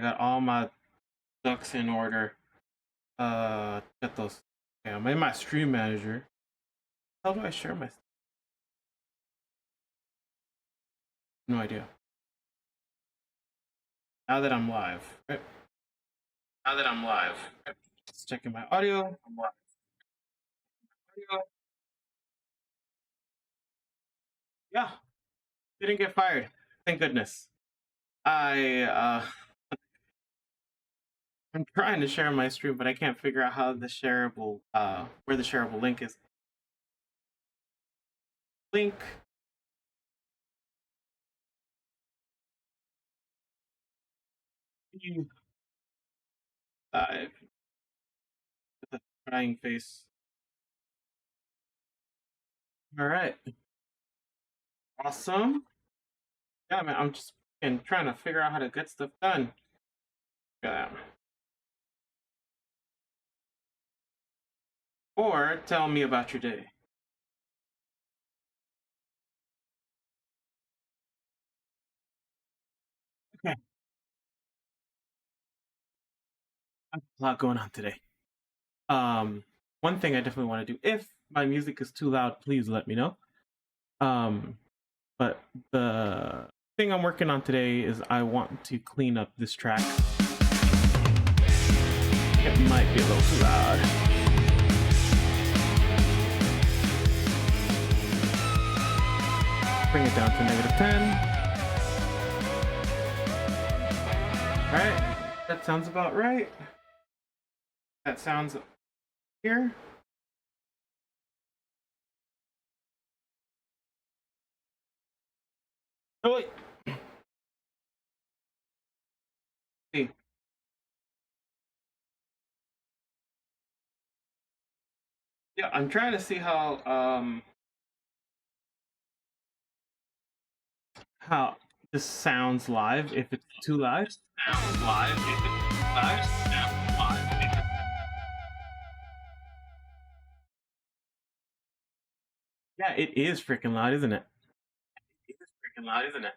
got all my ducks in order. Get those. Okay, I'm in my stream manager. How do I share my? No idea. Now that I'm live, right? Now that I'm live, right? Just checking my audio. I'm live. Audio. Yeah, didn't get fired. Thank goodness. I'm trying to share my stream, but I can't figure out how the shareable where the shareable link is. Link. With a crying face. All right. Awesome. Yeah, man. I'm just trying to figure out how to get stuff done. Yeah. Or tell me about your day. Okay. I have a lot going on today. One thing I definitely want to do. If my music is too loud, please let me know. But the thing I'm working on today is I want to clean up this track. It might be a little too loud. Bring it down to -10. Alright, that sounds about right. That sounds here. Oh wait. See. Yeah, I'm trying to see how this sounds live if it's too loud. Sounds live if it's too loud. Sounds live if it's... Yeah, it is freaking loud, isn't it? It is freaking loud, isn't it?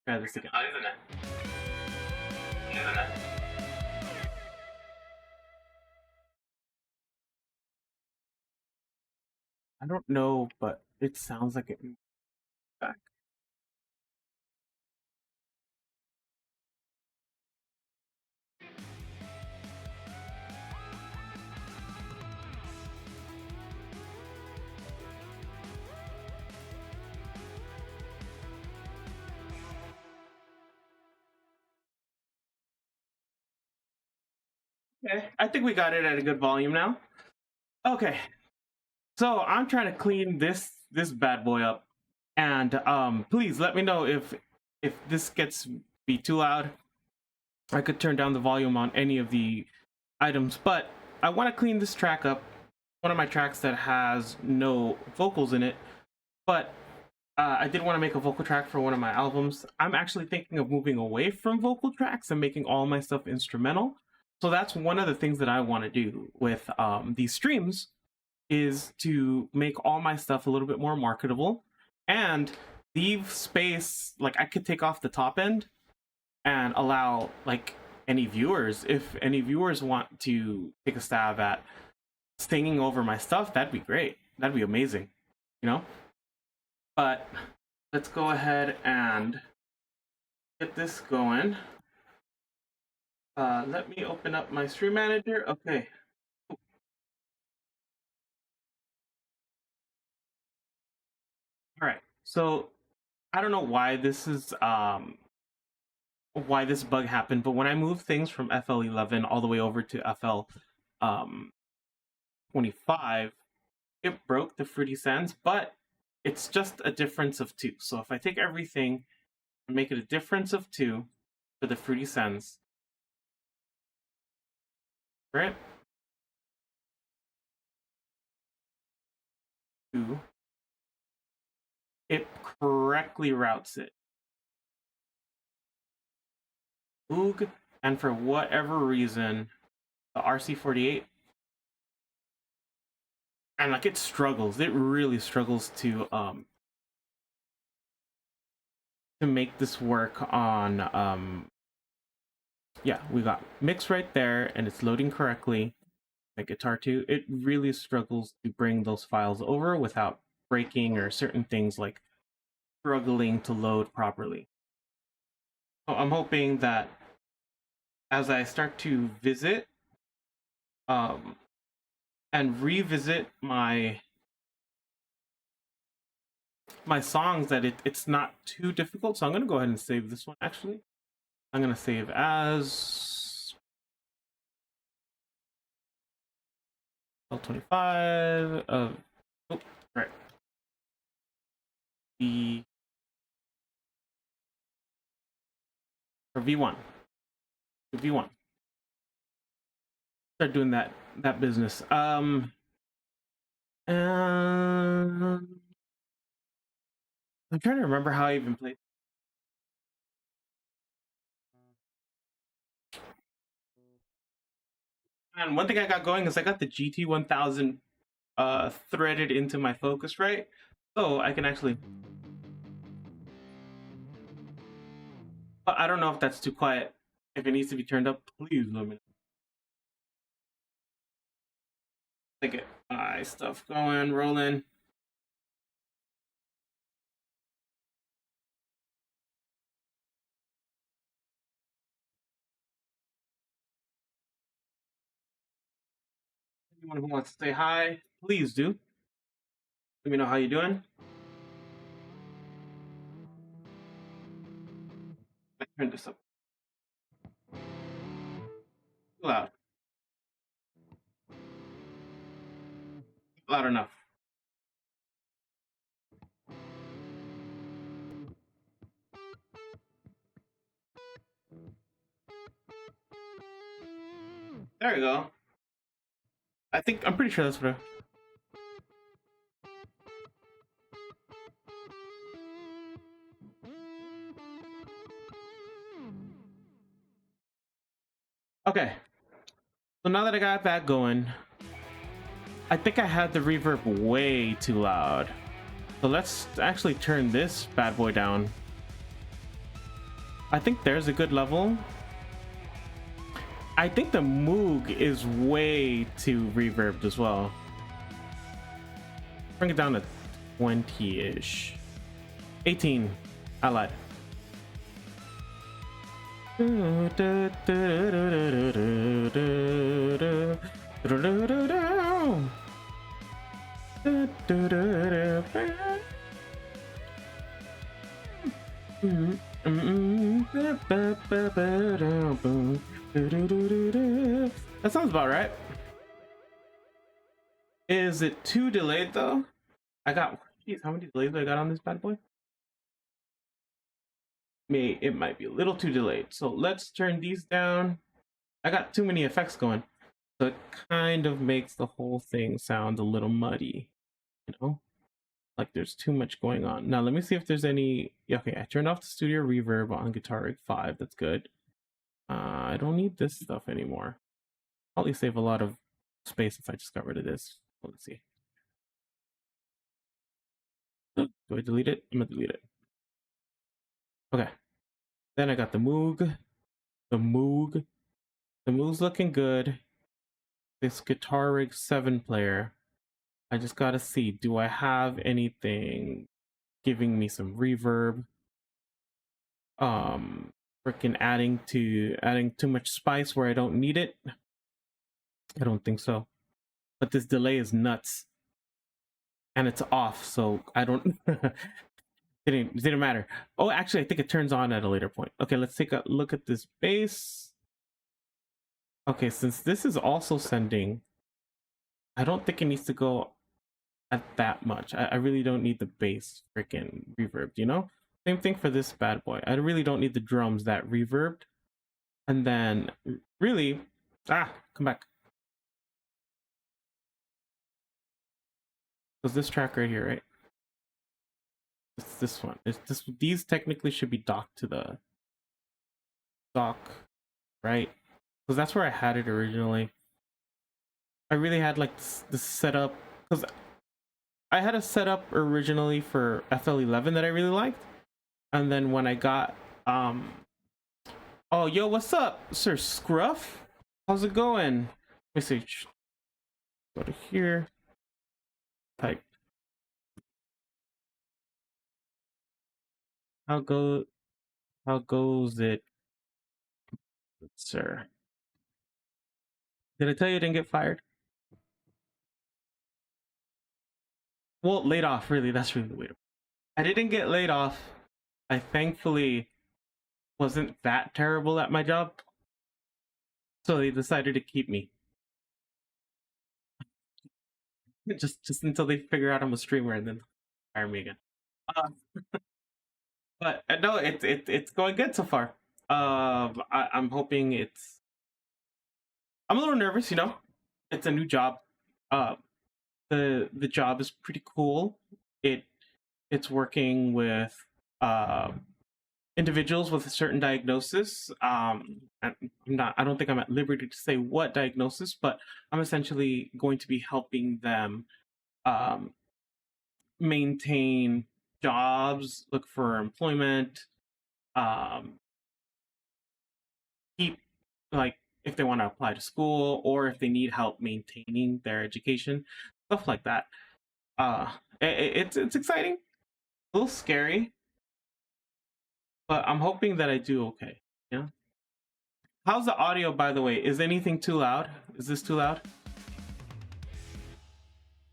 Try this again. Loud, isn't it? Isn't it? I don't know, but it sounds like it. Back. Okay, I think we got it at a good volume now. Okay, so I'm trying to clean this bad boy up, and please let me know if this gets be too loud. I could turn down the volume on any of the items, but I want to clean this track up. One of my tracks that has no vocals in it, but I did want to make a vocal track for one of my albums. I'm actually thinking of moving away from vocal tracks and making all my stuff instrumental. So that's one of the things that I want to do with these streams, is to make all my stuff a little bit more marketable and leave space. Like, I could take off the top end and allow, like, any viewers, if any viewers want to take a stab at singing over my stuff, that'd be great. That'd be amazing, you know? But let's go ahead and get this going. Let me open up my stream manager. Okay. All right. So I don't know why this is why this bug happened, but when I moved things from FL11 all the way over to FL 25, it broke the Fruity Sands, but it's just a difference of 2. So if I take everything and make it a difference of 2 for the Fruity Sands, right? 2, it correctly routes it. Oog, and for whatever reason, the RC48, and like, it struggles. It really struggles to make this work on yeah, we got mix right there, and it's loading correctly. Like Guitar 2, it really struggles to bring those files over without breaking or certain things like struggling to load properly. So I'm hoping that as I start to visit and revisit my songs, that it's not too difficult. So I'm gonna go ahead and save this one. Actually, I'm gonna save as L25 of right. The for V1. V1. Start doing that business. And I'm trying to remember how I even played. And one thing I got going is I got the GT1000 threaded into my Focusrite, so I can actually. But I don't know if that's too quiet. If it needs to be turned up, please let me know. I get my stuff going, rolling. Anyone who wants to say hi, please do. Let me know how you're doing. I turn this up. Too loud. Loud enough. There you go. I'm pretty sure that's what Okay. So now that I got that going, I think I had the reverb way too loud. So let's actually turn this bad boy down. I think there's a good level. I think the Moog is way too reverbed as well. Bring it down to 20-ish. 18. I lied. That sounds about right. Is it too delayed though? Geez, how many delays do I got on this bad boy? It might be a little too delayed. So let's turn these down. I got too many effects going. So it kind of makes the whole thing sound a little muddy, you know? Like there's too much going on. Now let me see if there's any. Okay, I turned off the studio reverb on Guitar Rig 5. That's good. I don't need this stuff anymore. Probably save a lot of space if I just got rid of this. Let's see. Do I delete it? I'm gonna delete it. Okay. Then I got the Moog. The Moog's looking good. This Guitar Rig 7 player. I just gotta see, do I have anything giving me some reverb? Freaking adding too much spice where I don't need it? I don't think so. But this delay is nuts. And it's off, so I don't didn't matter. Oh, actually, I think it turns on at a later point. Okay, let's take a look at this bass. Okay, since this is also sending, I don't think it needs to go at that much. I really don't need the bass freaking reverb, you know? Same thing for this bad boy. I really don't need the drums that reverbed. And then really, come back. Was this track right here, right? It's this one. These technically should be docked to the dock, right? Because that's where I had it originally. I really had like this setup, because I had a setup originally for FL11 that I really liked, and then when I got Oh, yo, what's up, Sir Scruff? How's it going? Let me see. Go to here. Type. How go? How goes it, sir? Did I tell you I didn't get fired? Well, laid off. Really, that's really the way to. I didn't get laid off. I thankfully wasn't that terrible at my job, so they decided to keep me. just until they figure out I'm a streamer and then hire me again. Uh, but no, it's going good so far. I'm hoping it's. I'm a little nervous, you know. It's a new job. Uh, the job is pretty cool. It's working with individuals with a certain diagnosis. I don't think I'm at liberty to say what diagnosis, but I'm essentially going to be helping them um, maintain jobs, look for employment, um, keep like if they want to apply to school or if they need help maintaining their education, stuff like that. It's exciting, a little scary, but I'm hoping that I do okay. Yeah. How's the audio, by the way? Is anything too loud? Is this too loud?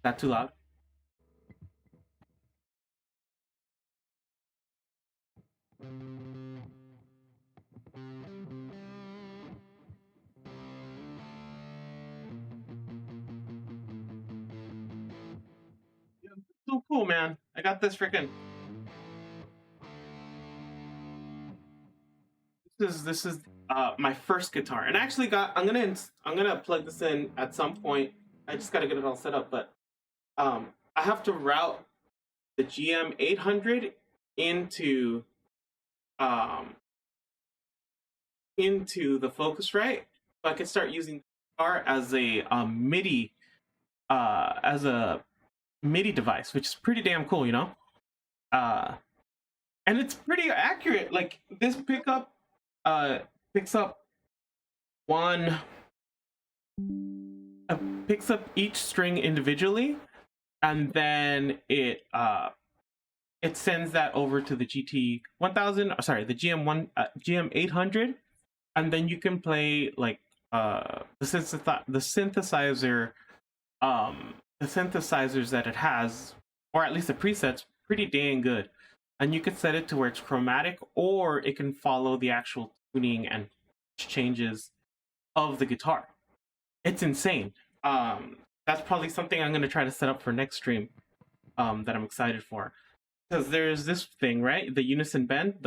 That too loud? So cool, man. I got this freaking. This is my first guitar, and I actually got. I'm gonna plug this in at some point. I just gotta get it all set up, but I have to route the GM 800 into um into the Focusrite, so I can start using the guitar as a MIDI device, which is pretty damn cool, you know. Uh, and it's pretty accurate. Like this pickup uh picks up one picks up each string individually, and then it sends that over to the GT 1000. Sorry, the GM 800, and then you can play like the synthesizer the synthesizers that it has, or at least the presets, pretty dang good. And you could set it to where it's chromatic, or it can follow the actual tuning and changes of the guitar. It's insane. That's probably something I'm gonna try to set up for next stream. That I'm excited for, because there's this thing, right? The unison bend.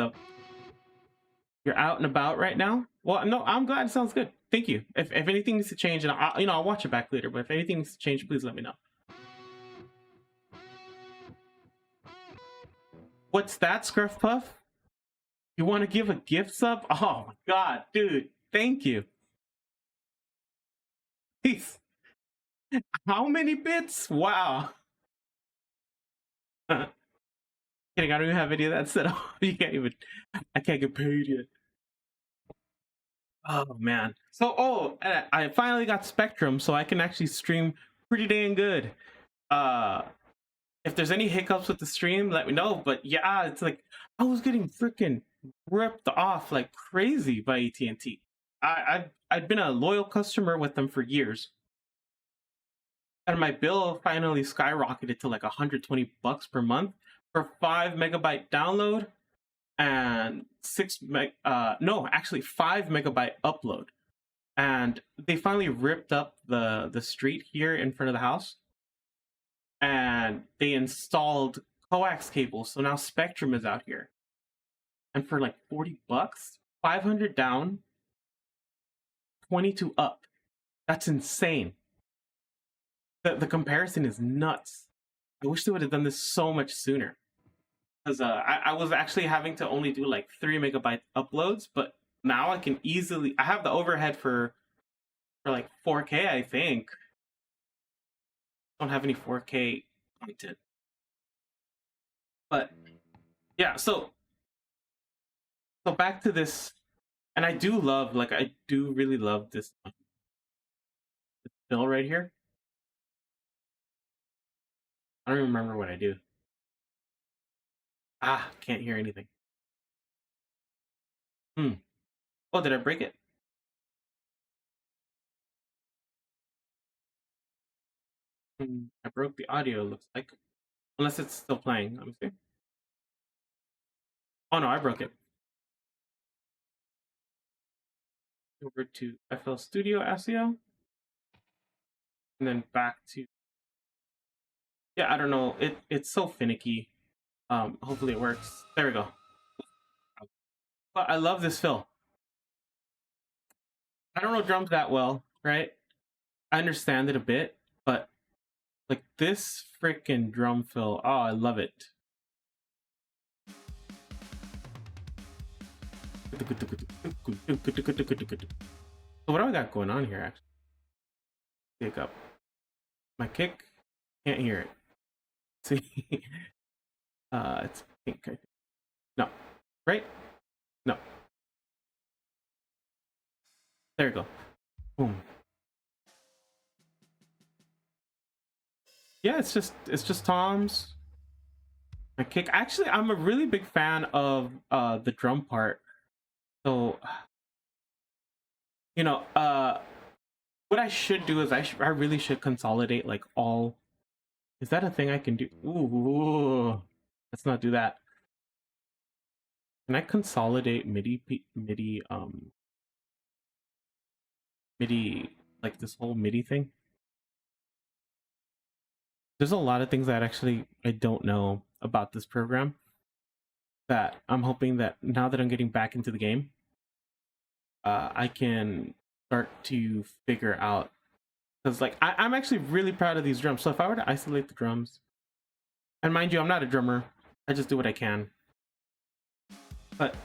You're out and about right now. Well, no, I'm glad. It sounds good. Thank you. If anything needs to change, and I'll watch it back later. But if anything needs to change, please let me know. What's that, Scruff Puff? You want to give a gift sub? Oh my god, dude! Thank you. Peace. How many bits? Wow. Kidding, I don't even have any of that set up. You can't even. I can't get paid yet. Oh man. So I finally got Spectrum, so I can actually stream pretty dang good. If there's any hiccups with the stream, let me know. But yeah, it's like I was getting freaking ripped off like crazy by AT&T. I'd been a loyal customer with them for years, and my bill finally skyrocketed to like $120 per month for 5 MB download and 5 MB upload. And they finally ripped up the street here in front of the house, and they installed coax cables. So now Spectrum is out here, and for like $40, 500 down, 22 up. That's insane. The comparison is nuts. I wish they would have done this so much sooner, because I was actually having to only do like 3 MB uploads, but now I can easily. I have the overhead for like 4K. I think don't have any 4K content, but yeah. So back to this And I do love, like, I do really love this fill right here. I don't remember what I do. Ah, can't hear anything. Oh, did I break it? I broke the audio, looks like. Unless it's still playing. Let me see. Oh no, I broke it. Over to FL Studio SEO. And then back to, yeah, I don't know. It's so finicky. Hopefully it works. There we go. But I love this fill. I don't know drums that well, right? I understand it a bit, but like this freaking drum fill, oh, I love it. So what do I got going on here actually? Pick up my kick, can't hear it. See, it's pink. No, right? No. There you go. Boom. Yeah, it's just toms. My kick. Actually, I'm a really big fan of the drum part. So, you know, what I should do is I really should consolidate like all. Is that a thing I can do? Ooh, let's not do that. Can I consolidate MIDI like this whole MIDI thing? There's a lot of things that actually I don't know about this program that I'm hoping that now that I'm getting back into the game, I can start to figure out. Because like I'm actually really proud of these drums. So if I were to isolate the drums, and mind you, I'm not a drummer, I just do what I can. But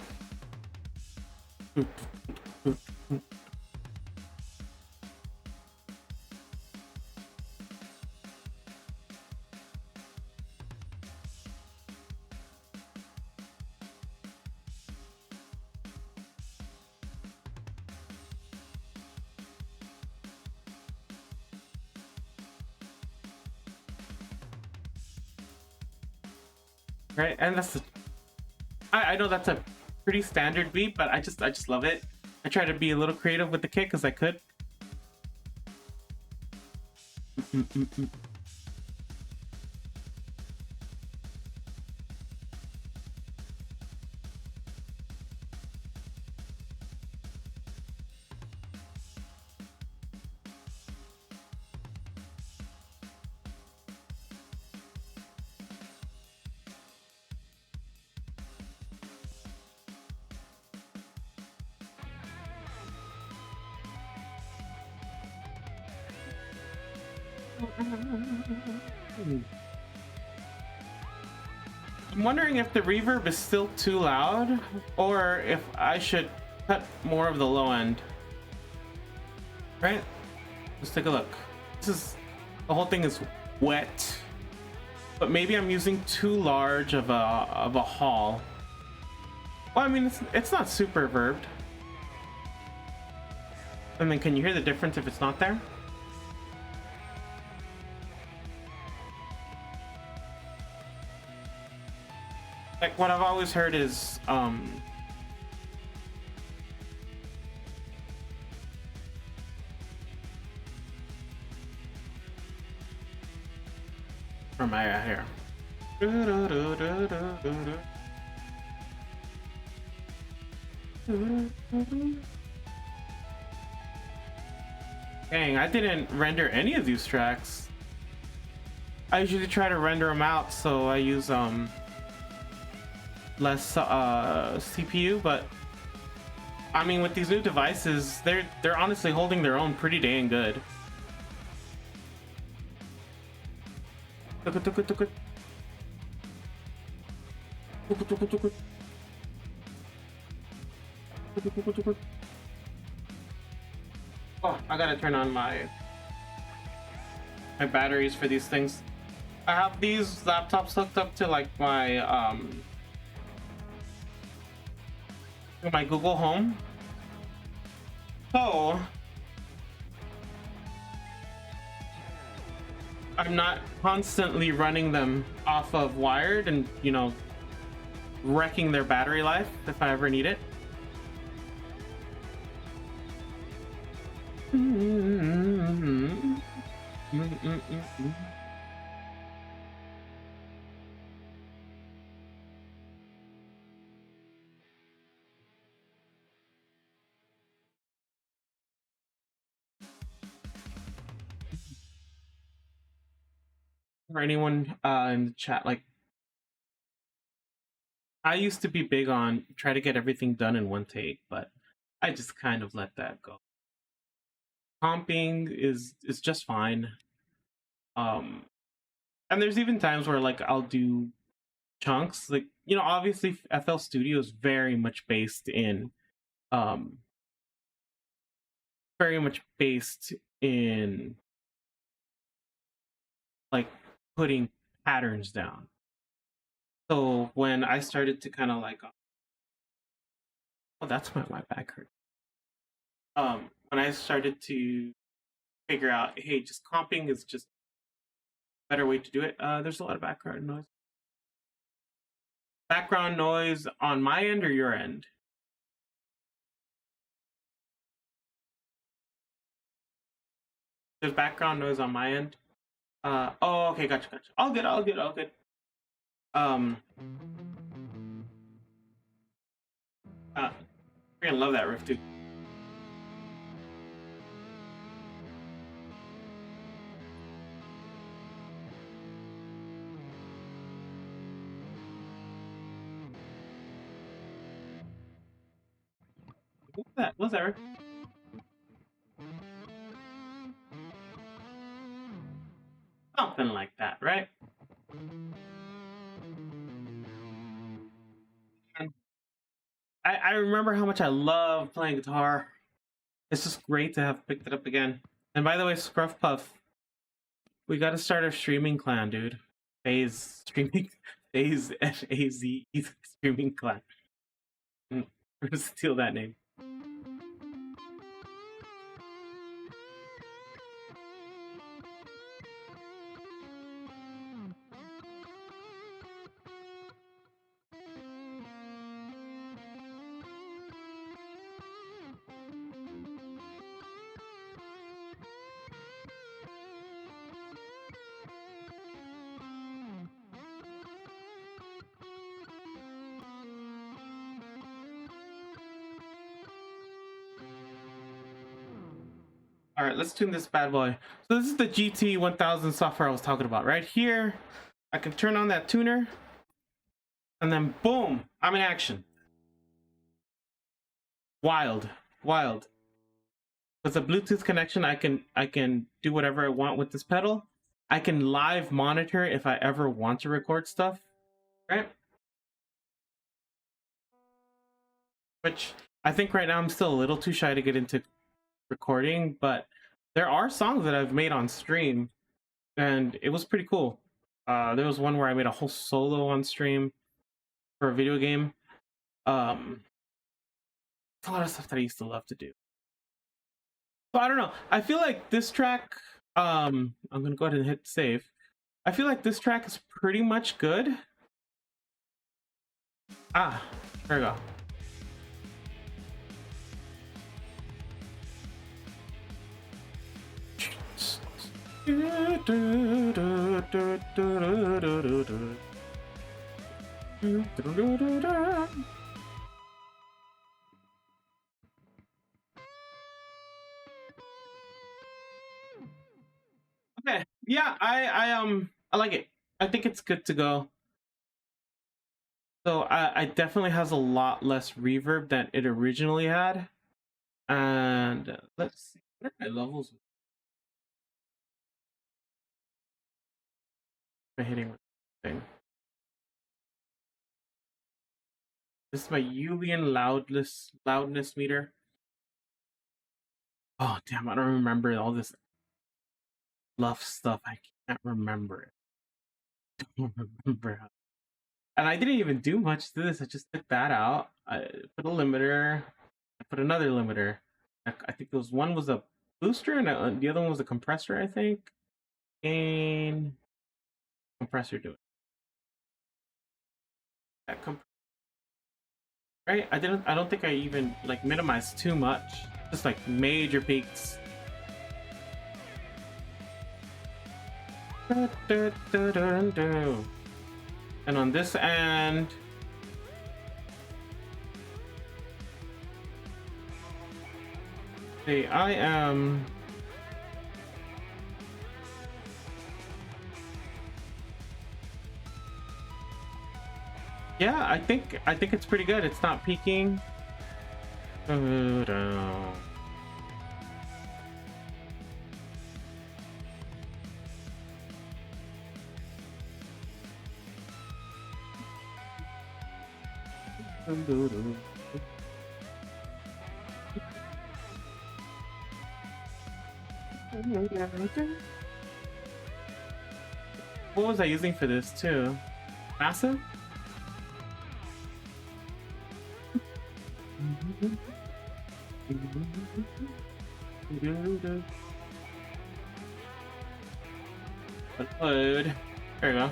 right, and that's the, I know that's a pretty standard beat, but I just love it. I try to be a little creative with the kick as I could. I'm wondering if the reverb is still too loud or if I should cut more of the low end. Right? Let's take a look. This is, the whole thing is wet, but maybe I'm using too large of a hall. Well, I mean, it's not super reverbed. And then can you hear the difference if it's not there? Like what I've always heard is where am I at here? Dang, I didn't render any of these tracks. I usually try to render them out, so I use less CPU, but I mean with these new devices, they're honestly holding their own pretty dang good. Oh, I gotta turn on my batteries for these things. I have these laptops hooked up to like my Google Home, So I'm not constantly running them off of wired and, you know, wrecking their battery life if I ever need it. Or anyone in the chat, like, I used to be big on try to get everything done in one take, but I just kind of let that go. Comping is just fine. And there's even times where like I'll do chunks, like, you know, obviously FL Studio is very much based in like putting patterns down. So when I started to kind of like, oh, that's my back hurt. When I started to figure out, hey, just comping is just a better way to do it. There's a lot of background noise. Background noise on my end or your end? There's background noise on my end. Oh, okay, gotcha. All good. You're gonna love that riff too. What's that riff? Something like that, right? I remember how much I love playing guitar. It's just great to have picked it up again. And by the way, Scruff Puff, we got to start our streaming clan, dude. FaZe streaming, FaZe FAZE streaming clan. We're gonna steal that name. All right, let's tune this bad boy. So this is the GT 1000 software I was talking about. Right here, I can turn on that tuner, and then boom, I'm in action. Wild. With a Bluetooth connection, I can do whatever I want with this pedal. I can live monitor if I ever want to record stuff, right? Which I think right now I'm still a little too shy to get into recording, but there are songs that I've made on stream, and it was pretty cool. There was one where I made a whole solo on stream for a video game. A lot of stuff that I used to love to do. So I don't know. I feel like this track, I'm gonna go ahead and hit save. I feel like this track is pretty much good. Ah, there we go. Okay, yeah, I like it. I think it's good to go. So I definitely has a lot less reverb than it originally had. And let's see, what are my levels? I'm hitting thing. This is my Julian loudness meter. Oh damn, I don't remember all this fluff stuff. I can't remember it. I don't remember how. And I didn't even do much to this. I just took that out. I put a limiter. I put another limiter. I think there was one was a booster and the other one was a compressor. I think gain compressor do it. That right? I don't think I even like minimized too much. Just like major peaks. And on this end, see, I am. Yeah, I think it's pretty good. It's not peaking. What was I using for this too? Massive? Upload. There you go.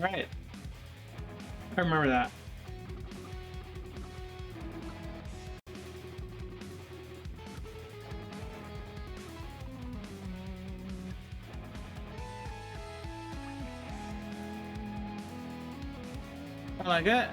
Right. I remember that. I like it.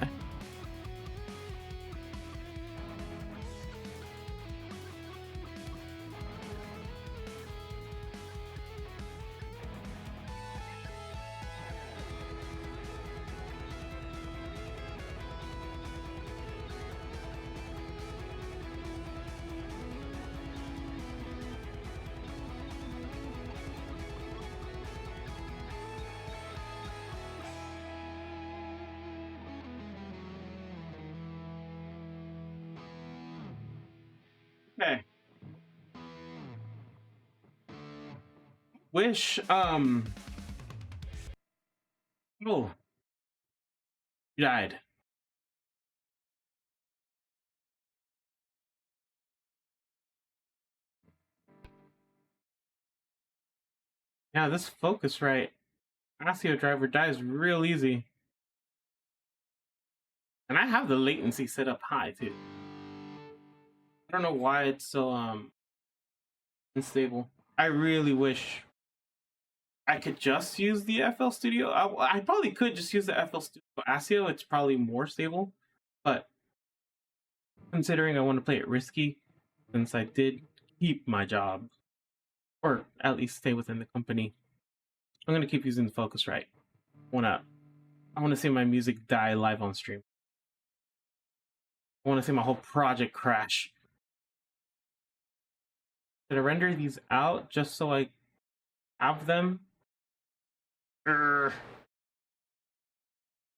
Okay. Wish oh, you died. Yeah, this Focusrite ASIO driver dies real easy. And I have the latency set up high too. I don't know why it's so unstable. I really wish I could just use the FL Studio. I probably could just use the FL Studio ASIO. It's probably more stable, but considering I want to play it risky, since I did keep my job, or at least stay within the company, I'm gonna keep using the Focusrite. I wanna see my music die live on stream. I wanna see my whole project crash. Did I render these out just so I have them?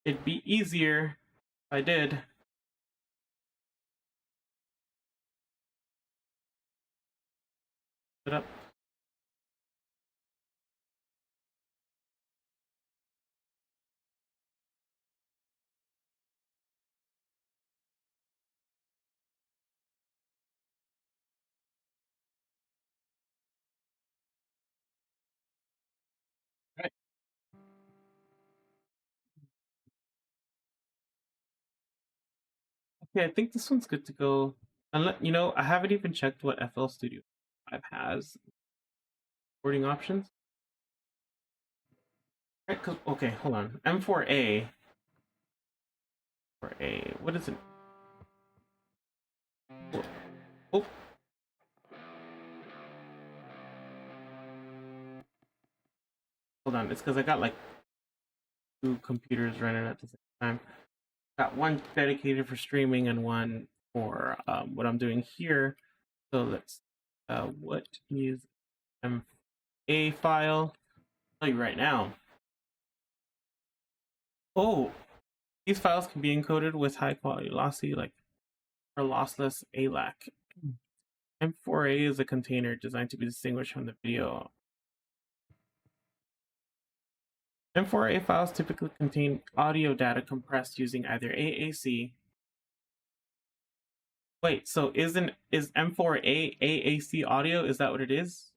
It'd be easier if I did. Put up. Right. Okay, I think this one's good to go. And you know, I haven't even checked what FL Studio 5 has. recording options. Right, okay, hold on. M4A. What is it? Oh. Hold on, it's because I got like 2 computers running at the same time. Got one dedicated for streaming and one for what I'm doing here. So let's what is M4A file? I'll tell you right now. Oh, these files can be encoded with high quality lossy, like or lossless ALAC. M4A is a container designed to be distinguished from the video. M4A files typically contain audio data compressed using either AAC. Wait, so is M4A AAC audio? Is that what it is?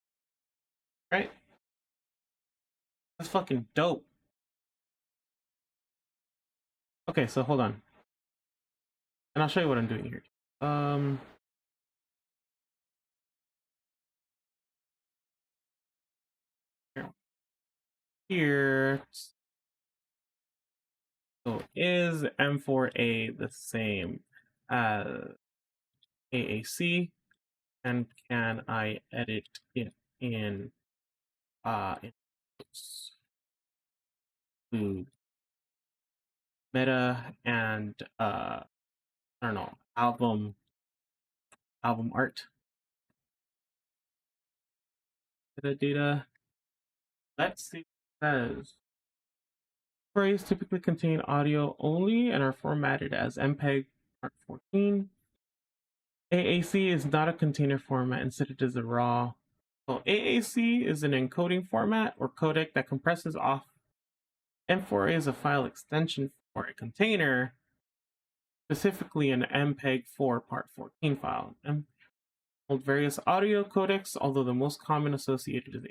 Right? That's fucking dope. Okay, so hold on. And I'll show you what I'm doing here. Here. So is M4A the same as AAC? And can I edit it in meta and I don't know, album art metadata. Let's see what it says. Arrays typically contain audio only and are formatted as MPEG Part 14. AAC is not a container format, instead it is a raw. So AAC is an encoding format or codec that compresses off. M4A is a file extension for a container, specifically an MPEG-4 Part 14 file. And hold various audio codecs, although the most common associated is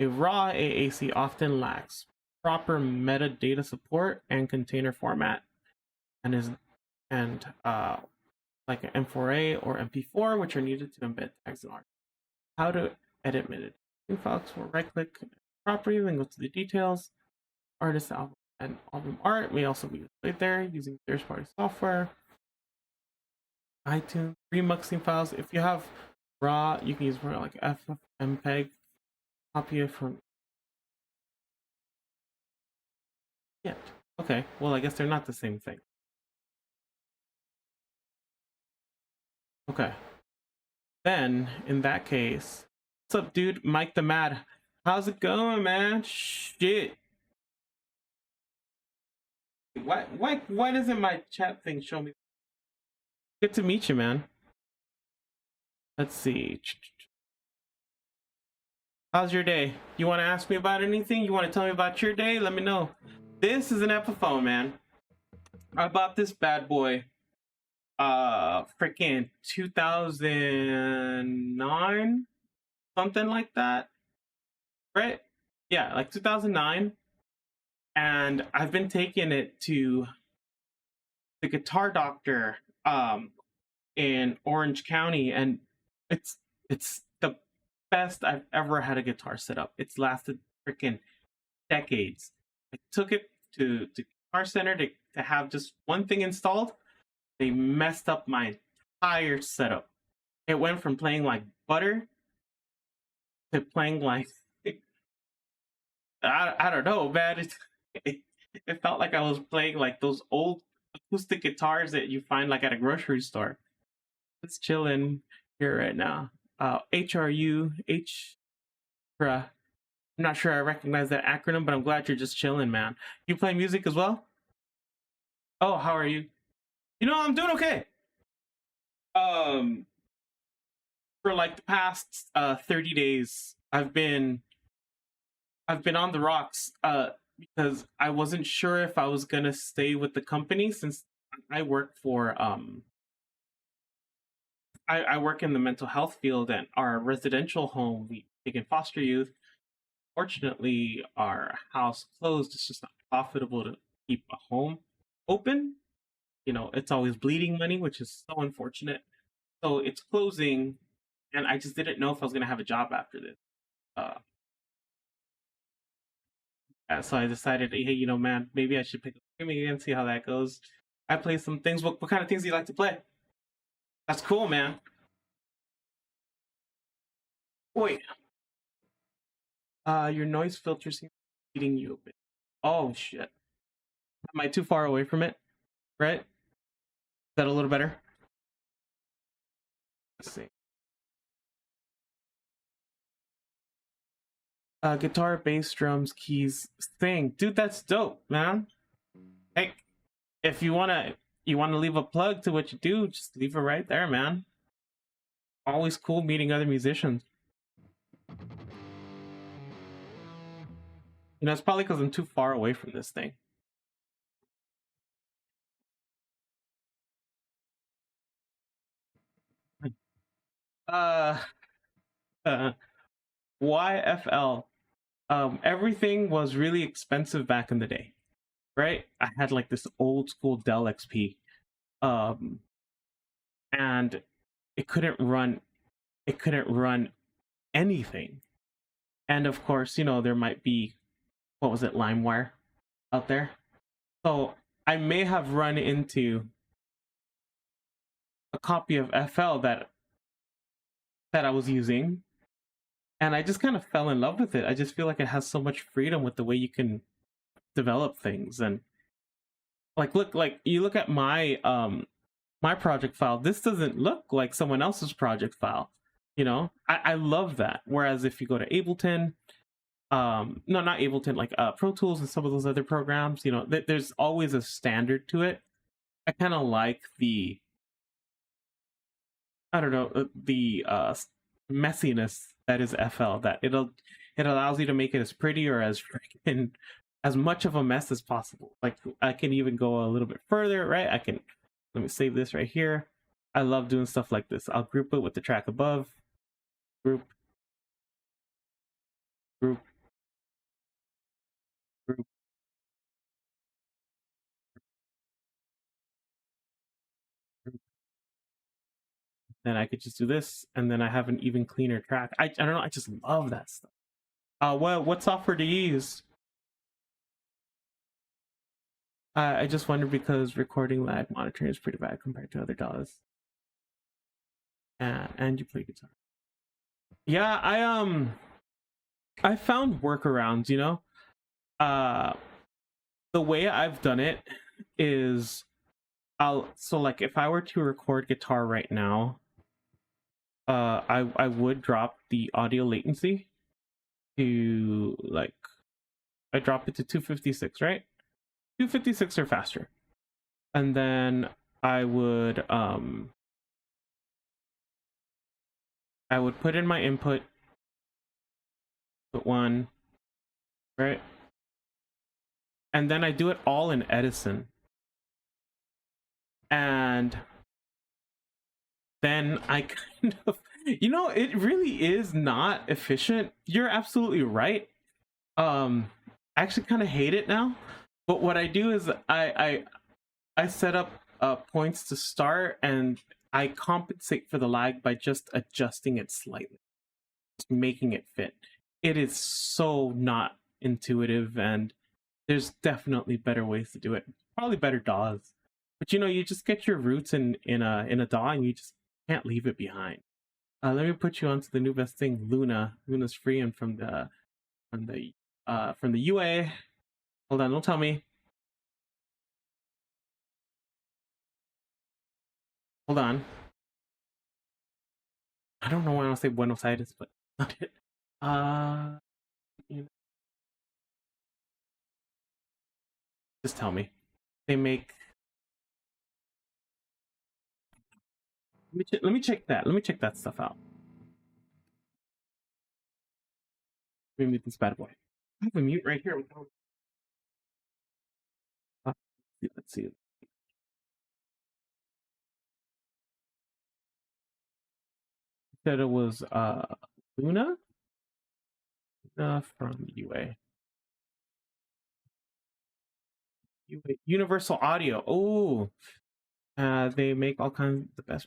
a raw AAC often lacks proper metadata support and container format, and is like an M4A or MP4, which are needed to embed tags in art. How to edit metadata files? We'll right-click property, then go to the details. Artist album and album art may also be displayed there using third-party software. iTunes remuxing files. If you have raw, you can use more like FFmpeg. Copy it from. Yeah. Okay. Well, I guess they're not the same thing. Okay. Then, in that case, what's up, dude? Mike the Mad. How's it going, man? Shit. Why doesn't my chat thing show me? Good to meet you, man. Let's see. How's your day? You want to ask me about anything? You want to tell me about your day? Let me know. This is an Epiphone, man. I bought this bad boy freaking 2009, something like that, right? Yeah, like 2009. And I've been taking it to the guitar doctor in Orange County, and it's the best I've ever had a guitar set up. It's lasted freaking decades. I took it to Guitar Center to have just one thing installed. They messed up my entire setup. It went from playing like butter to playing like I don't know, man. It felt like I was playing like those old acoustic guitars that you find like at a grocery store. It's chilling here right now. HRU, I'm not sure I recognize that acronym, but I'm glad you're just chilling, man. You play music as well? Oh, how are you? You know, I'm doing okay. For like the past 30 days, I've been on the rocks because I wasn't sure if I was gonna stay with the company, since I work for I work in the mental health field, and our residential home, we take in foster youth. Fortunately, our house closed. It's just not profitable to keep a home open. You know, it's always bleeding money, which is so unfortunate. So it's closing, and I just didn't know if I was gonna have a job after this. So I decided, hey, you know, man, maybe I should pick up streaming again, see how that goes. I play some things. What kind of things do you like to play? That's cool, man. Wait, your noise filter seems eating you a bit. Oh shit. Am I too far away from it? Right? Is that a little better? Let's see. Guitar, bass, drums, keys, sing. Dude, that's dope, man. Hey, if you wanna leave a plug to what you do, just leave it right there, man. Always cool meeting other musicians. You know, it's probably because I'm too far away from this thing. Uh, YFL. Everything was really expensive back in the day, right? I had like this old school Dell XP, and it couldn't run. It couldn't run anything. And of course, you know, there might be, what was it, LimeWire out there. So I may have run into a copy of FL that I was using, and I just kind of fell in love with it. I just feel like it has so much freedom with the way you can develop things. And like, you look at my my project file, this doesn't look like someone else's project file. You know, I love that. Whereas if you go to Ableton, no, not Ableton, like Pro Tools and some of those other programs, you know, there's always a standard to it. I kind of like the, I don't know, the messiness that is FL. That it allows you to make it as pretty or as freaking as much of a mess as possible. Like I can even go a little bit further, right? I can, let me save this right here. I love doing stuff like this. I'll group it with the track above. Group. Group. Group. Group. Then I could just do this, and then I have an even cleaner track. I don't know. I just love that stuff. What software do you use? I just wonder because recording lag monitoring is pretty bad compared to other DAWs. And you play guitar. Yeah, I found workarounds, you know. The way I've done it is so like if I were to record guitar right now, I would drop the audio latency to like, I drop it to 256, right? 256 or faster. And then I would put in my input, put 1, right? And then I do it all in Edison. And then I kind of, you know, it really is not efficient. You're absolutely right. I actually kind of hate it now. But what I do is I set up points to start, and I compensate for the lag by just adjusting it slightly, just making it fit. It is so not intuitive, and there's definitely better ways to do it. Probably better DAWs, but you know, you just get your roots in a DAW, and you just can't leave it behind. Let me put you onto the new best thing, Luna. Luna's free and from the UA. Hold on, don't tell me. Hold on. I don't know why I want to say Buenos Aires, but not it. You know, just tell me. They make. Let me check that. Let me check that stuff out. Let me mute this bad boy. I have a mute right here. Let's see. Said it was Luna from UA. Universal Audio. Oh, they make all kinds of the best.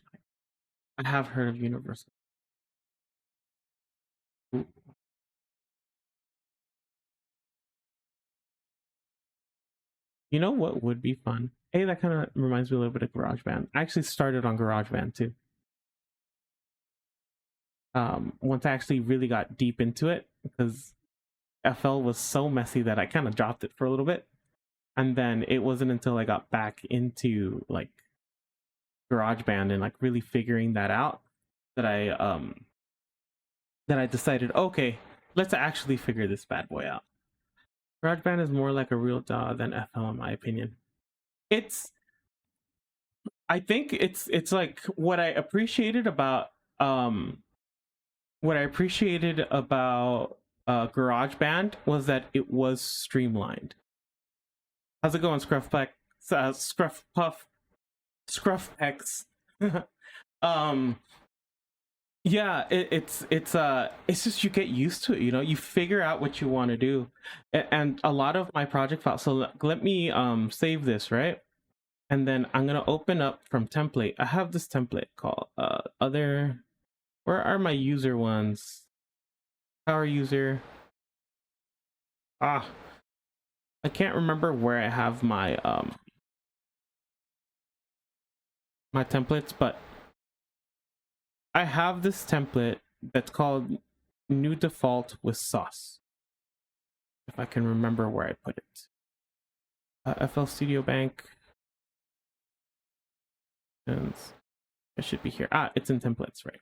I have heard of Universal. Ooh. You know what would be fun? Hey, that kind of reminds me a little bit of GarageBand. I actually started on GarageBand too. Once I actually really got deep into it, because FL was so messy that I kind of dropped it for a little bit. And then it wasn't until I got back into like GarageBand and like really figuring that out that I decided, okay, let's actually figure this bad boy out. GarageBand is more like a real DAW than FL in my opinion. I think it's like what I appreciated about GarageBand was that it was streamlined. How's it going, Scruffpeck? Scruffpex. Yeah, it's just you get used to it, you know. You figure out what you want to do, and a lot of my project files. So let me save this, right? And then I'm gonna open up from template. I have this template called other. Where are my user ones? Power user. I can't remember where I have my my templates, but I have this template that's called new default with sauce. If I can remember where I put it. FL Studio Bank. And it should be here. It's in templates, right.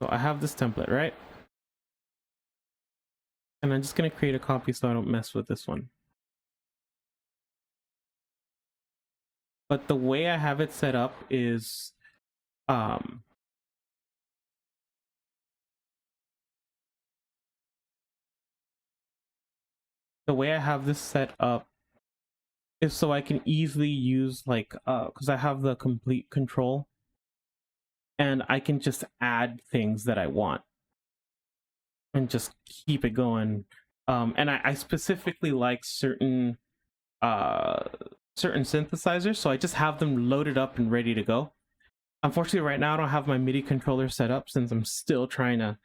So I have this template, right? And I'm just gonna create a copy so I don't mess with this one. But the way I have it set up is the way I have this set up is so I can easily use like because I have the complete control and I can just add things that I want and just keep it going. And I specifically like certain synthesizers, so I just have them loaded up and ready to go. Unfortunately, right now I don't have my MIDI controller set up since I'm still trying to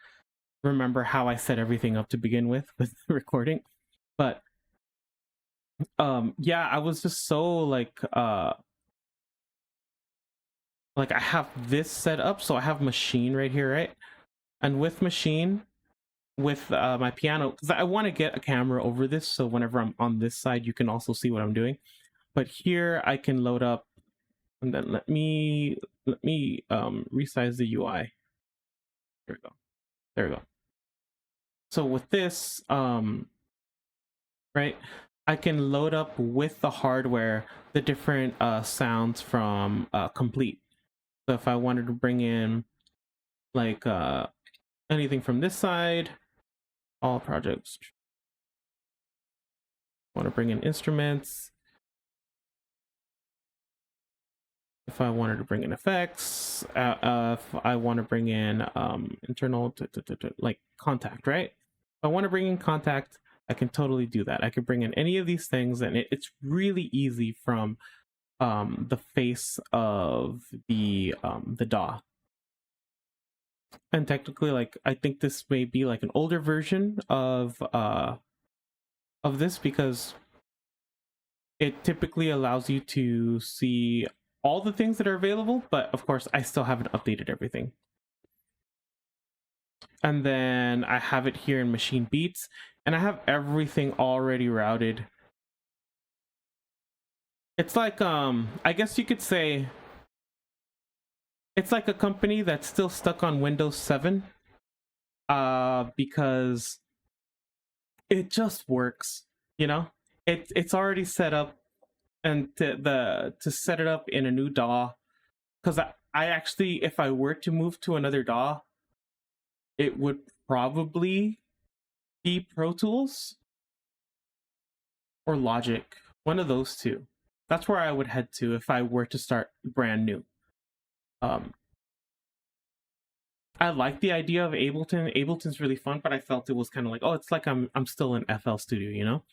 remember how I set everything up to begin with the recording. But yeah, I was just so like I have this set up, so I have Machine right here, right? And with Machine, with my piano, because I want to get a camera over this, so whenever I'm on this side, you can also see what I'm doing. But here I can load up, and then let me resize the UI. There we go. There we go. So with this, right, I can load up with the hardware the different sounds from Komplete. So if I wanted to bring in like anything from this side, all projects. Want to bring in instruments. If I wanted to bring in effects, if I want to bring in internal like Kontakt, right? If I want to bring in Kontakt, I can totally do that. I could bring in any of these things, and it's really easy from the face of the DAW. And technically, like, I think this may be like an older version of this, because it typically allows you to see all the things that are available, but of course I still haven't updated everything. And then I have it here in Machine Beats, and I have everything already routed. It's like I guess you could say it's like a company that's still stuck on Windows 7 because it just works, you know? It's already set up, and to set it up in a new DAW, because I actually, if I were to move to another DAW, it would probably be Pro Tools or Logic, one of those two. That's where I would head to if I were to start brand new. I like the idea of Ableton. Ableton's really fun, but I felt it was kind of like, oh, it's like I'm still in FL Studio, you know?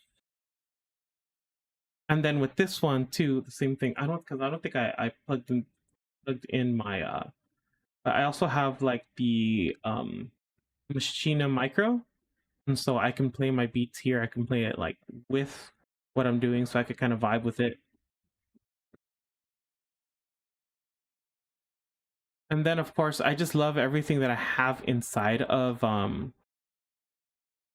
And then with this one too, the same thing. I don't think I plugged in my I also have like the Machina Micro, And so I can play my beats here. I can play it like with what I'm doing, so I could kind of vibe with it. And then of course I just love everything that I have inside of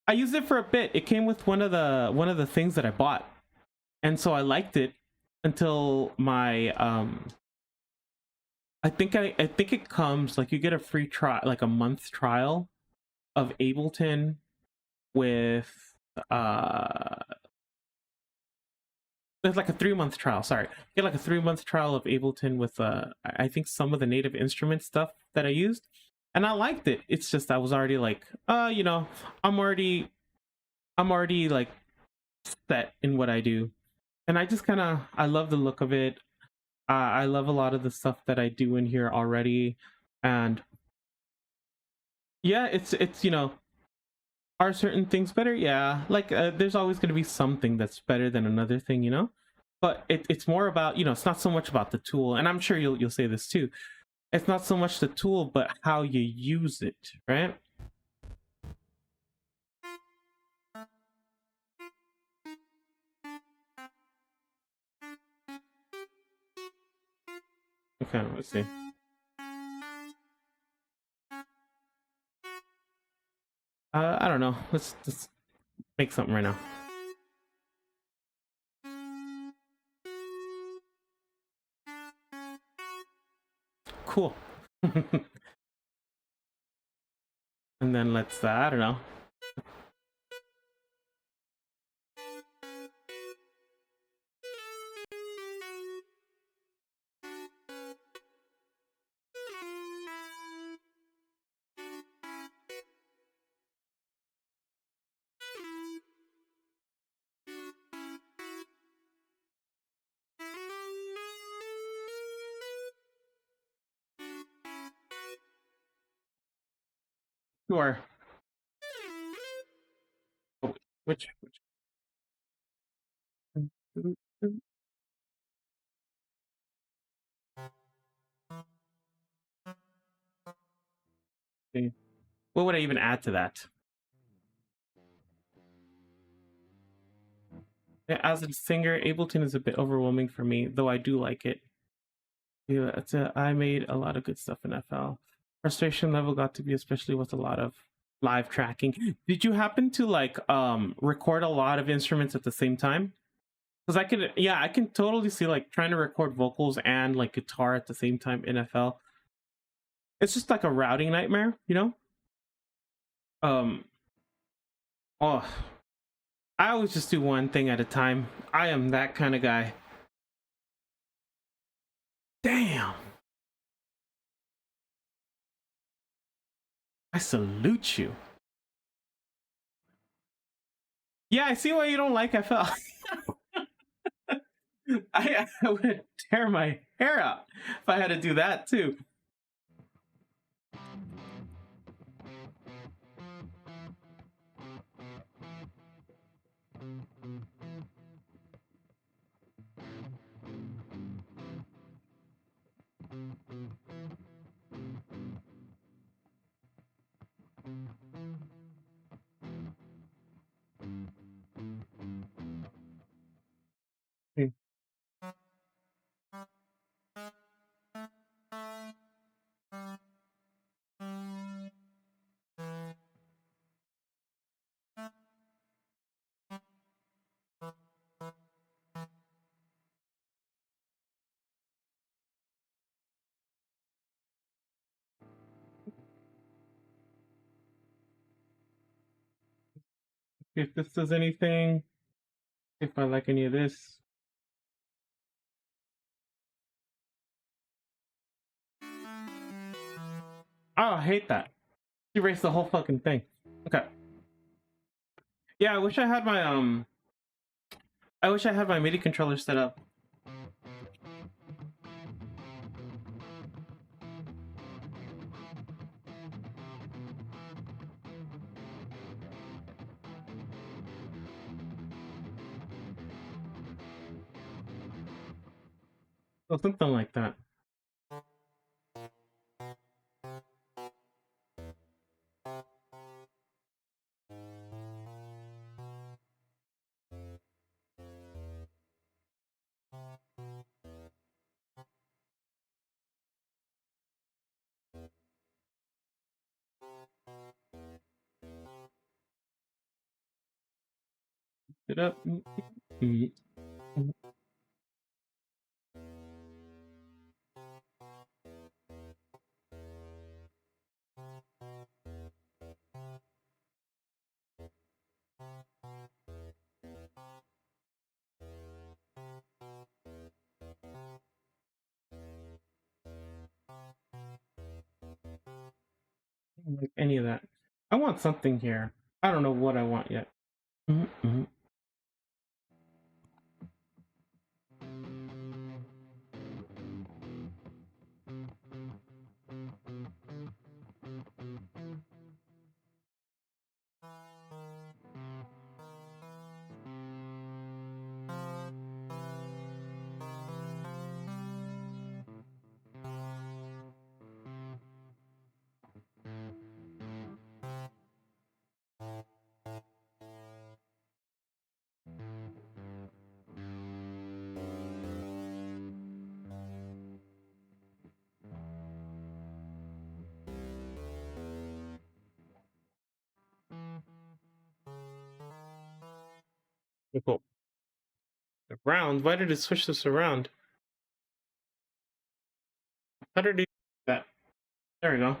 I used it for a bit. It came with one of the things that I bought. And so I liked it until my I think it comes like you get a free trial, like a month trial of Ableton with there's like a 3-month trial. Sorry, you get like a 3-month trial of Ableton with I think some of the native instrument stuff that I used, and I liked it. It's just I was already like, you know, I'm already like set in what I do, and I just kind of I love the look of it. I love a lot of the stuff that I do in here already, and yeah, it's you know, are certain things better? Yeah, like there's always going to be something that's better than another thing, you know. But it's more about, you know, it's not so much about the tool, and I'm sure you'll say this too. It's not so much the tool, but how you use it, right? Okay, let's see. I don't know. Let's make something right now. Cool. And then let's I don't know. Sure. Oh, which what would I even add to that? Yeah, as a singer, Ableton is a bit overwhelming for me, though I do like it. Yeah, I made a lot of good stuff in FL. Frustration level got to be especially with a lot of live tracking. Did you happen to like record a lot of instruments at the same time? Because I could, yeah, I can totally see like trying to record vocals and like guitar at the same time in FL. It's just like a routing nightmare, you know? Um, oh, I always just do one thing at a time. I am that kind of guy. Damn. I salute you. Yeah, I see why you don't like FL. I would tear my hair out if I had to do that too. Hmm. If this does anything, if I like any of this. Oh, I hate that. Erase the whole fucking thing. Okay. Yeah, I wish I had my MIDI controller set up. Or something like that. it up. Mm. I don't like any of that. I want something here. I don't know what I want yet. Mm-hmm. Cool. Around? Why did it switch this around? How did it do that? There we go.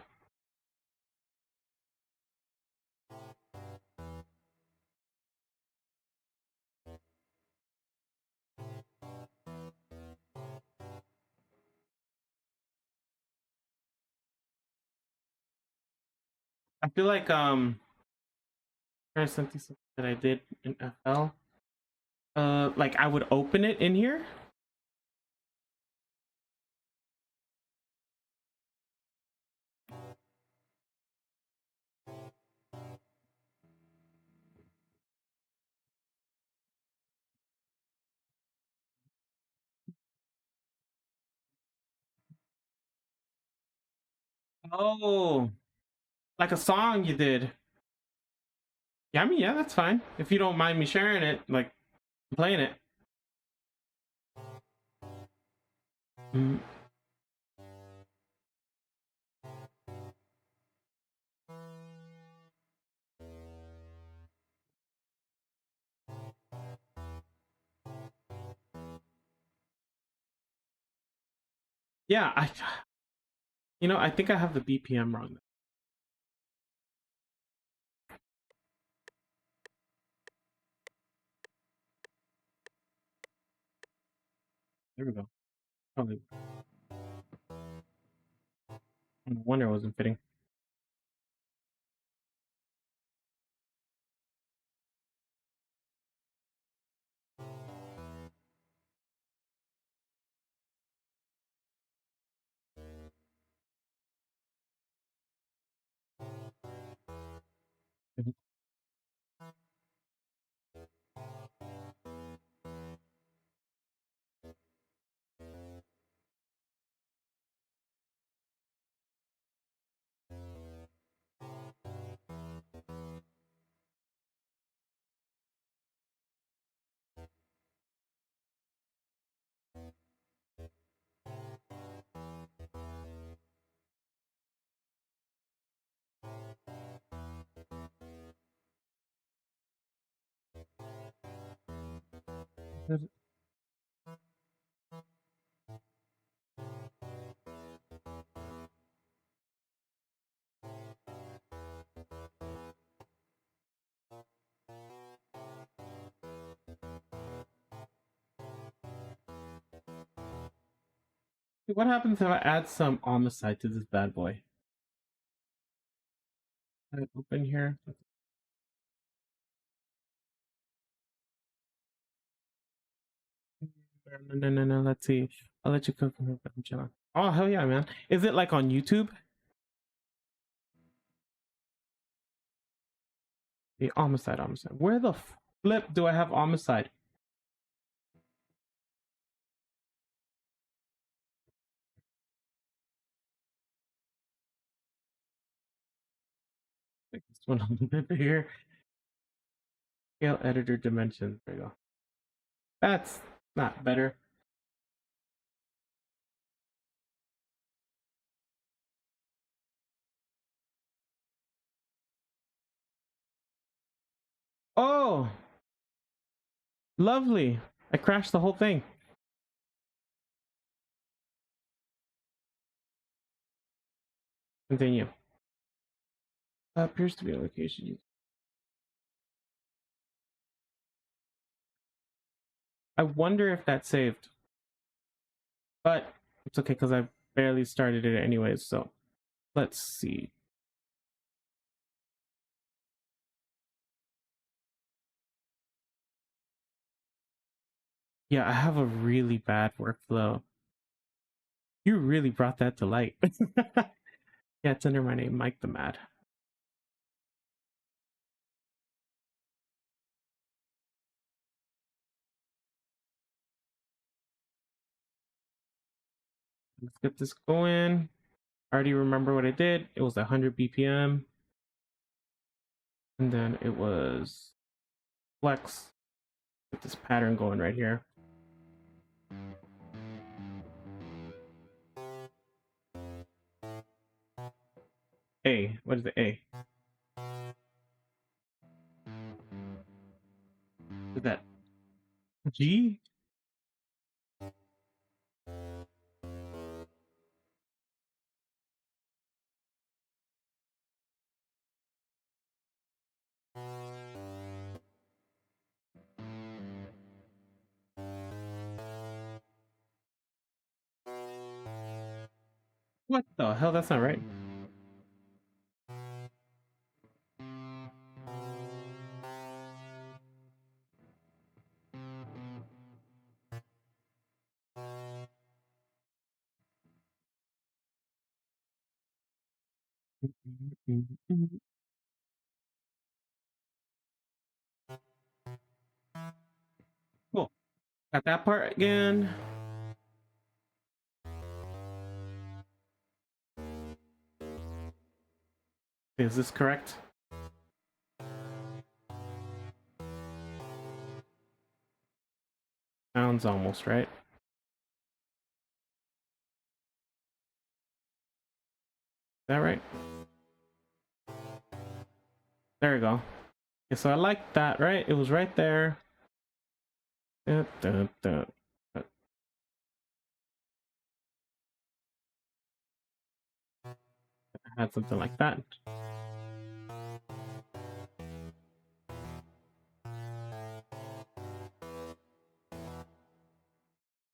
I feel like there's something that I did in FL. Like I would open it in here. Oh, like a song you did. Yeah, I mean, yeah, that's fine. If you don't mind me sharing it, like playing it. Mm. Yeah, I think I have the BPM wrong. There we go. Probably. No wonder it wasn't fitting. Mhm. What happens if I add some homicide to this bad boy? Open here. No. Let's see. I'll let you cook. Oh hell yeah, man! Is it like on YouTube? The homicide. Where the flip do I have homicide? Like this one over here. Scale editor dimensions. There you go. That's not better. Oh, Lovely. I crashed the whole thing. Continue. Appears to be a location. I wonder if that saved. But it's okay because I barely started it anyways, so let's see. Yeah, I have a really bad workflow. You really brought that to light. Yeah, it's under my name, Mike the Mad. Let's get this going. I already remember what I did. It was 100 BPM. And then it was flex. Get this pattern going right here. A. What is the A? Is that G? What the hell? That's not right. Cool. Got that part again. Is this correct? Sounds almost right. Is that right? There we go. Okay, so I like that, right? It was right there. I had something like that.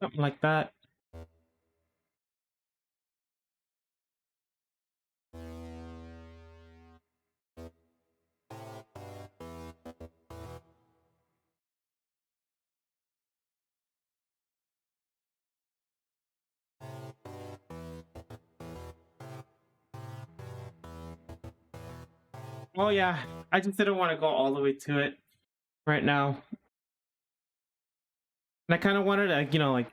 Something like that. Oh yeah, I just didn't want to go all the way to it right now. And I kind of wanted to, like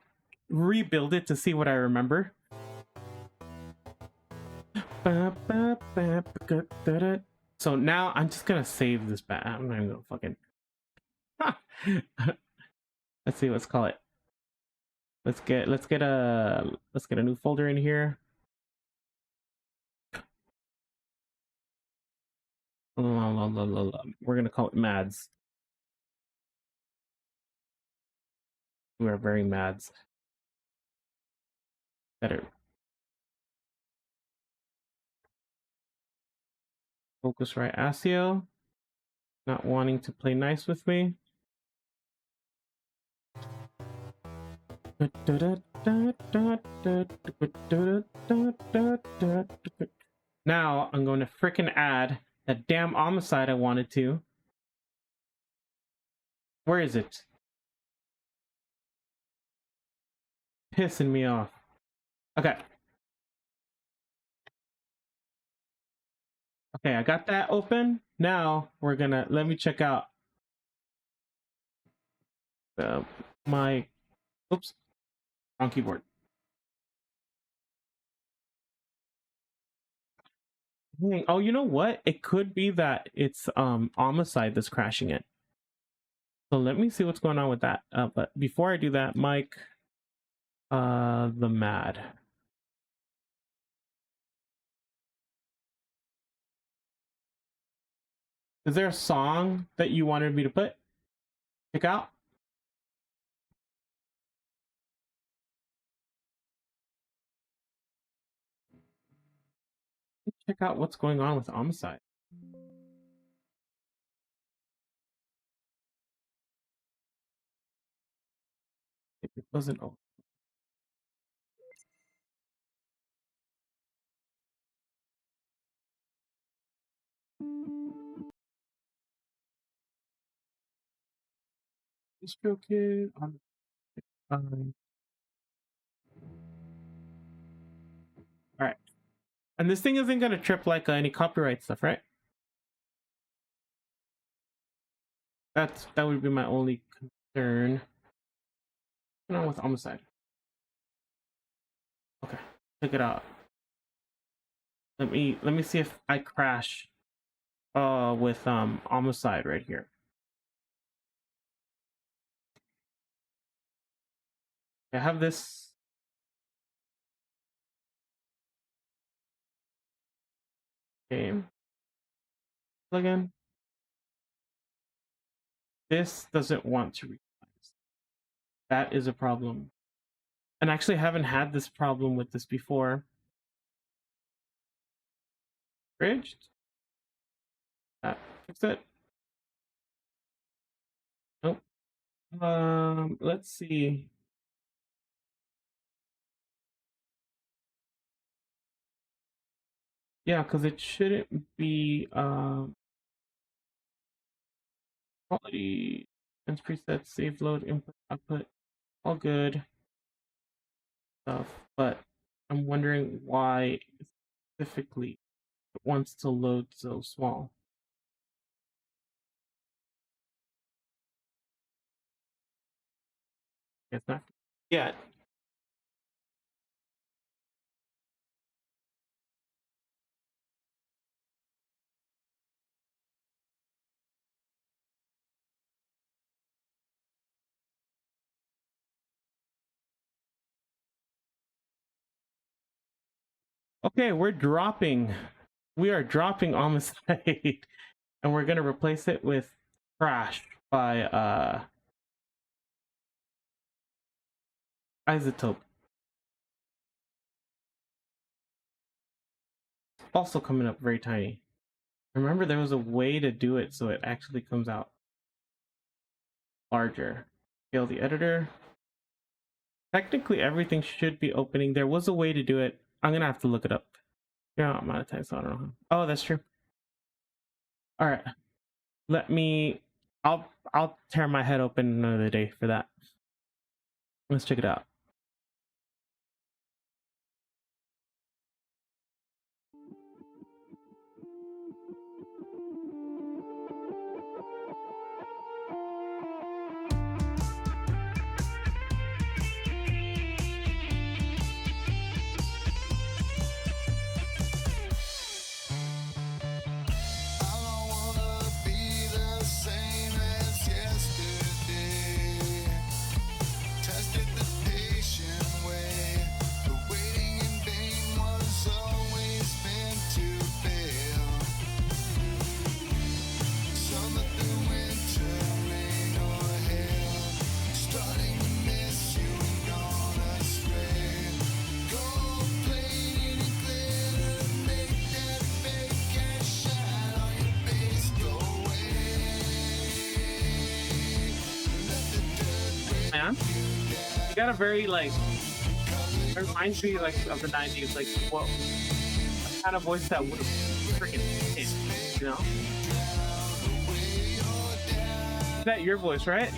rebuild it to see what I remember. So now I'm just gonna save this back. I'm not even gonna fucking. Let's see. Let's call it. Let's get a new folder in here. We're gonna call it Mads. We are very Mads. Better Focusrite ASIO. Not wanting to play nice with me. Now I'm going to frickin' add that damn homicide I wanted to. Where is it? Pissing me off. Okay. Okay, I got that open. Now we're gonna let me check out my oops wrong keyboard. Oh, you know what? It could be that it's homicide that's crashing it. So let me see what's going on with that. But before I do that, Mike, the Mad. Is there a song that you wanted me to pick out? check out what's going on with Homicide. It wasn't. Oh. Distro Kid on. All right, and this thing isn't gonna trip like any copyright stuff, right? That would be my only concern. What's going on with Homicide? Okay, check it out. Let me see if I crash with Homicide right here. I have this game plugin. This doesn't want to resize. That is a problem. And actually I haven't had this problem with this before. Bridged? Fix it. Nope. Let's see. Yeah, because it shouldn't be quality and presets, save load, input, output, all good stuff. But I'm wondering why specifically it wants to load so small. It's not yet. Okay, we're dropping. We are dropping Homicide, and we're gonna replace it with Crash by iZotope. Also coming up very tiny. Remember, there was a way to do it so it actually comes out larger. Scale the editor. Technically, everything should be opening. There was a way to do it. I'm gonna have to look it up. Yeah, I'm monetized, so I don't know. Oh, that's true. All right, let me. I'll tear my head open another day for that. Let's check it out. Man, you got a very like. It reminds me like of the '90s, like what kind of voice that would have freaking hit, you know? Is that your voice, right?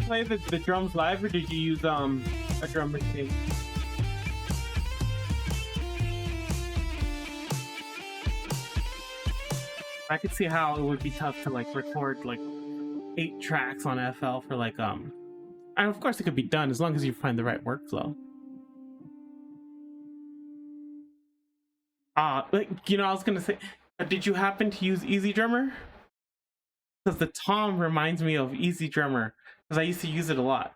play the drums live, or did you use a drum machine? I could see how it would be tough to like record like 8 tracks on FL for like and of course it could be done as long as you find the right workflow. Like, you know, I was gonna say, did you happen to use Easy Drummer? Because the tom reminds me of Easy Drummer because I used to use it a lot.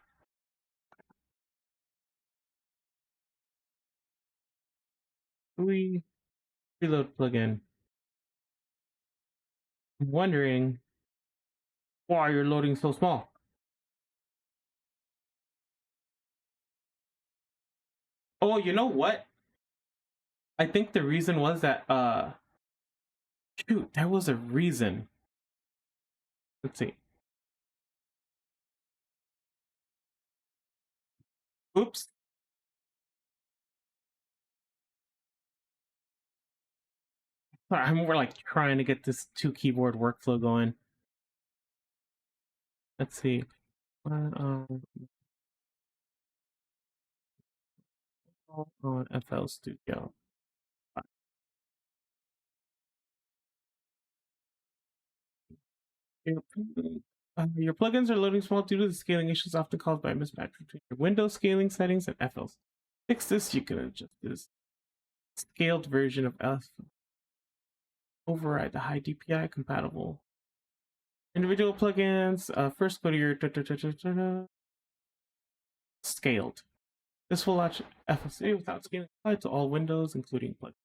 We reload plugin. I'm wondering why you're loading so small. Oh, you know what? I think the reason was that shoot, there was a reason. Let's see. Oops. Sorry, I'm more like trying to get this 2 keyboard workflow going. Let's see. On FL Studio. Your plugins are loading small due to the scaling issues often caused by a mismatch between your Windows scaling settings and FL's. Fix this, you can adjust this scaled version of F. Override the high DPI compatible individual plugins. First, go to your scaled. This will launch FL without scaling applied to all windows, including plugins.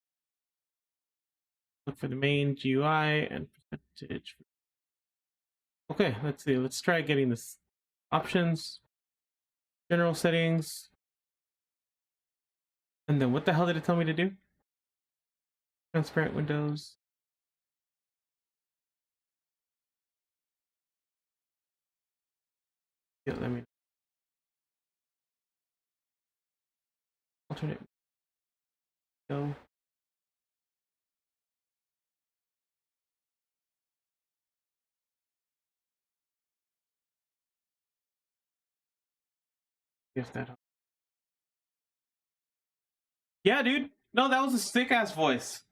Look for the main GUI and percentage. Okay, let's see. Let's try getting this. Options, general settings, and then what the hell did it tell me to do? Transparent windows. Yeah, let me. Alternate. No. Guess that. Yeah, dude. No, that was a sick ass voice.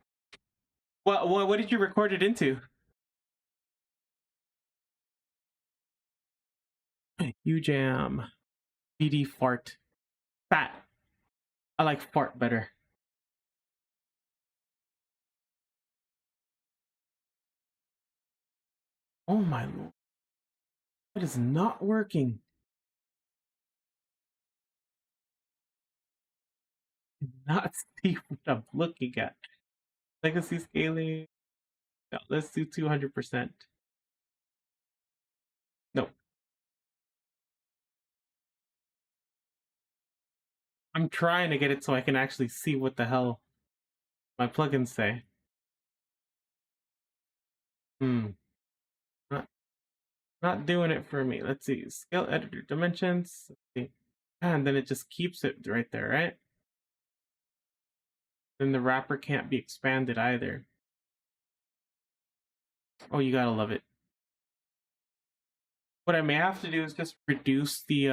What did you record it into? UJam. BD fart. Fat. I like fart better. Oh my lord. It is not working. Not see what I'm looking at. Legacy scaling. No, let's do 200%. No. I'm trying to get it so I can actually see what the hell my plugins say. Not doing it for me. Let's see. Scale editor dimensions. Let's see. And then it just keeps it right there, right? Then the wrapper can't be expanded either. Oh, you gotta love it. What I may have to do is just reduce the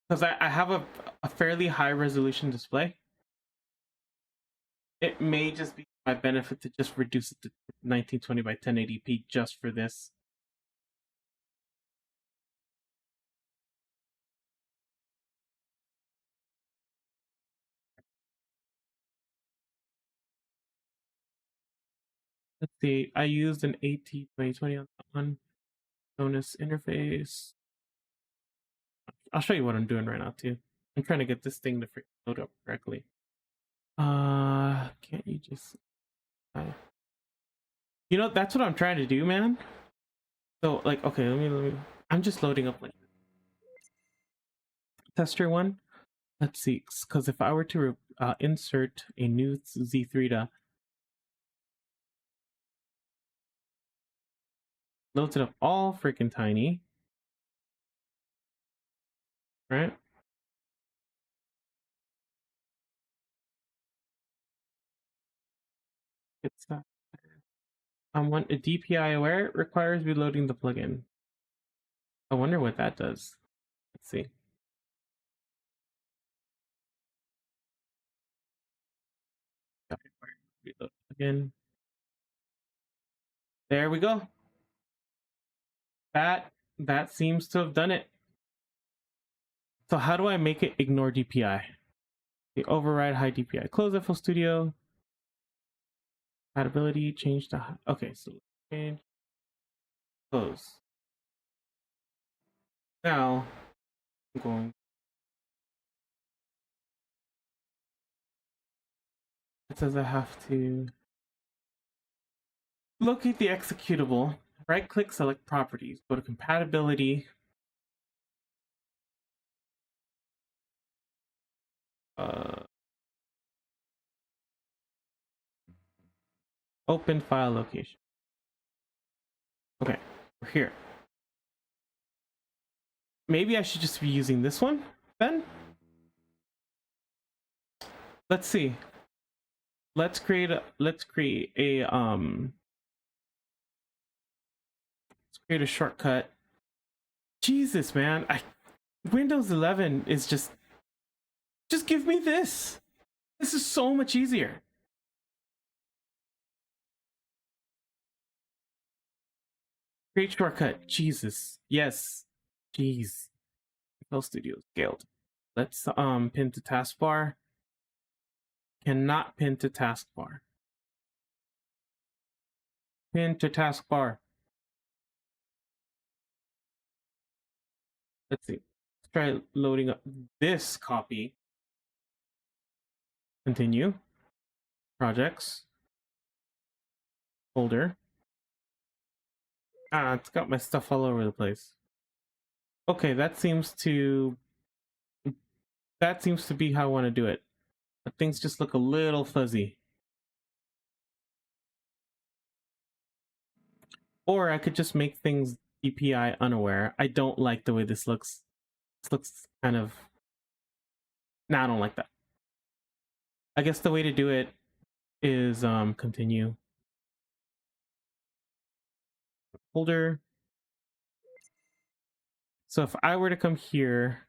because I have a fairly high resolution display. It may just be my benefit to just reduce it to 1920 by 1080p just for this. Let's see. I used an AT2020 on that one. Bonus interface. I'll show you what I'm doing right now too. I'm trying to get this thing to load up correctly. Can't you just? You know, that's what I'm trying to do, man. So, like, okay, let me. I'm just loading up like tester one. Let's see, because if I were to insert a new Z3 to loads it up all freaking tiny, right? It's I want a DPI aware. It requires reloading the plugin. I wonder what that does. Let's see. Reload plugin. There we go. That seems to have done it. So how do I make it ignore DPI? The override high DPI. Close FL Studio. Compatibility change to high. Okay, so change. Close. Now I'm going. It says I have to locate the executable. Right click, select properties. Go to compatibility. Open file location. Okay, we're here. Maybe I should just be using this one then? Let's see. Let's create a shortcut. Jesus, man. Windows 11 is just give me this. This is so much easier. Create shortcut. Jesus. Yes. Jeez. FL Studio scaled. Let's pin to taskbar. Cannot pin to taskbar. Pin to taskbar. Let's see. Let's try loading up this copy. Continue. Projects. Folder. It's got my stuff all over the place. Okay, that seems to be how I want to do it. But things just look a little fuzzy. Or I could just make things DPI unaware. I don't like the way this looks. This looks kind of... Nah, I don't like that. I guess the way to do it is continue. Folder. So if I were to come here,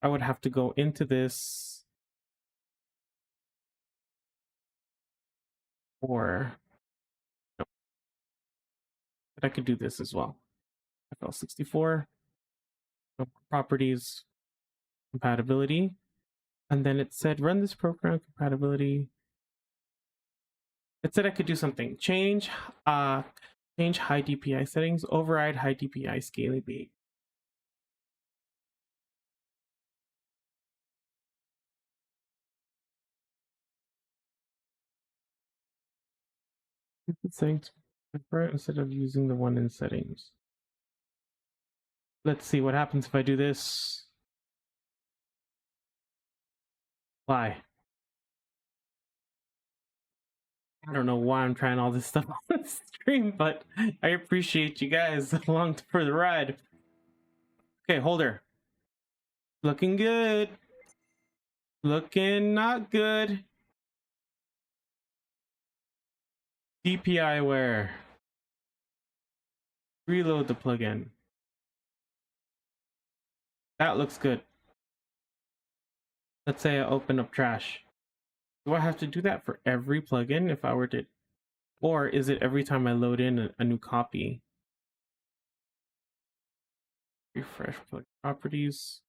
I would have to go into this. Or... No. But I could do this as well. FL64. Properties. Compatibility. And then it said run this program compatibility. It said I could do something. Change high DPI settings, override high DPI scaling behavior. Settings instead of using the one in settings. Let's see what happens if I do this. Why? I don't know why I'm trying all this stuff on the stream, but I appreciate you guys along for the ride. Okay, holder. Looking good. Looking not good. DPI aware. Reload the plugin. That looks good. Let's say I open up trash. Do I have to do that for every plugin if I were to... Or is it every time I load in a new copy? Refresh plugin properties.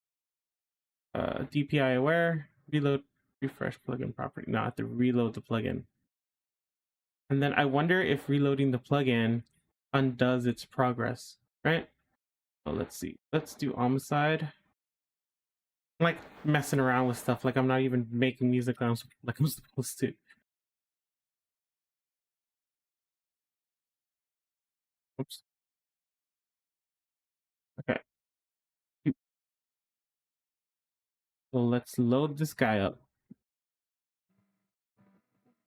DPI aware. Reload. Refresh plugin property. No, I have to reload the plugin. And then I wonder if reloading the plugin undoes its progress, right? Oh, let's see. Let's do homicide. I'm like messing around with stuff, like I'm not even making music like I'm supposed to. Oops. Okay. So let's load this guy up.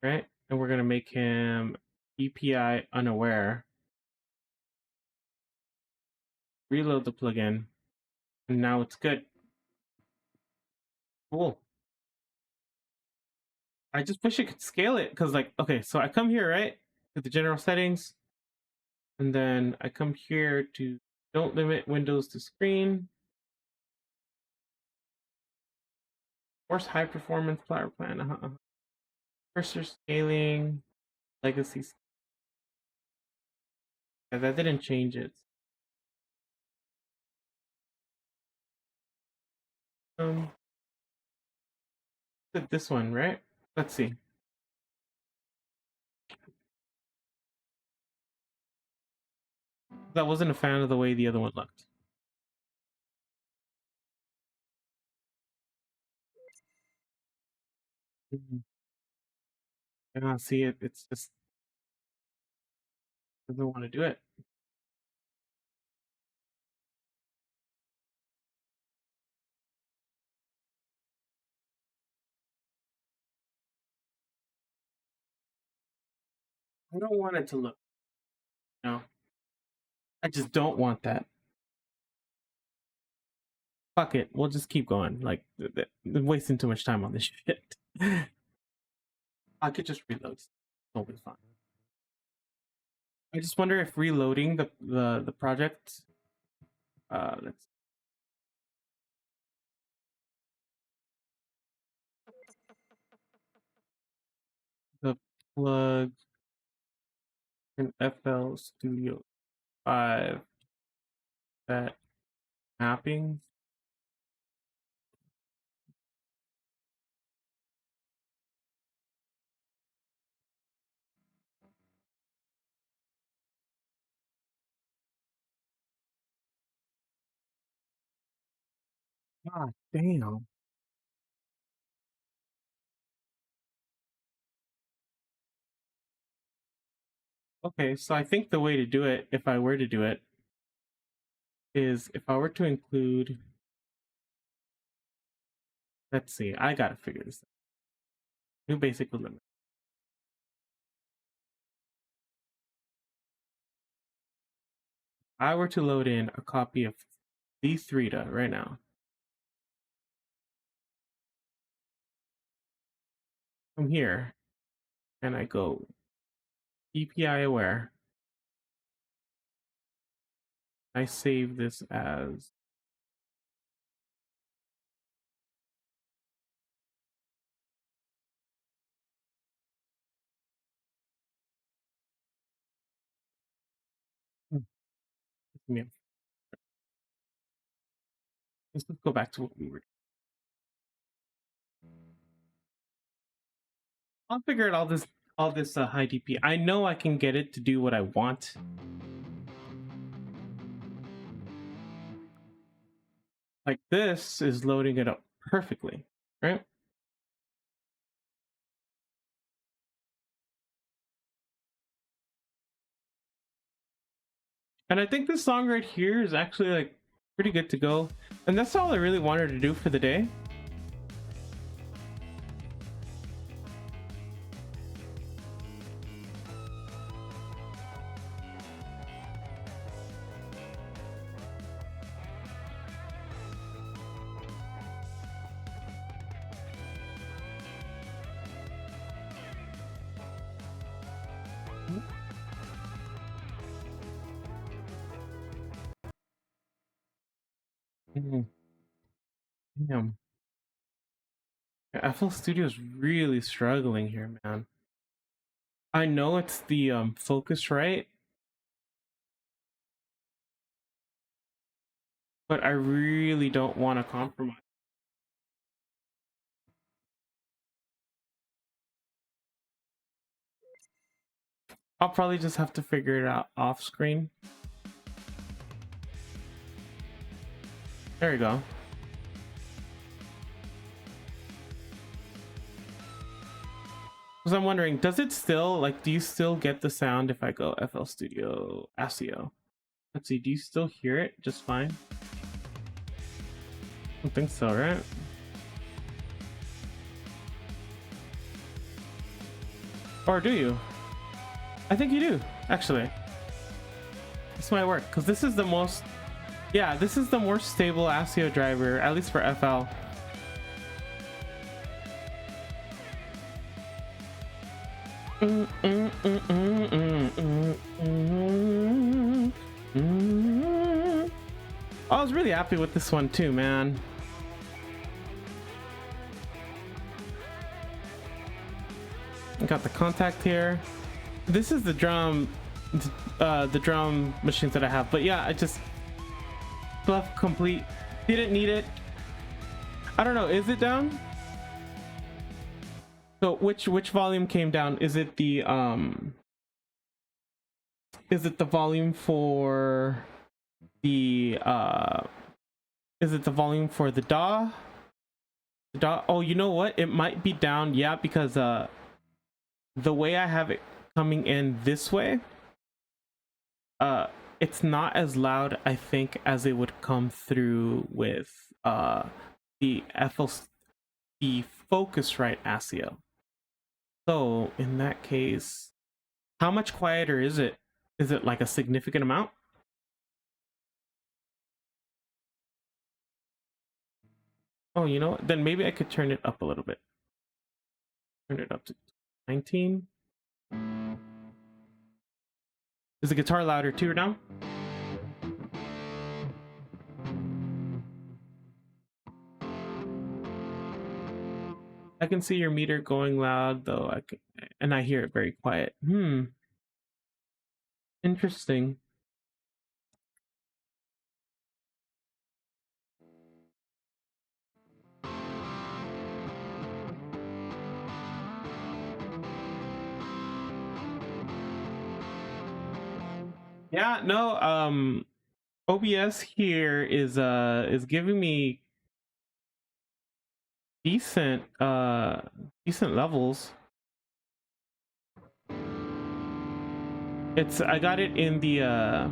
Right? And we're gonna make him DPI unaware. Reload the plugin. And now it's good. Cool. I just wish I could scale it, because like, okay, so I come here, right? to the general settings, and then I come here to don't limit windows to screen. Force high performance power plan. Cursor scaling, legacy. Yeah, that didn't change it. This one, right? Let's see. I wasn't a fan of the way the other one looked. I don't see it. It's just doesn't want to do it. I don't want it to look. No. I just don't want that. Fuck it. We'll just keep going. Like, wasting too much time on this shit. I could just reload. It'll be fine. I just wonder if reloading the project. Let's. The plug in FL Studio 5 that mapping. God damn. Okay, so I think the way to do it, if I were to do it, is if I were to include. Let's see, I gotta figure this out. New basic limit. I were to load in a copy of D3 right now. From here, and I go EPI aware. I save this as let's go back to what we were. I'll figure out all this high DP. I know I can get it to do what I want. Like this is loading it up perfectly, right? And I think this song right here is actually like pretty good to go. And that's all I really wanted to do for the day. Damn. FL Studio is really struggling here, man. I know it's the Focusrite, but I really don't want to compromise. I'll probably just have to figure it out off screen. There you go. Because I'm wondering, does it still, like, do you still get the sound if I go FL Studio ASIO? Let's see, do you still hear it just fine? I don't think so, right? Or do you? I think you do, actually. This might work, because this is the most... Yeah, this is the more stable ASIO driver, at least for FL. I was really happy with this one too, man. Got the contact here. This is the drum machines that I have, but yeah, I just fluff complete. Didn't need it. I don't know, is it down? So which volume came down? Is it the volume for the is it the volume for the DAW? The DAW? Oh, you know what? It might be down, yeah, because the way I have it coming in this way, it's not as loud, I think, as it would come through with the Focusrite ASIO. So in that case, how much quieter is it? Is it like a significant amount? Oh, you know what? Then maybe I could turn it up a little bit. Turn it up to 19. Is the guitar louder too now? I can see your meter going loud though. And I hear it very quiet. Interesting. Yeah, no, OBS here is giving me decent levels. I got it in the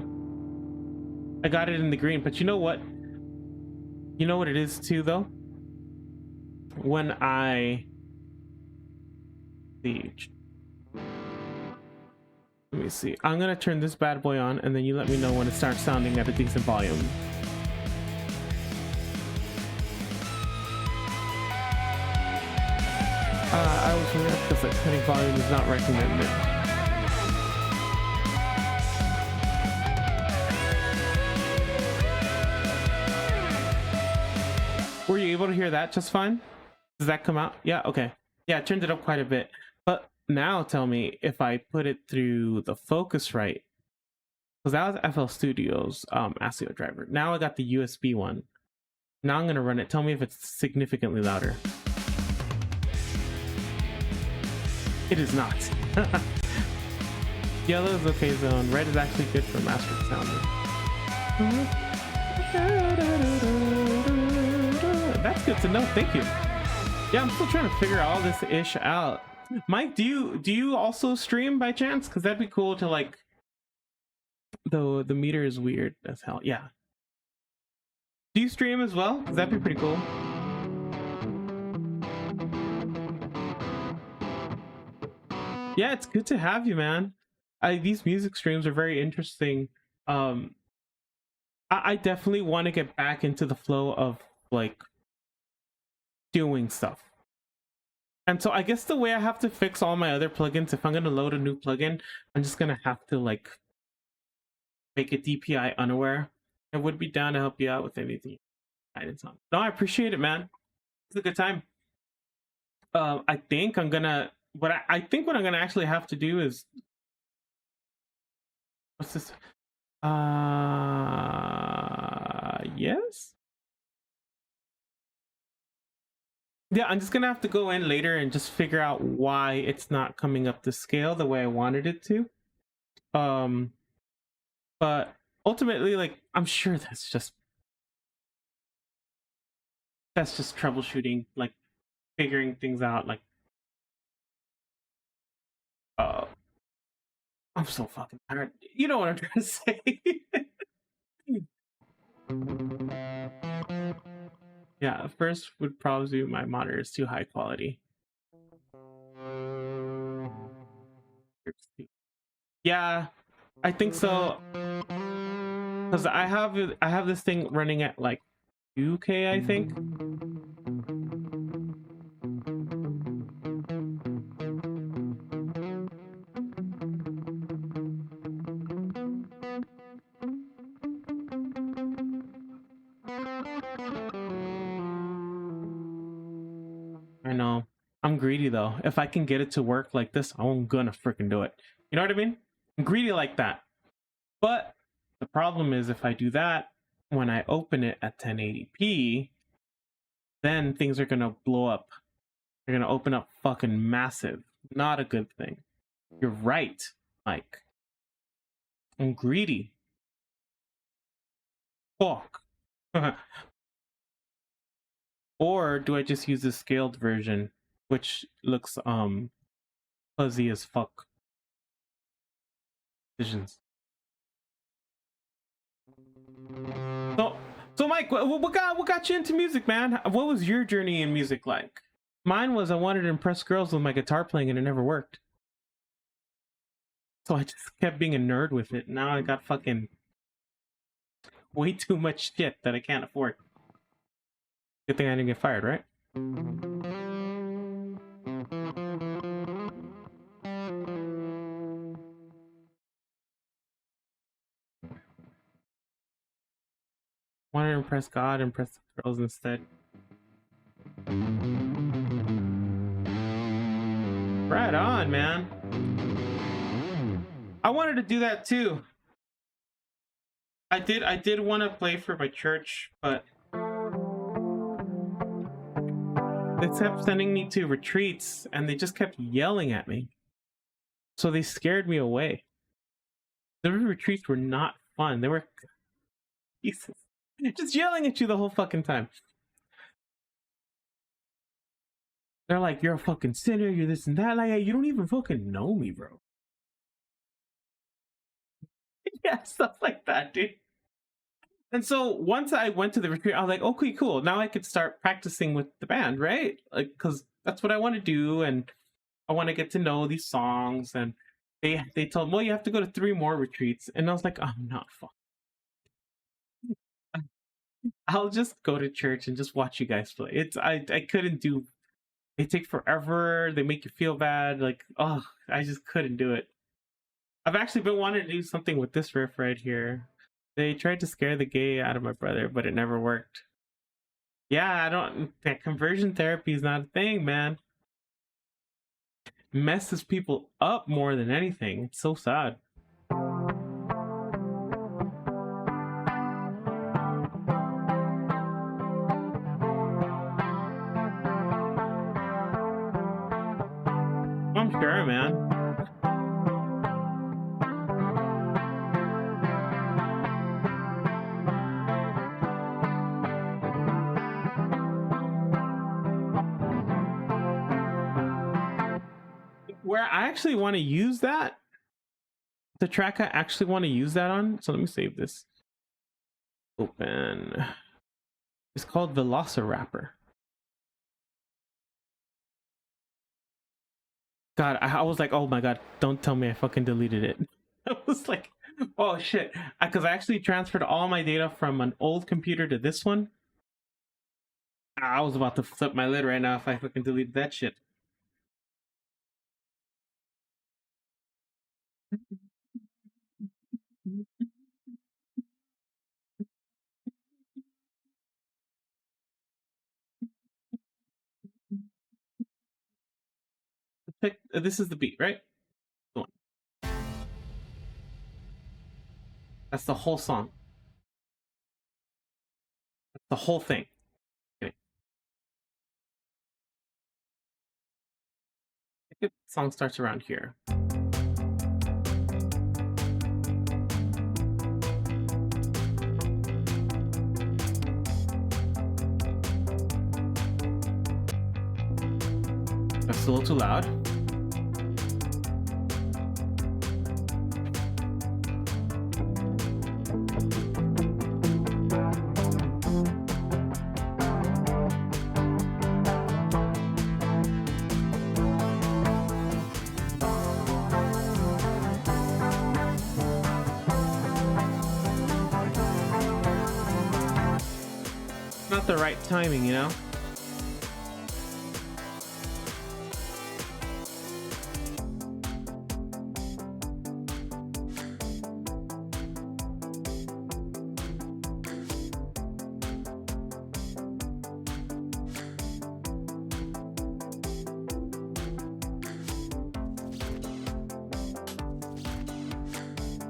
green, but you know what? You know what it is too though? When I let me see. I'm gonna turn this bad boy on and then you let me know when it starts sounding at a decent volume. I was wondering because that turning volume is not recommended. Were you able to hear that just fine? Does that come out? Yeah, okay. Yeah, it turned it up quite a bit. But now tell me if I put it through the Focusrite, because that was FL Studio's ASIO driver. Now I got the USB one. Now I'm gonna run it. Tell me if it's significantly louder. It is not. Yellow is okay zone. Red is actually good for mastered sounding. That's good to know. Thank you. Yeah, I'm still trying to figure all this ish out. Mike, do you also stream by chance? Because that'd be cool to like. Though the meter is weird as hell. Yeah. Do you stream as well? Because that'd be pretty cool. Yeah, it's good to have you, man. These music streams are very interesting. I definitely want to get back into the flow of like doing stuff. And so I guess the way I have to fix all my other plugins, if I'm going to load a new plugin, I'm just going to have to like make it DPI unaware. I would be down to help you out with anything guidance on. No, I appreciate it, man. It's a good time. I think I'm gonna what I'm gonna actually have to do is what's this? Yes. Yeah, I'm just gonna have to go in later and just figure out why it's not coming up to scale the way I wanted it to. But ultimately, like, I'm sure that's just troubleshooting, like figuring things out. Like, I'm so fucking tired. You know what I'm trying to say. Yeah, first would probably be my monitor is too high quality. Yeah, I think so. Because I have this thing running at like 2K, I think. know. I'm greedy though. If I can get it to work like this, I'm gonna freaking do it. You know what I mean? I'm greedy like that. But the problem is if I do that, when I open it at 1080p, then things are gonna blow up. They're gonna open up fucking massive. Not a good thing. You're right, Mike. I'm greedy. Fuck. Or do I just use the scaled version, which looks fuzzy as fuck? Visions. So Mike, what got you into music, man? What was your journey in music like? Mine was I wanted to impress girls with my guitar playing, and it never worked. So I just kept being a nerd with it. Now I got fucking way too much shit that I can't afford. Good thing I didn't get fired, right? Wanted to impress God, impress the girls instead. Right on, man. I wanted to do that too. I did want to play for my church, but they kept sending me to retreats and they just kept yelling at me. So they scared me away. The retreats were not fun. They were Jesus, just yelling at you the whole fucking time. They're like, you're a fucking sinner, you're this and that. Like, hey, you don't even fucking know me, bro. Yeah, stuff like that, dude. And so once I went to the retreat, I was like, okay, cool. Now I could start practicing with the band, right? Like, because that's what I want to do, and I want to get to know these songs. And they told me, well, you have to go to 3 more retreats, and I was like, I'm not fucking. I'll just go to church and just watch you guys play. I couldn't do. They take forever. They make you feel bad. Like, oh, I just couldn't do it. I've actually been wanting to do something with this riff right here. They tried to scare the gay out of my brother, but it never worked. Yeah, that conversion therapy is not a thing, man. Messes people up more than anything. It's so sad. I'm sure, man. Where I actually want to use that, the track I actually want to use that on, so let me save this. Open. It's called Velociraptor. God, I was like, oh my god, don't tell me I fucking deleted it. I was like, oh shit. Because I actually transferred all my data from an old computer to this one. I was about to flip my lid right now if I fucking deleted that shit. This is the beat, right? That's the whole song. That's the whole thing. Okay. The song starts around here. That's a little too loud. Not the right timing, you know?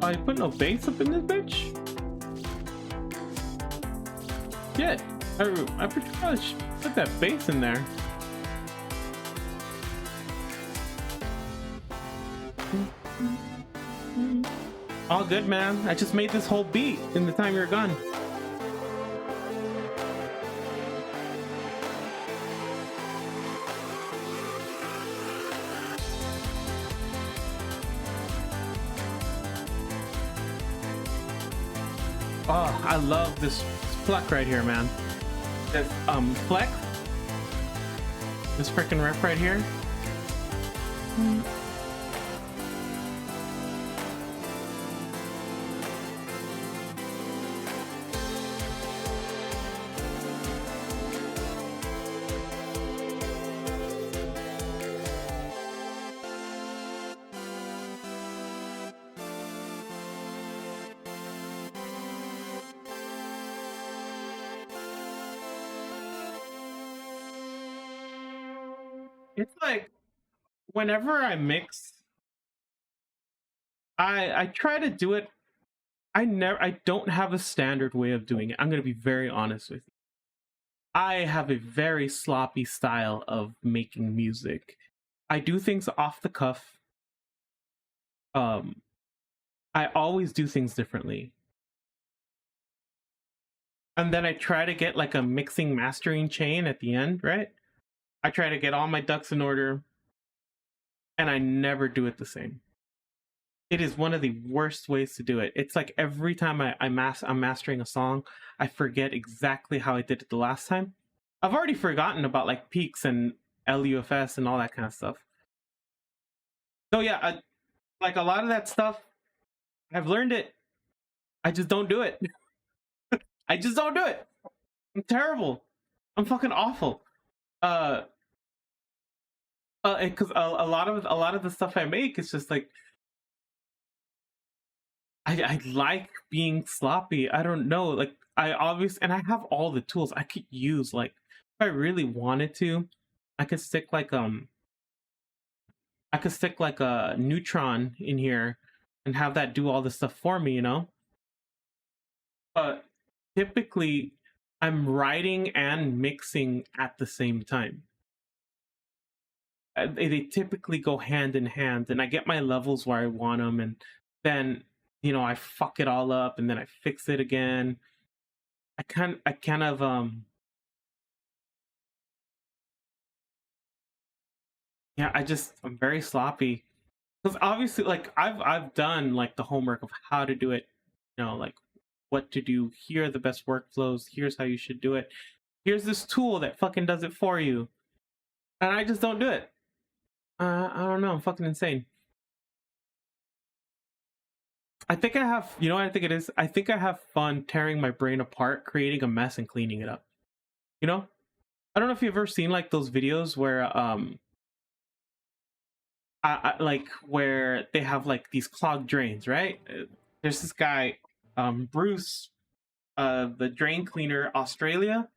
Oh, you put no bass up in this bitch? Yeah, I probably should put that bass in there. All good, man. I just made this whole beat in the time you're gone. Oh, I love this pluck right here, man. This flex. This freaking riff right here. It's like whenever I mix, I try to do it. I don't have a standard way of doing it. I'm gonna be very honest with you. I have a very sloppy style of making music. I do things off the cuff. I always do things differently. And then I try to get like a mixing mastering chain at the end, right? I try to get all my ducks in order, and I never do it the same. It is one of the worst ways to do it. It's like every time I'm mastering a song, I forget exactly how I did it the last time. I've already forgotten about like peaks and LUFS and all that kind of stuff. So yeah, like a lot of that stuff, I've learned it. I just don't do it. I just don't do it. I'm terrible. I'm fucking awful. Because a lot of the stuff I make is just like I like being sloppy. I don't know, like I have all the tools I could use. Like if I really wanted to, I could stick like a Neutron in here and have that do all the stuff for me, you know. But typically, I'm writing and mixing at the same time. They typically go hand in hand, and I get my levels where I want them, and then I fuck it all up, and then I fix it again. I kind of yeah, I'm very sloppy because obviously, like I've done like the homework of how to do it, like what to do. Here are the best workflows. Here's how you should do it. Here's this tool that fucking does it for you, and I just don't do it. I don't know. I'm fucking insane. I think I have, what I think it is? I think I have fun tearing my brain apart, creating a mess and cleaning it up. I don't know if you've ever seen like those videos where like where they have like these clogged drains, right? There's this guy, Bruce, the drain cleaner, Australia.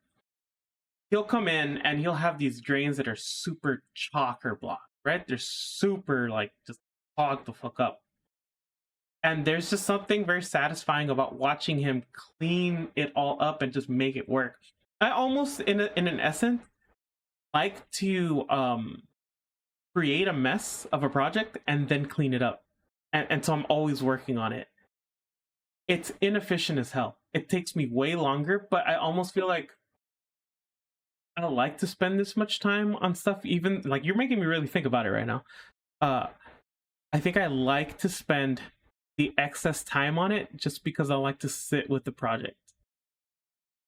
He'll come in and he'll have these drains that are super chocker blocked, right? They're super like just clogged the fuck up. And there's just something very satisfying about watching him clean it all up and just make it work. I almost, in an essence, like to create a mess of a project and then clean it up. And so I'm always working on it. It's inefficient as hell. It takes me way longer, but I almost feel like I don't like to spend this much time on stuff. Even like you're making me really think about it right now. I think I like to spend the excess time on it just because I like to sit with the project.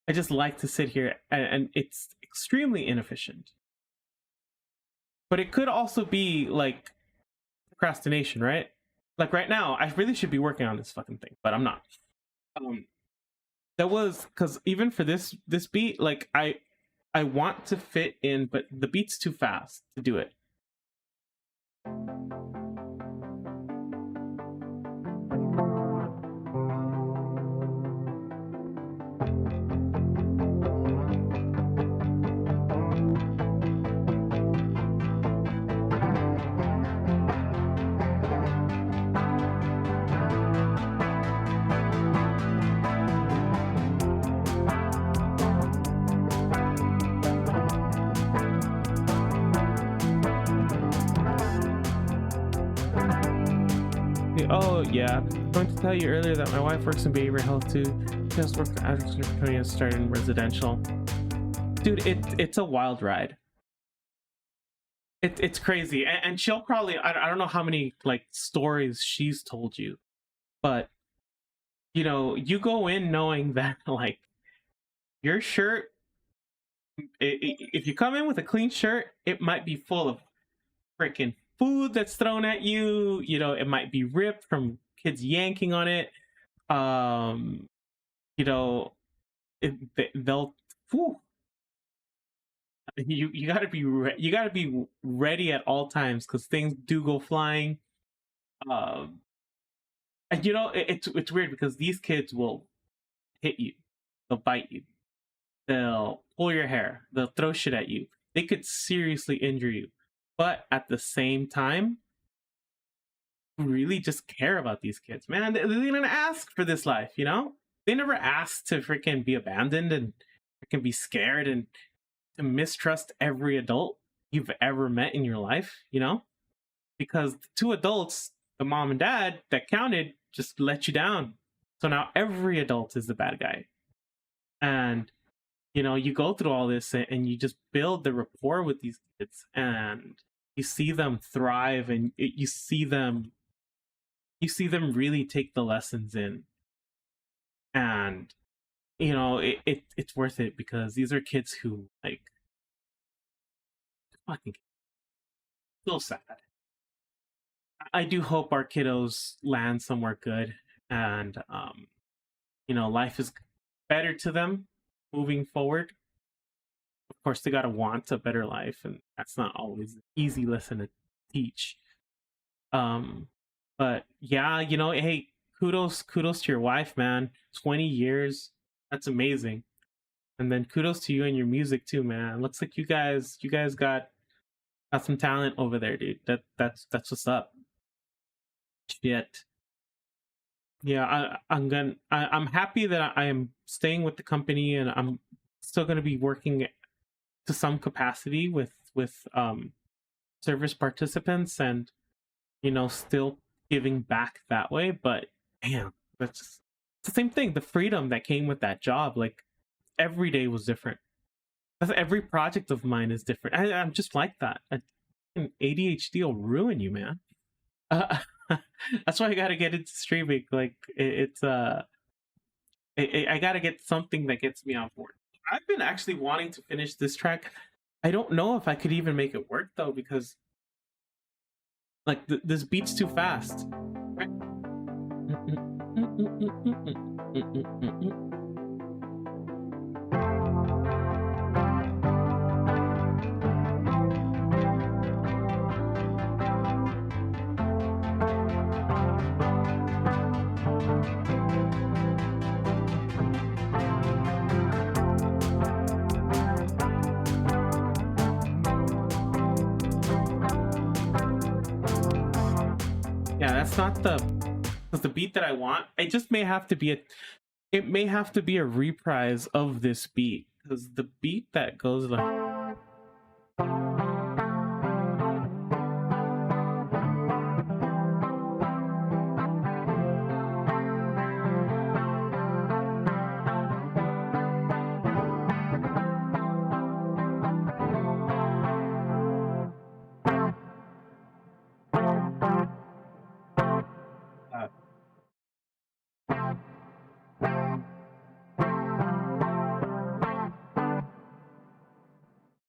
I just like to sit here, and it's extremely inefficient. But it could also be like procrastination, right? Like right now, I really should be working on this fucking thing, but I'm not. That was because even for this beat, like I want to fit in, but the beat's too fast to do it. me, oh yeah, I'm going to tell you earlier that my wife works in behavioral health too. She has worked at and started in residential. Dude, it's a wild ride. It's crazy, and she'll probably, I don't know how many like stories she's told you, but you know, you go in knowing that like your shirt, if you come in with a clean shirt, it might be full of freaking food that's thrown at you. You know, it might be ripped from kids yanking on it. You know, they'll. Whew, you gotta be you gotta be ready at all times because things do go flying. And you know, it's weird because these kids will hit you, they'll bite you, they'll pull your hair, they'll throw shit at you. They could seriously injure you, but at the same time, really just care about these kids, man. They didn't ask for this life, you know. They never asked to freaking be abandoned and freaking be scared and to mistrust every adult you've ever met in your life, you know, because the two adults, the mom and dad that counted, just let you down. So now every adult is the bad guy. And, you know, you go through all this and you just build the rapport with these kids and you see them thrive and you see them really take the lessons in. And, you know, it's worth it because these are kids who, like, fucking so sad. I do hope our kiddos land somewhere good and you know, life is better to them moving forward. Of course, they gotta want a better life, and that's not always an easy lesson to teach. But yeah, you know, hey, kudos to your wife, man. 20 years, that's amazing. And then kudos to you and your music too, man. Looks like you guys got some talent over there, dude. That's what's up. Shit. Yeah, I'm happy that I am staying with the company and I'm still gonna be working to some capacity with service participants and, you know, still giving back that way. But damn, that's just, it's the same thing. The freedom that came with that job, like every day was different. Every project of mine is different. I'm just like that. ADHD will ruin you, man. That's why I gotta get into streaming. Like I gotta get something that gets me on board. I've been actually wanting to finish this track. I don't know if I could even make it work though, because like this beat's too fast. Yeah, that's not the beat that I want. It just may have to be a reprise of this beat, because the beat that goes like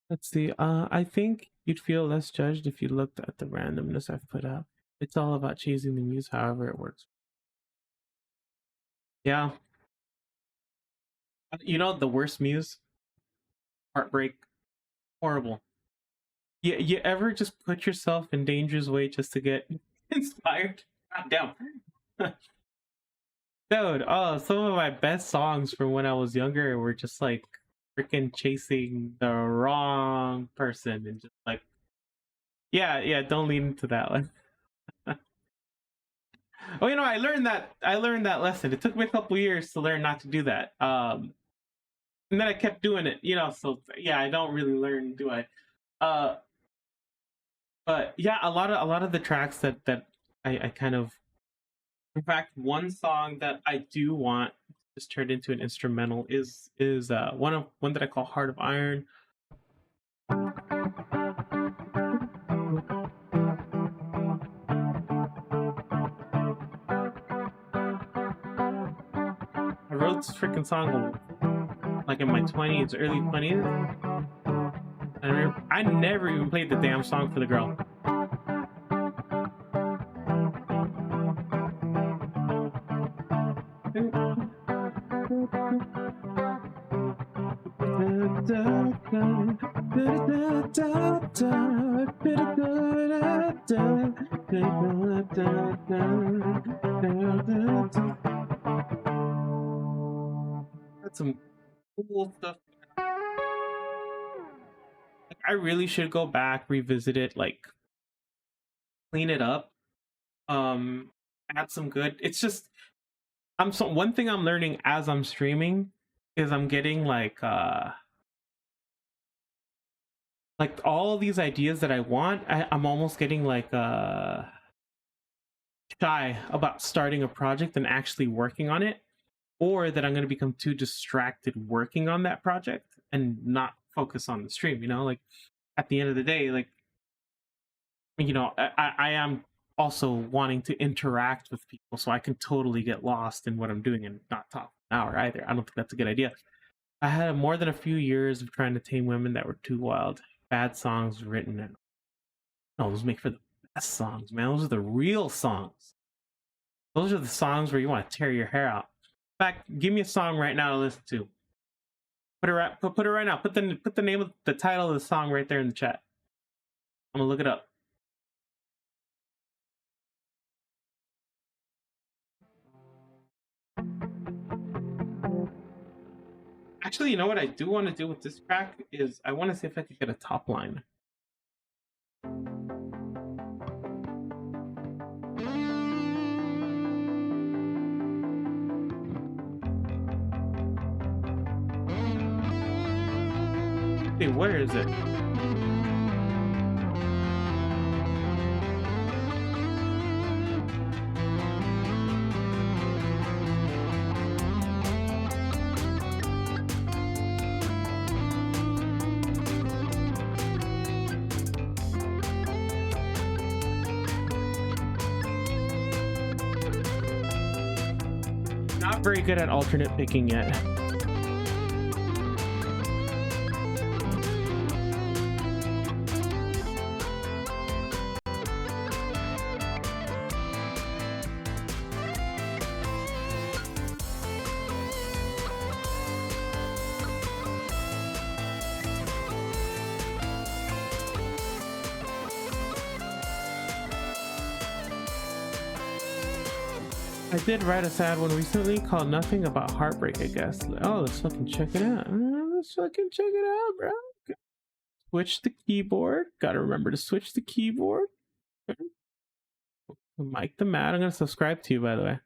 let's see. I think you'd feel less judged if you looked at the randomness I've put out. It's all about chasing the muse, however it works. Yeah. You know the worst muse? Heartbreak. Horrible. You ever just put yourself in danger's way just to get inspired? God damn. Dude, oh, some of my best songs from when I was younger were just like freaking chasing the wrong person and just like, yeah, don't lean into that one. Oh, you know, I learned that lesson. It took me a couple years to learn not to do that. And then I kept doing it, you know, so yeah, I don't really learn, do I? But yeah, a lot of the tracks that I kind of In fact, one song that I do want just turned into an instrumental is one that I call Heart of Iron. I wrote this freaking song like in my 20s, early 20s. I never even played the damn song for the girl. That's some cool stuff. Like, I really should go back, revisit it, like clean it up, add some good. It's just one thing I'm learning as I'm streaming is I'm getting like all these ideas that I want. I'm almost getting like shy about starting a project and actually working on it, or that I'm going to become too distracted working on that project and not focus on the stream. You know, like at the end of the day, like, you know, I am also wanting to interact with people, so I can totally get lost in what I'm doing and not talk an hour either. I don't think that's a good idea. I had more than a few years of trying to tame women that were too wild. Bad songs written in. No, those make for the best songs, man. Those are the real songs. Those are the songs where you want to tear your hair out. In fact, give me a song right now to listen to. Put it right now. Put the name of the title of the song right there in the chat. I'm gonna look it up. Actually, you know what I do want to do with this track is I want to see if I could get a top line. Hey, where is it? Not very good at alternate picking yet. I did write a sad one recently called Nothing About Heartbreak, I guess. Oh, let's fucking check it out. Let's fucking check it out, bro. Switch the keyboard. Gotta remember to switch the keyboard. Mike the Mad. I'm gonna subscribe to you, by the way.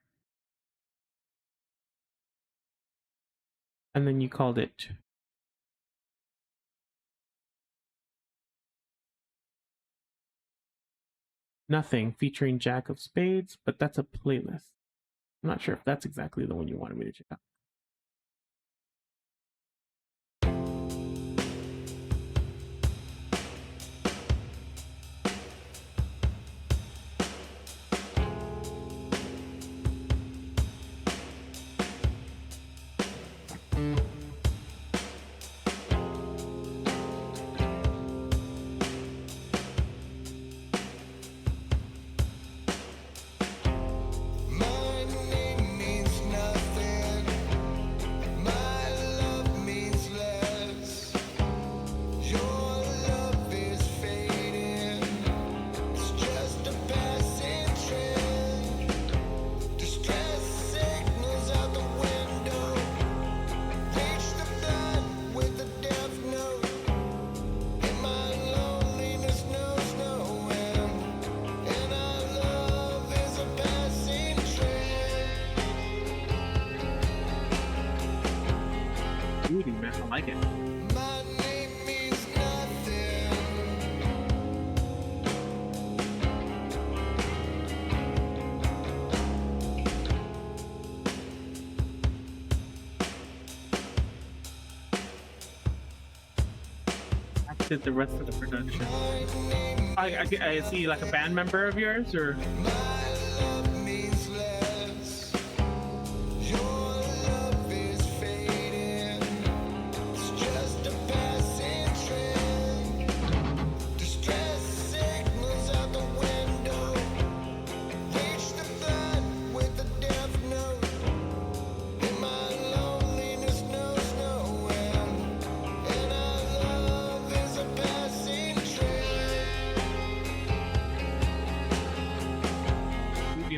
And then you called it Nothing, featuring Jack of Spades, but that's a playlist. I'm not sure if that's exactly the one you wanted me to check out. Man, I like it. did the rest of the production. I see like a band member of yours, or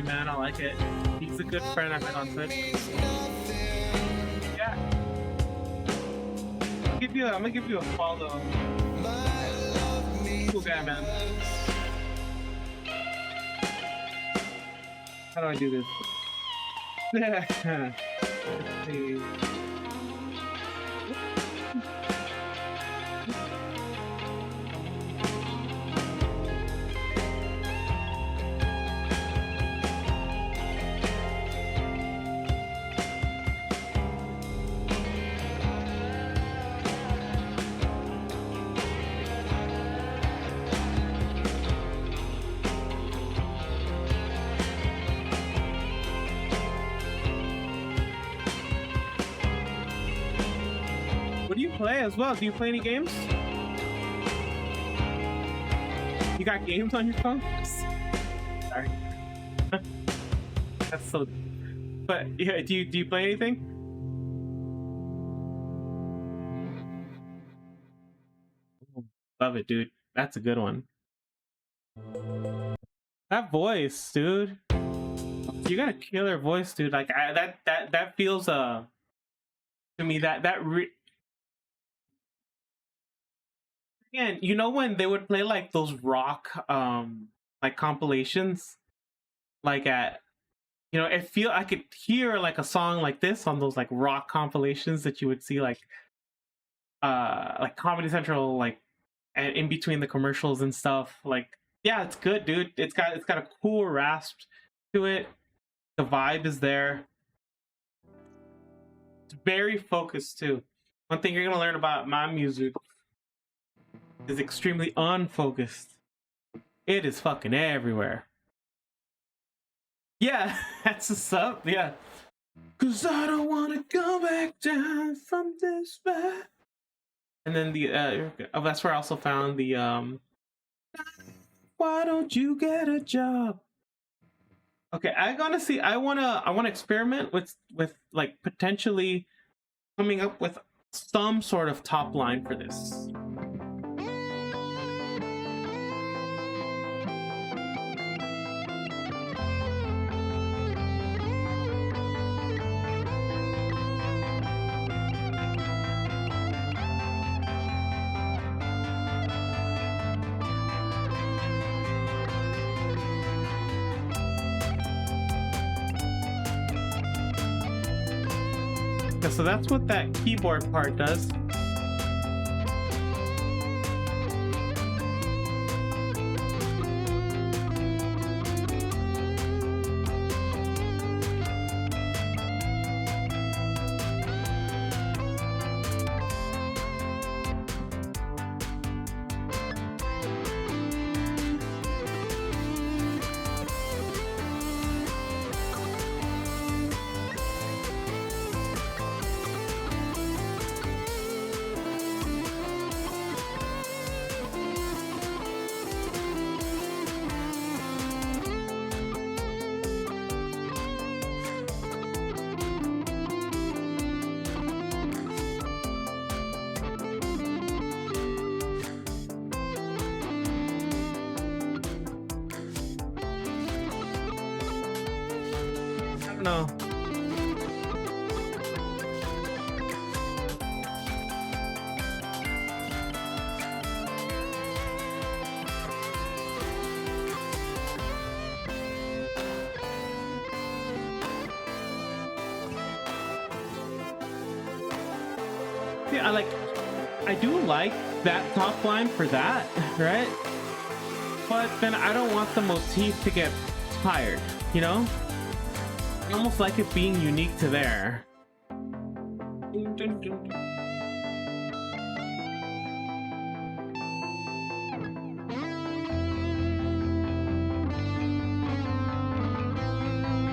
man, I like it. He's a good friend I've met on Twitch. Yeah. I'm gonna give you a follow. Cool guy, man. How do I do this? Let's see. What do you play as well? Do you play any games? You got games on your phone? Sorry. That's so. But yeah, do you play anything? Love it, dude. That's a good one. That voice, dude. You got a killer voice, dude. Like that feels to me again, you know when they would play like those rock like compilations, like at I could hear like a song like this on those like rock compilations that you would see like Comedy Central, like and in between the commercials and stuff. Like, yeah, it's good, dude. It's got a cool rasp to it. The vibe is there. It's very focused too. One thing you're gonna learn about my music is extremely unfocused. It is fucking everywhere. Yeah, that's what's up. Yeah. Cause I don't wanna go back down from this bed. And then that's where I also found the why don't you get a job? Okay, I wanna experiment with like potentially coming up with some sort of top line for this. So that's what that keyboard part does. No. Yeah, I do like that top line for that, right? But then I don't want the motif to get tired, you know? I almost like it being unique to there.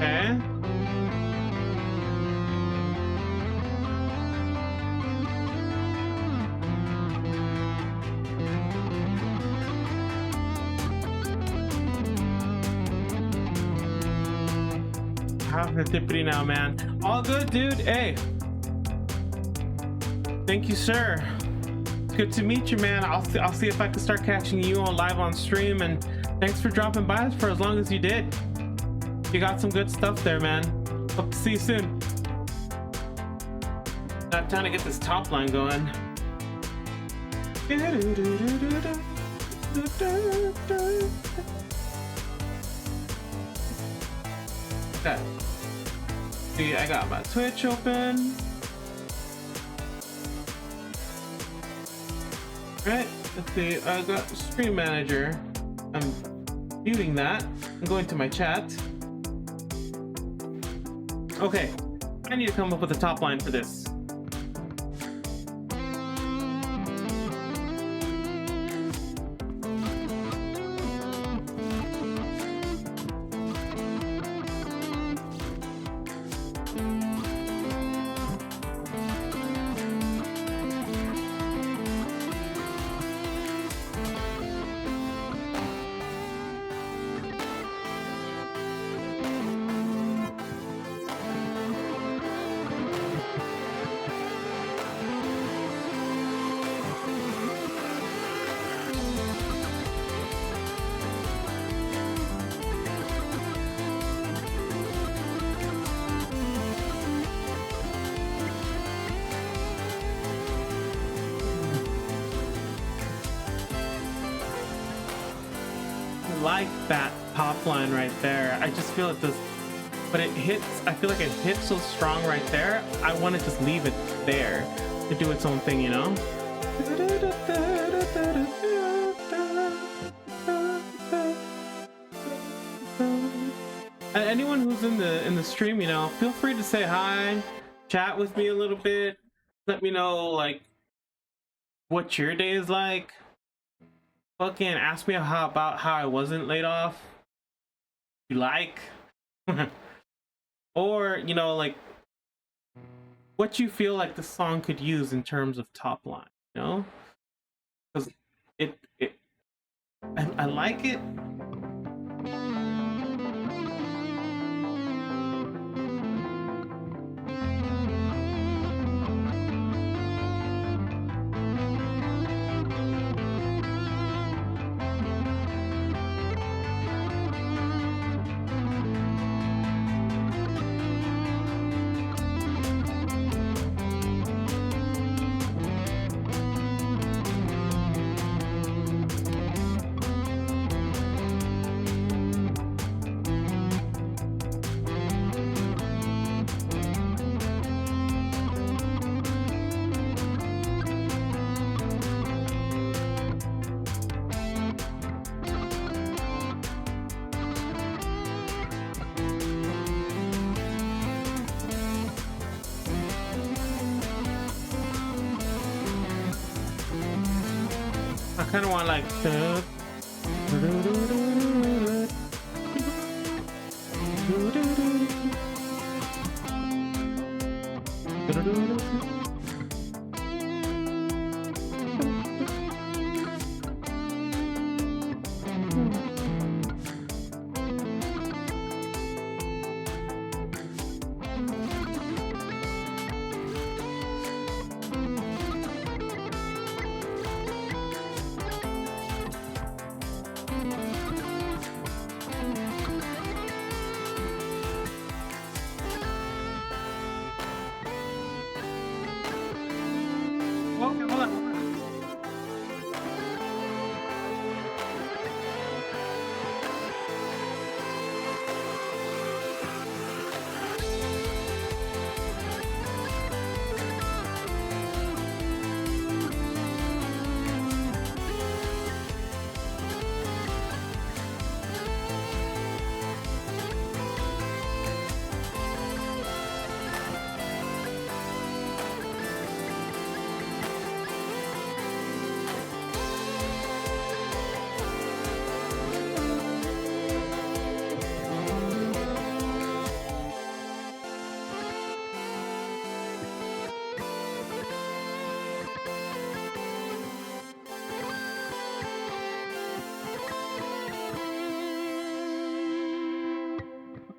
Okay. How's the tippity now, man? All good, dude. Hey. Thank you, sir. It's good to meet you, man. I'll see if I can start catching you on live on stream, and thanks for dropping by for as long as you did. You got some good stuff there, man. Hope to see you soon. Got time to get this top line going. Okay. See, I got my Twitch open. Right, let's see, I got Stream Manager. I'm viewing that. I'm going to my chat. Okay, I need to come up with a top line for this. Like that top line right there. I just feel it does, but it hits, I feel like it hits so strong right there. I want to just leave it there to do its own thing, you know? And anyone who's in the stream, you know, feel free to say hi, chat with me a little bit, let me know like what your day is like. Fucking ask me about how I wasn't laid off. You like? Or, you know, like what you feel like the song could use in terms of top line, you know? Because I like it. I kind of want like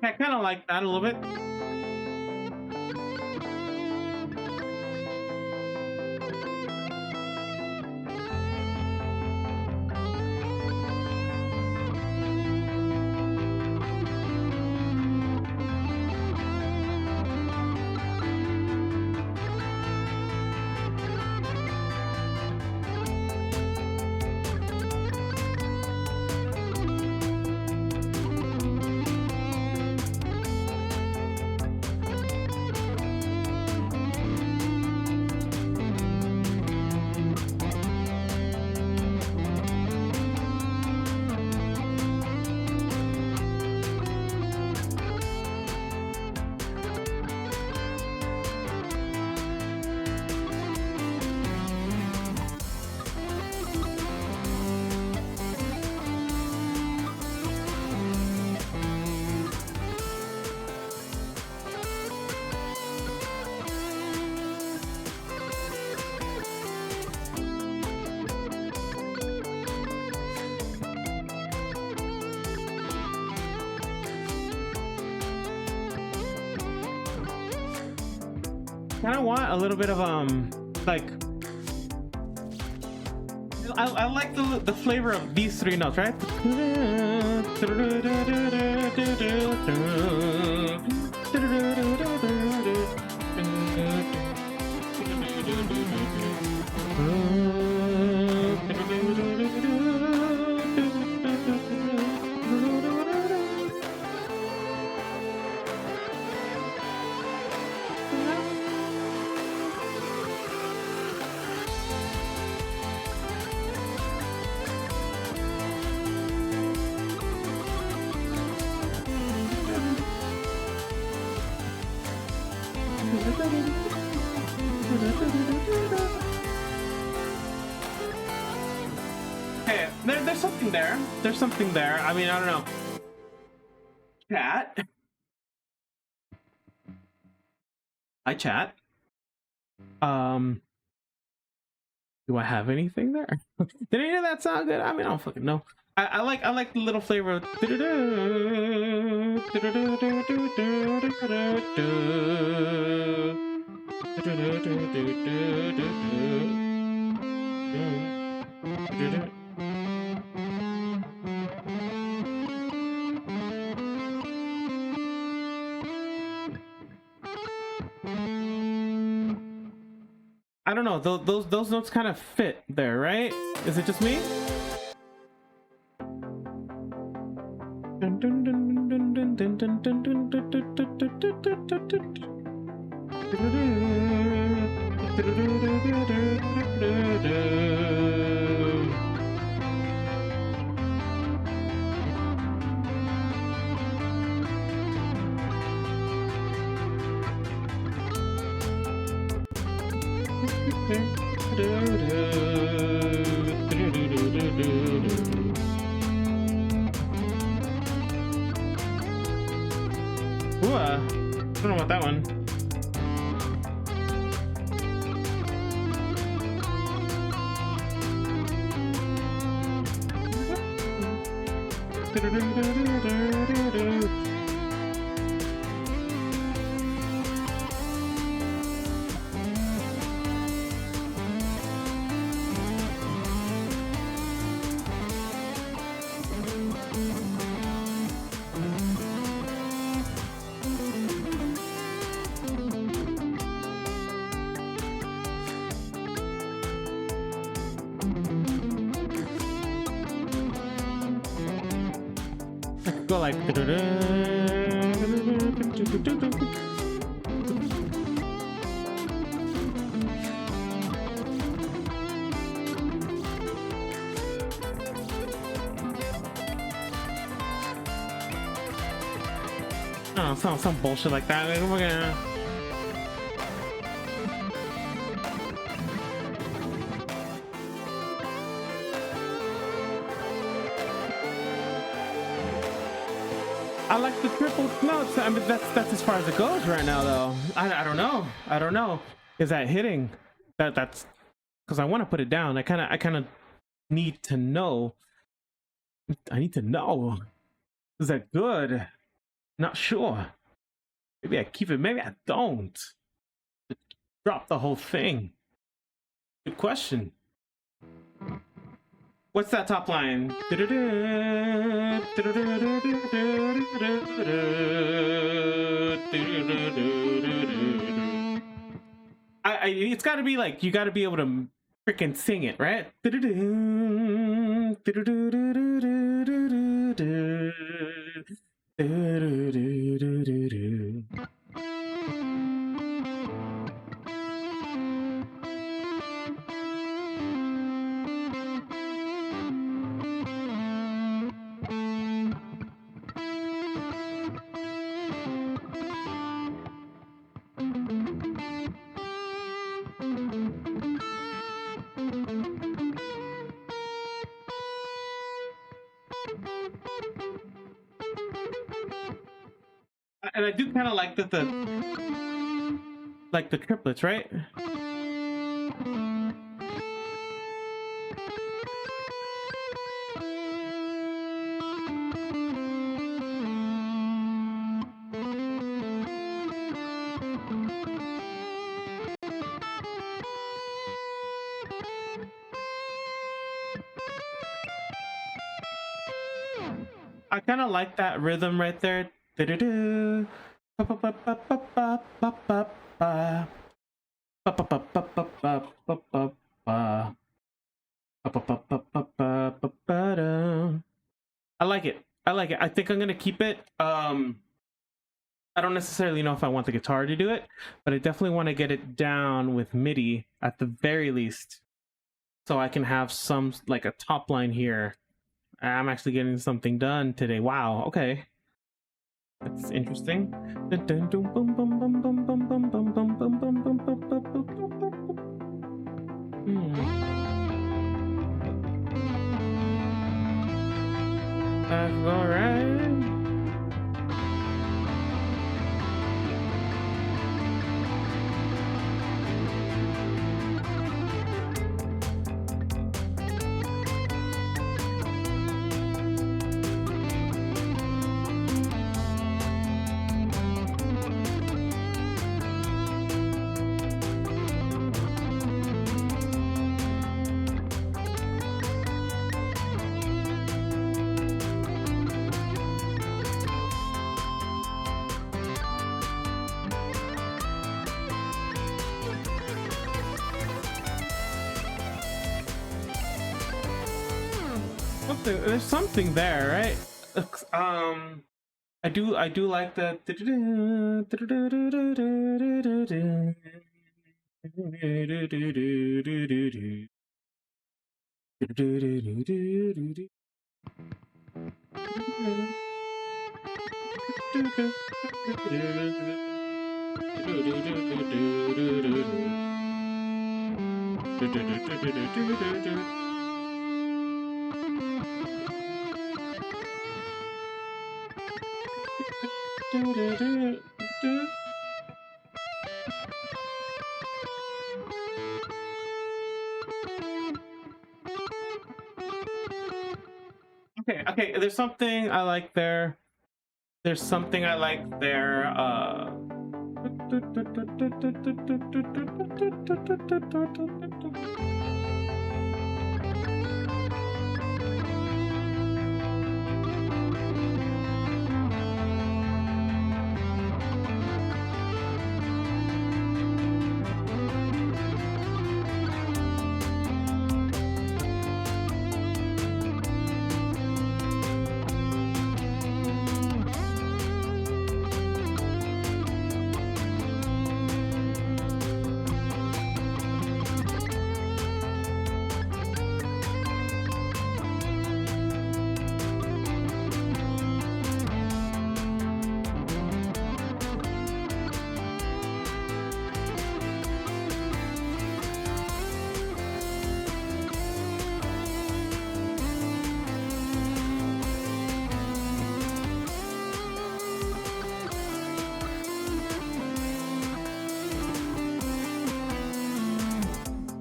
I kind of like that a little bit. Kind of want a little bit of like I like the flavor of these three notes, right? Hey, there's something there. There's something there. I mean, I don't know. Chat. Hi, chat. Do I have anything there? Did any of that sound good? I mean, I don't fucking know. I like the little flavor of I don't know. Those notes kind of fit there, right? Is it just me? Ooh, I don't know about that one. Go like oh, some bullshit like that. We're gonna I like the triple notes. I mean, that's as far as it goes right now, though. I don't know. I don't know. Is that hitting? That's because I want to put it down. I kind of need to know. I need to know. Is that good? Not sure. Maybe I keep it, maybe I don't. Drop the whole thing. Good question. What's that top line? It's got to be like, you got to be able to freaking sing it, right? And I do kind of like that the triplets, right? I kind of like that rhythm right there. I like it. I like it. I think I'm gonna keep it. I don't necessarily know if I want the guitar to do it, but I definitely want to get it down with MIDI at the very least, so I can have some, like, a top line here. I'm actually getting something done today. Wow. Okay. That's interesting. That's all right. There's something there, right? I do like the Okay, there's something I like there. There's something I like there.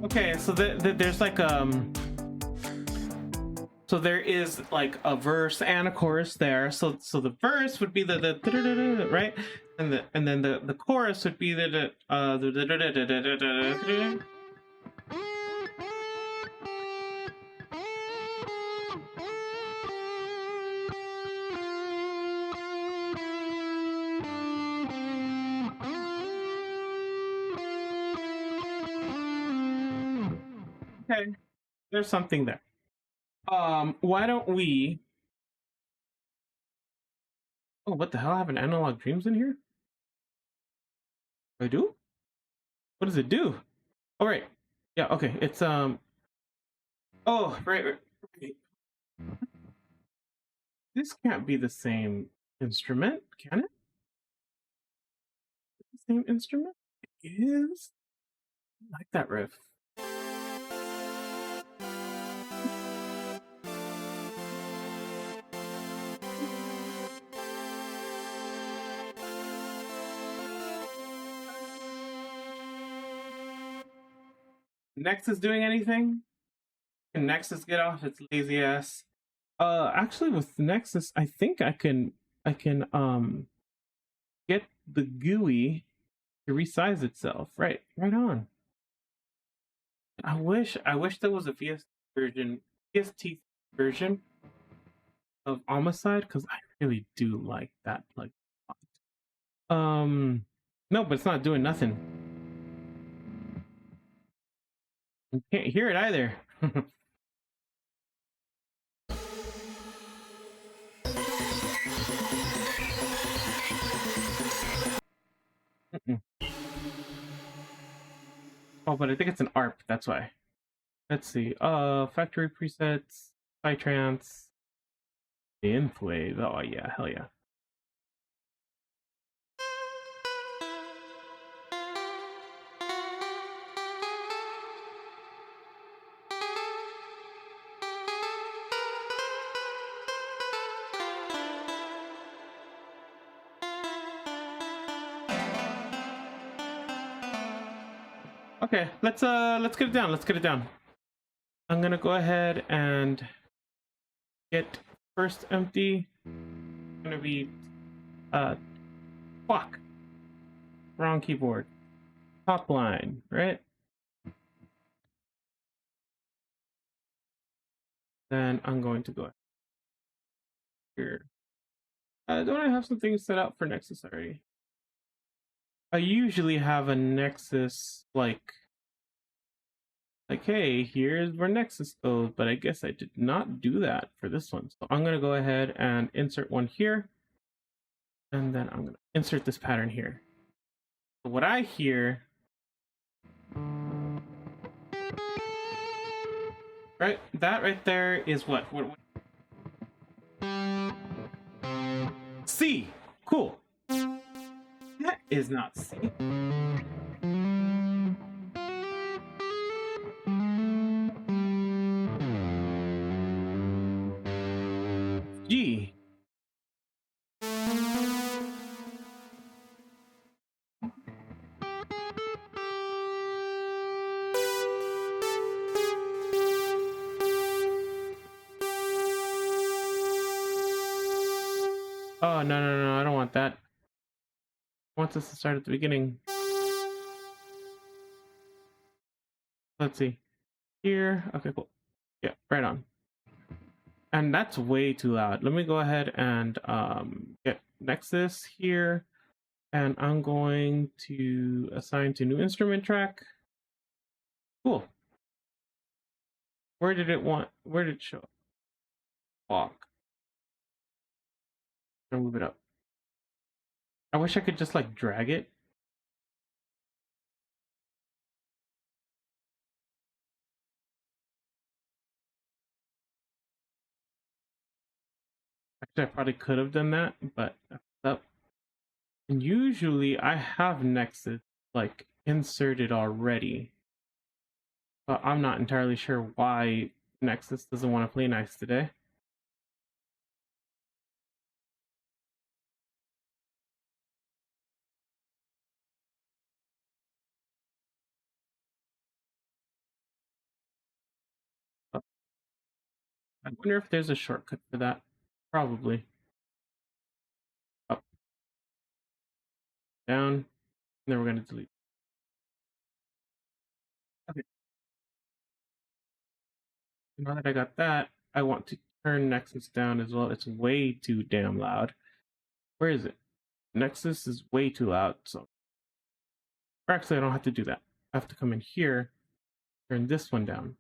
Okay, so there's like So there is like a verse and a chorus there. So the verse would be the right, and then the chorus would be the okay. There's something there. Why don't we? Oh, what the hell? I have an Analog Dreams in here. I do. What does it do? Oh right. Yeah. Okay. It's Oh right. This can't be the same instrument, can it? The same instrument? It is. I like that riff. Nexus doing anything? Can Nexus get off its lazy ass? Actually, with Nexus, I think I can get the GUI to resize itself. Right on. I wish there was a VST version of Homicide because I really do like that plug. No, but it's not doing nothing. You can't hear it either. Oh, but I think it's an ARP. That's why. Let's see. Factory presets, Psytrance, Synthwave. Oh yeah, hell yeah. Okay, let's get it down. Let's get it down. I'm gonna go ahead and get first empty. Gonna be fuck. Wrong keyboard. Top line, right? Then I'm going to go here. Don't I have some things set up for Nexus already? I usually have a Nexus like, hey, here's where Nexus goes, but I guess I did not do that for this one. So I'm gonna go ahead and insert one here, and then I'm gonna insert this pattern here. So what I hear, right, that right there is what C. Cool. That is not C. G. Oh no, I don't want that. I want this to start at the beginning. Let's see. Here. Okay, cool. Yeah, right on. And that's way too loud. Let me go ahead and get Nexus here. And I'm going to assign to new instrument track. Cool. Where did it show up? Walk. I'll move it up. I wish I could just like drag it. Actually, I probably could have done that, but I fucked up. And usually I have Nexus like inserted already. But I'm not entirely sure why Nexus doesn't want to play nice today. I wonder if there's a shortcut for that. Probably. Up, down, and then we're going to delete. Okay. Now that I got that, I want to turn Nexus down as well. It's way too damn loud. Where is it? Nexus is way too loud, so... Or actually, I don't have to do that. I have to come in here, turn this one down.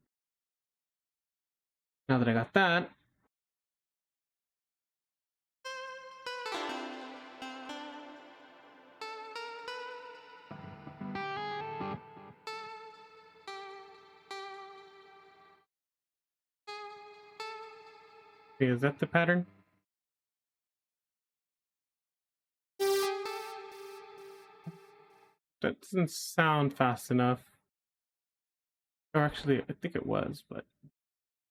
Now that I got that, okay, is that the pattern? That doesn't sound fast enough. Or actually, I think it was, but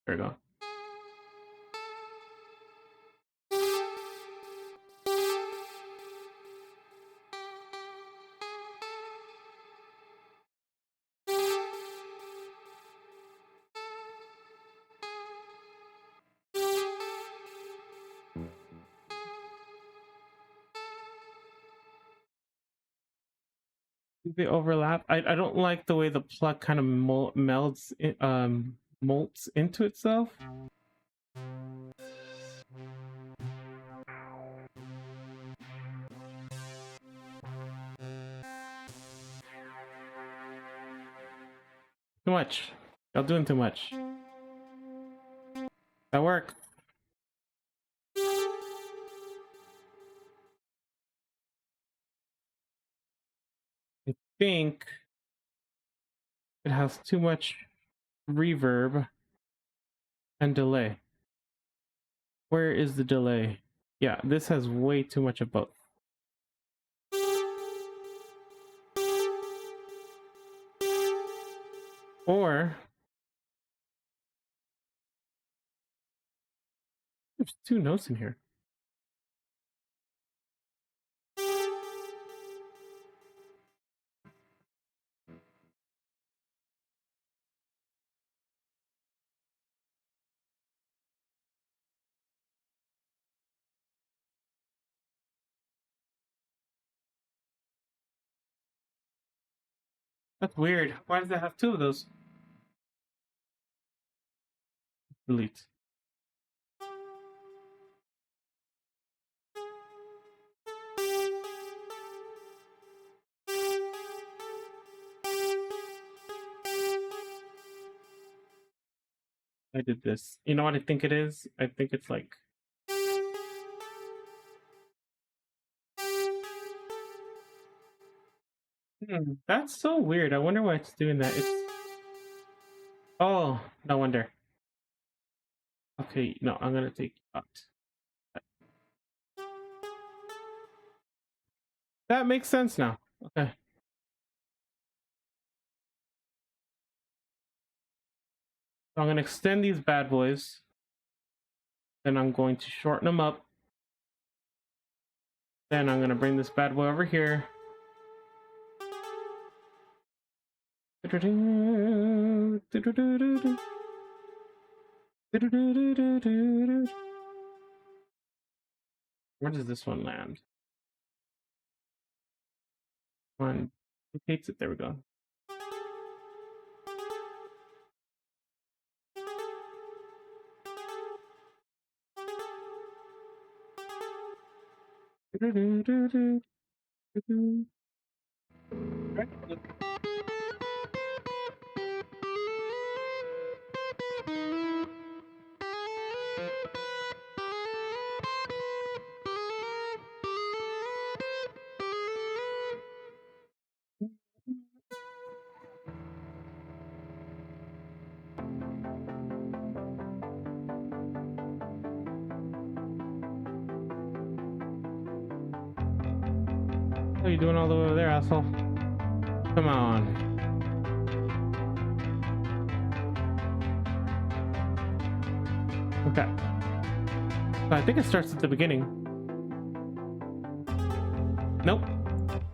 there we go. They overlap. I don't like the way the plug kind of melds molts into itself. Too much. Y'all doing too much. That worked. I think it has too much reverb and delay. Where is the delay? Yeah, this has way too much of both. Or there's two notes in here. That's weird. Why does it have two of those? Delete. I did this. You know what I think it is? I think it's like... that's so weird. I wonder why it's doing that. It's... Oh, no wonder. Okay, no, I'm gonna take out. That makes sense now. Okay. So I'm gonna extend these bad boys. Then I'm going to shorten them up. Then I'm gonna bring this bad boy over here. Where does this one land? One rotates it. There we go. Right. What are you doing all the way over there, asshole? Come on. Okay. So I think it starts at the beginning. Nope.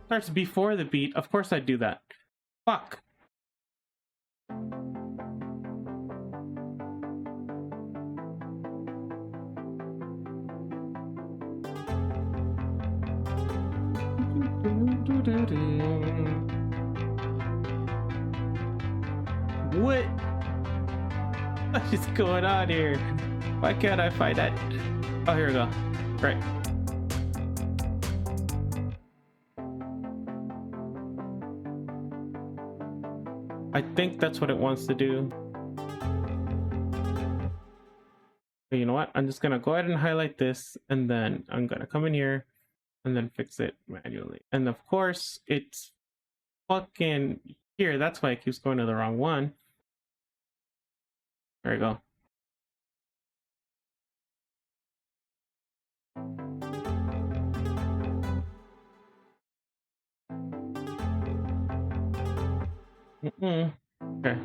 Starts before the beat. Of course I'd do that. Fuck. What? What is going on here? Why can't I find that? Oh, here we go. Right. I think that's what it wants to do. But you know what? I'm just gonna go ahead and highlight this, and then I'm gonna come in here and then fix it manually. And of course, it's fucking here. That's why it keeps going to the wrong one. There we go. Okay.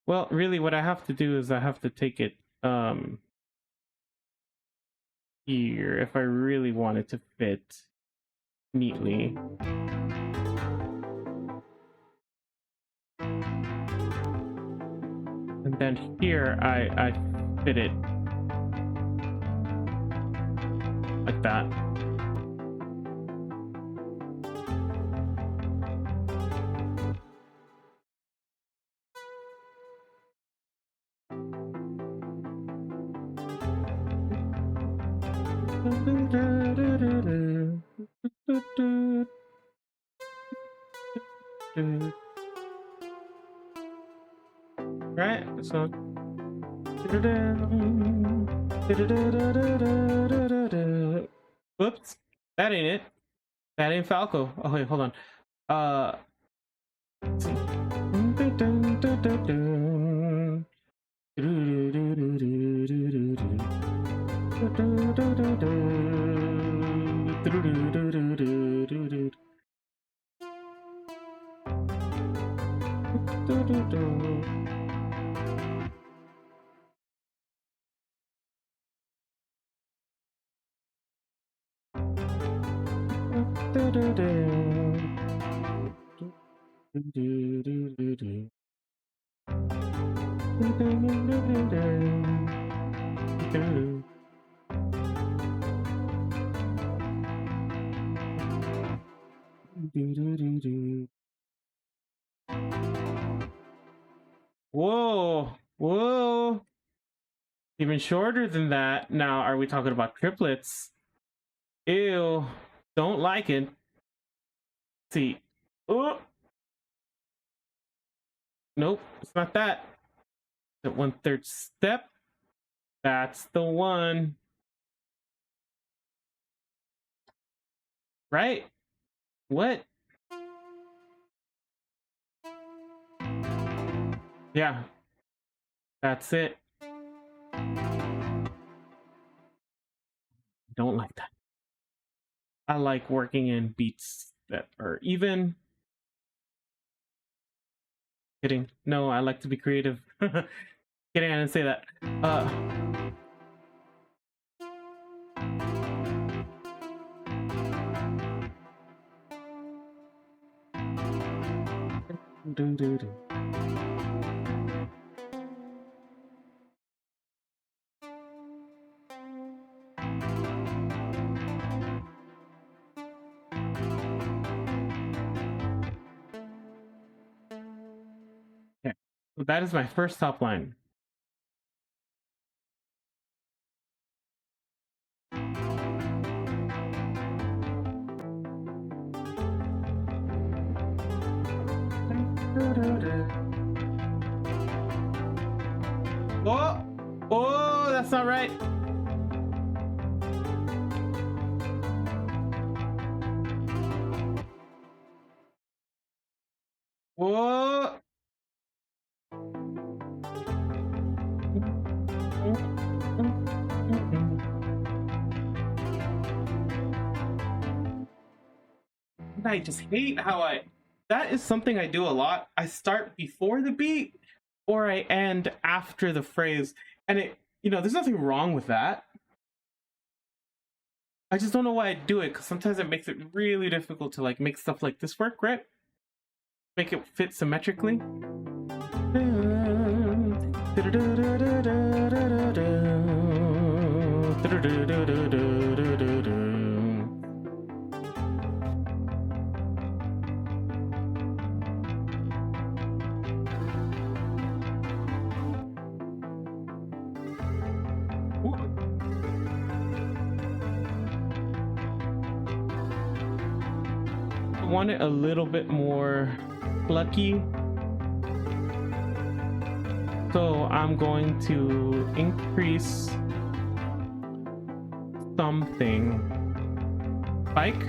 Well, really what I have to do is I have to take it here if I really want it to fit neatly. And then here I fit it like that. Right, so whoops, that ain't it. That ain't Falco. Oh wait, hold on. Let's see. Whoa, whoa. Even shorter than that. Now, are we talking about triplets? Ew, don't like it. Let's see. Oh, nope, it's not that. The 1/3 step. That's the one. Right? What? Yeah, that's it. Don't like that. I like working in beats that are even. Kidding. No, I like to be creative. Kidding, I didn't say that. Okay, so that is my first top line. Oh, oh, that's not right. Whoa. I just hate how that is something I do a lot. I start before the beat or I end after the phrase. And there's nothing wrong with that. I just don't know why I do it, because sometimes it makes it really difficult to make stuff like this work, right? Make it fit symmetrically. Want it a little bit more plucky, so I'm going to increase something. Spike.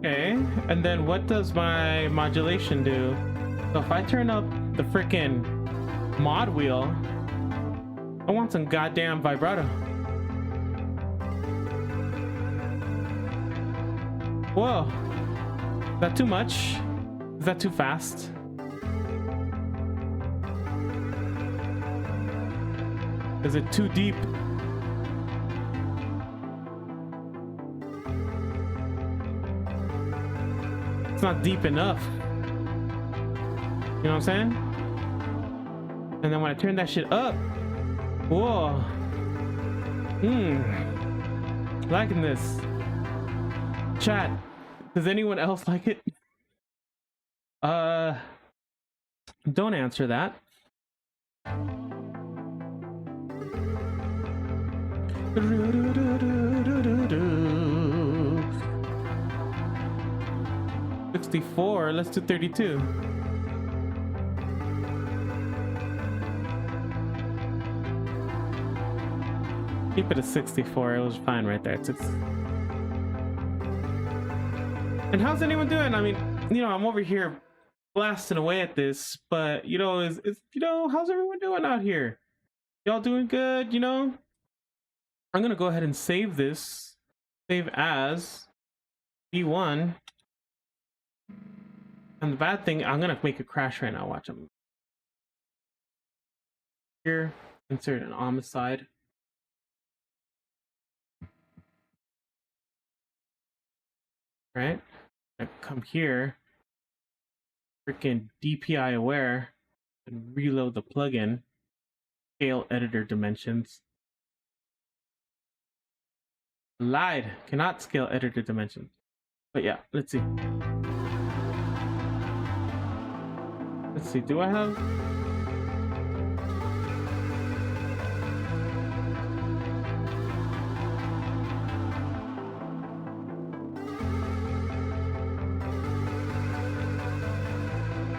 Okay, and then what does my modulation do? So if I turn up the freaking mod wheel, I want some goddamn vibrato. Whoa, is that too much? Is that too fast? Is it too deep? It's not deep enough. You know what I'm saying? And then when I turn that shit up, whoa. Liking this. Chat, does anyone else like it? Don't answer that. $64, let's do 32. Keep it at 64, it was fine right there. And how's anyone doing? I mean, you know, I'm over here blasting away at this, but you know, how's everyone doing out here? Y'all doing good, you know? I'm gonna go ahead and save this. Save as B1. And the bad thing, I'm gonna make a crash right now. Watch them. Here, insert an homicide. Right? I come here, freaking DPI aware, and reload the plugin. Scale editor dimensions. Lied. Cannot scale editor dimensions. But yeah, let's see. Let's see, do I have...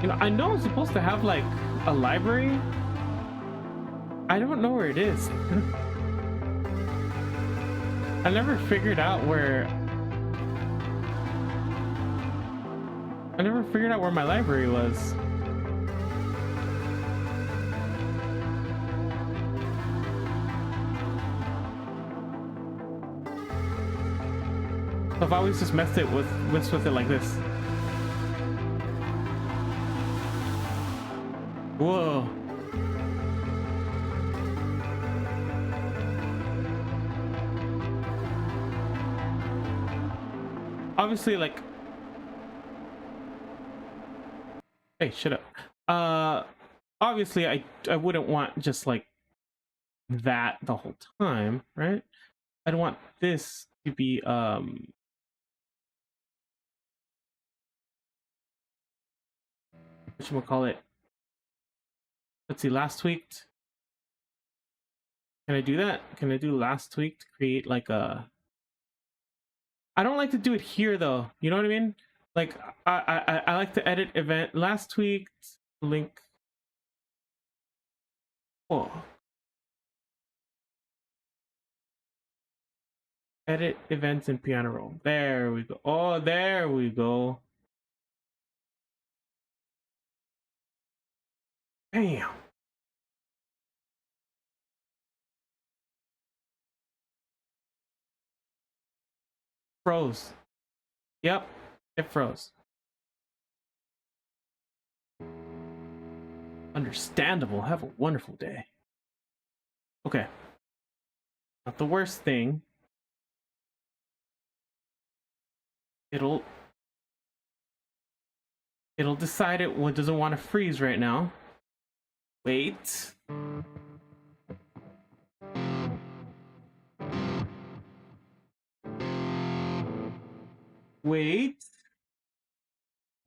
You know, I know I'm supposed to have like a library. I don't know where it is. I never figured out where... I never figured out where my library was. I've always just messed with it like this. Whoa. Obviously, like... Hey, shut up. Obviously, I wouldn't want just like that the whole time, right? I'd want this to be whatchamacallit. Let's see, last tweaked. Can I do that? Can I do last tweaked? Create like a... I don't like to do it here though. You know what I mean? Like I like to edit event last tweaked link. Oh. Edit events in piano roll. There we go. Oh, there we go. Damn. Froze. Yep, it froze. Understandable. Have a wonderful day. Okay. Not the worst thing. It'll decide it doesn't want to freeze right now. Wait. Wait.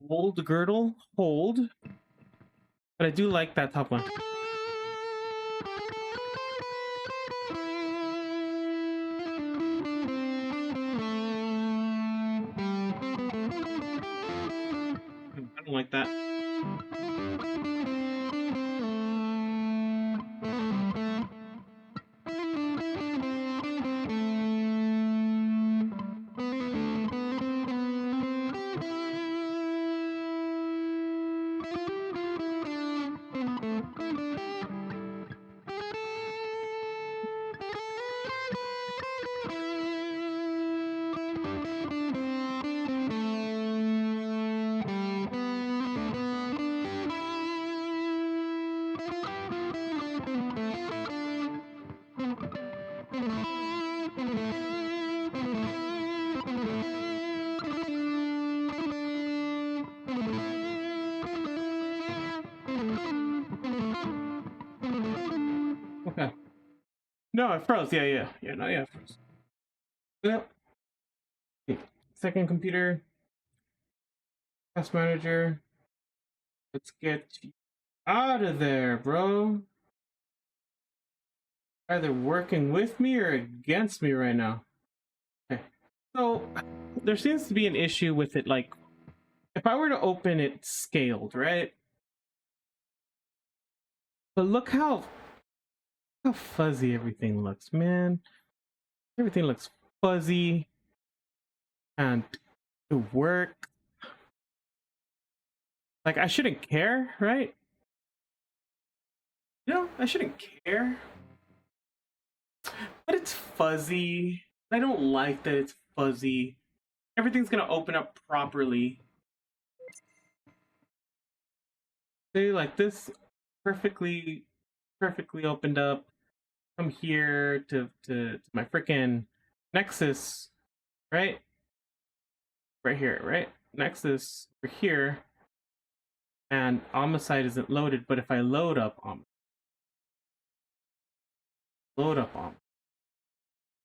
Hold girdle. Hold. But I do like that top one. I don't like that. Okay. No, it froze. Yeah. No, yeah, it froze. Yep. Okay. Second computer. Task manager. Let's get you out of there, bro. Either working with me or against me right now. Okay. So there seems to be an issue with it. Like, if I were to open it scaled, right? But look how fuzzy everything looks, man. Everything looks fuzzy and to work. Like, I shouldn't care, right? You know, I shouldn't care. But it's fuzzy. I don't like that it's fuzzy. Everything's gonna open up properly. See, like this perfectly opened up from here to my freaking Nexus, right? Right here, right? Nexus over here. And Homicide isn't loaded, but if I load up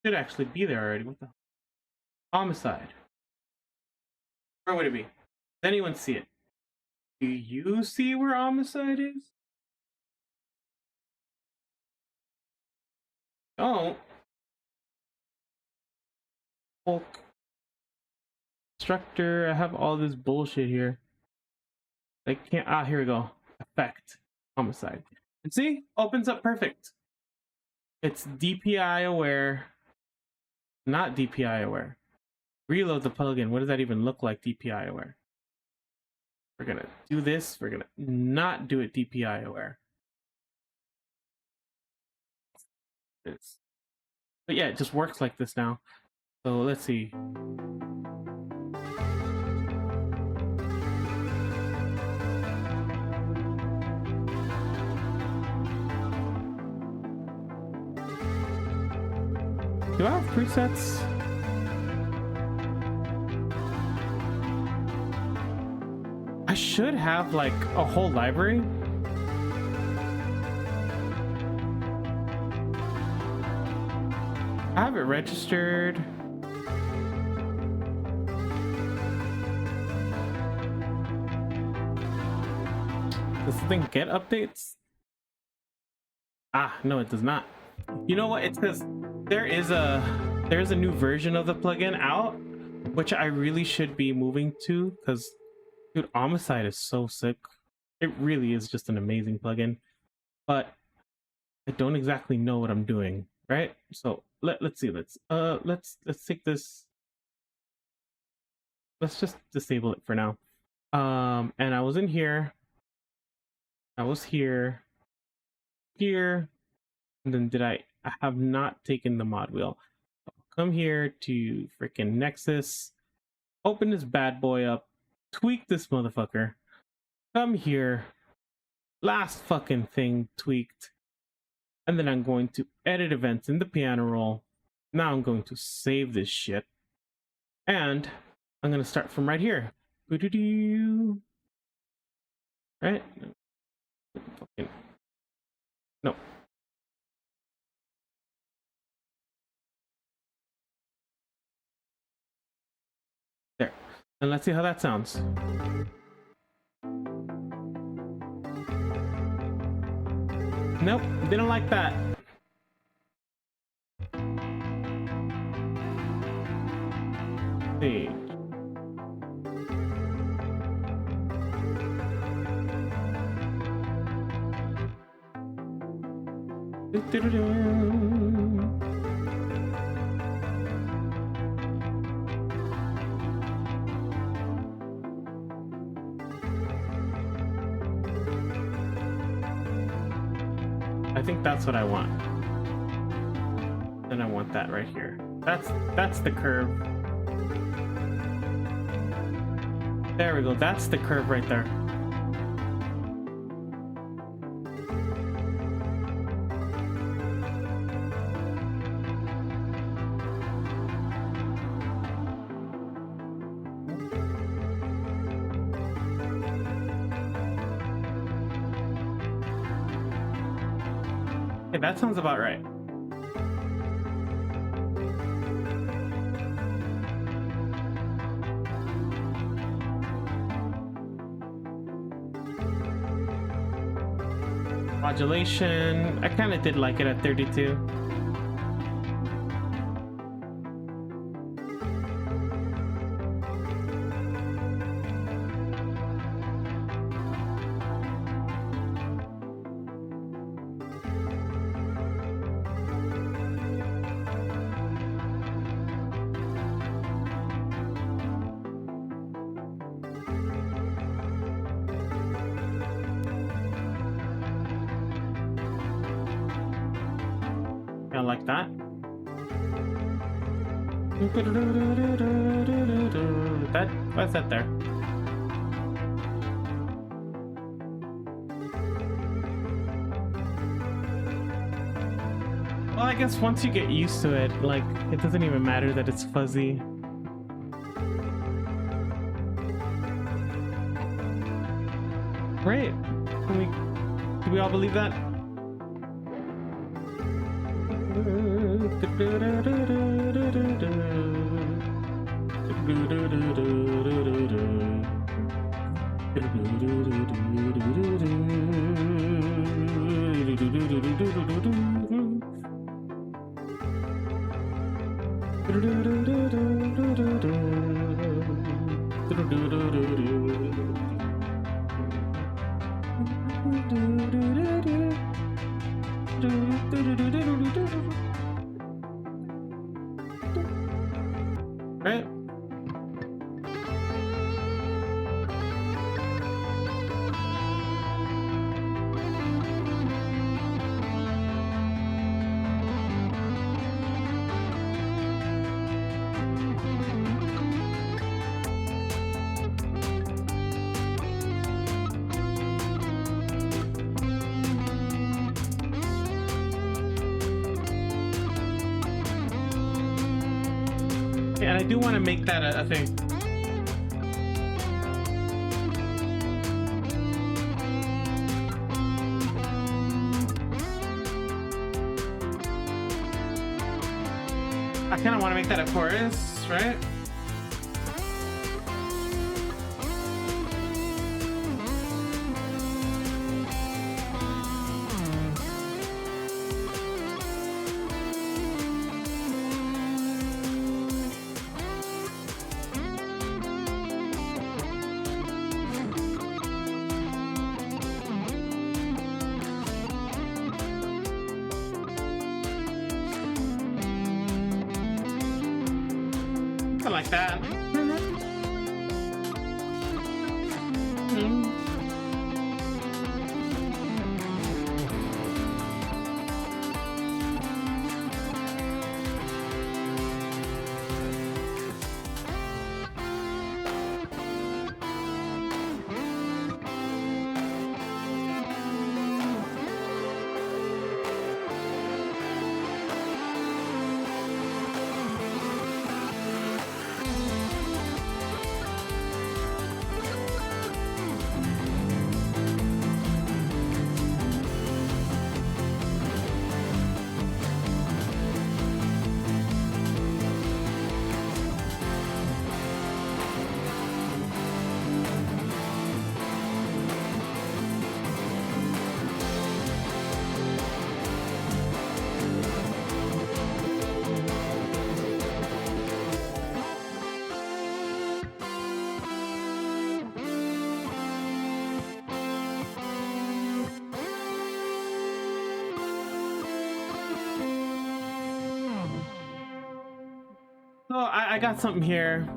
should actually be there already. What the Homicide? Where would it be? Does anyone see it? Do you see where Homicide is? Oh. Hulk. Instructor, I have all this bullshit here. I can't, here we go. Effect. Homicide. And see? Opens up perfect. It's DPI aware. Not DPI aware. Reload the plugin. What does that even look like, DPI aware? We're gonna do this. We're gonna not do it DPI aware. But yeah, it just works like this now. So let's see. Do I have presets? I should have like a whole library. I have it registered. Does the thing get updates? Ah, no, it does not. You know what? It's because there's a new version of the plugin out, which I really should be moving to, because dude, Homicide is so sick. It really is just an amazing plugin, but I don't exactly know what I'm doing, right? So let's see. Let's take this. Let's just disable it for now. And I was in here. I was here, and then I have not taken the mod wheel. Come here to freaking Nexus, open this bad boy up, tweak this motherfucker. Come here, last fucking thing tweaked. And then I'm going to edit events in the piano roll. Now I'm going to save this shit. And I'm going to start from right here. Right? Fucking... No. There. And let's see how that sounds. Nope, didn't like that. See. I think that's what I want. Then I want that right here. That's the curve. There we go. That's the curve right there. Okay, that sounds about right. Modulation, I kind of did like it at 32. Like that. What's that there? Well, I guess once you get used to it, like, it doesn't even matter that it's fuzzy. Right? Do we all believe that? Right? And I do want to make that a thing. I kind of want to make that a chorus, right? Like that. I got something here.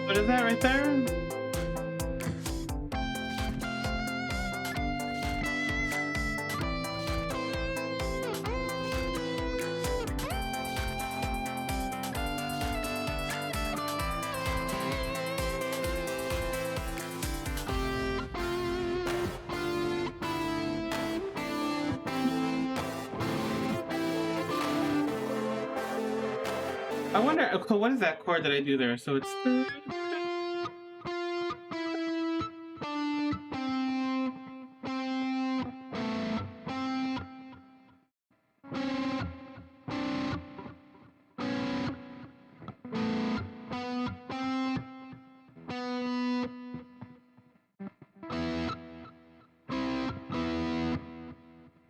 What is that right there? I wonder, okay, what is that chord that I do there? So it's...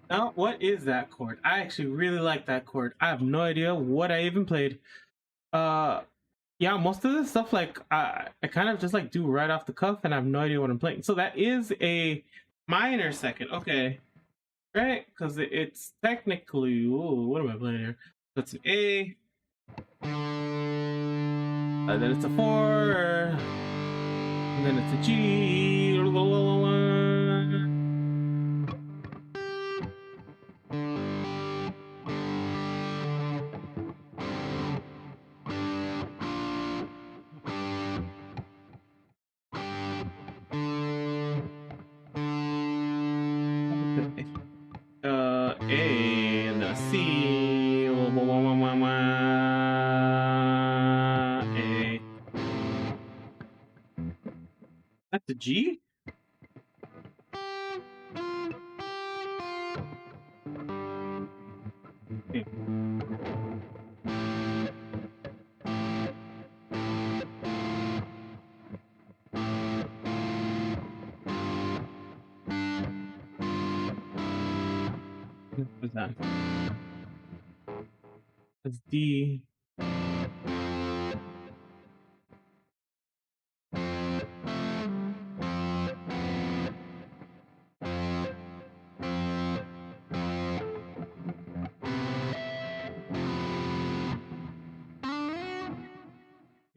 Now, what is that chord? I actually really like that chord. I have no idea what I even played. Yeah, most of the stuff like I kind of just like do right off the cuff, and I have no idea what I'm playing. So that is a minor second, okay, right? Because it's technically, ooh, what am I playing here? That's an A, and then it's a 4, and then it's a G. A and a C, A. That's a G? Okay. What was that? That's D.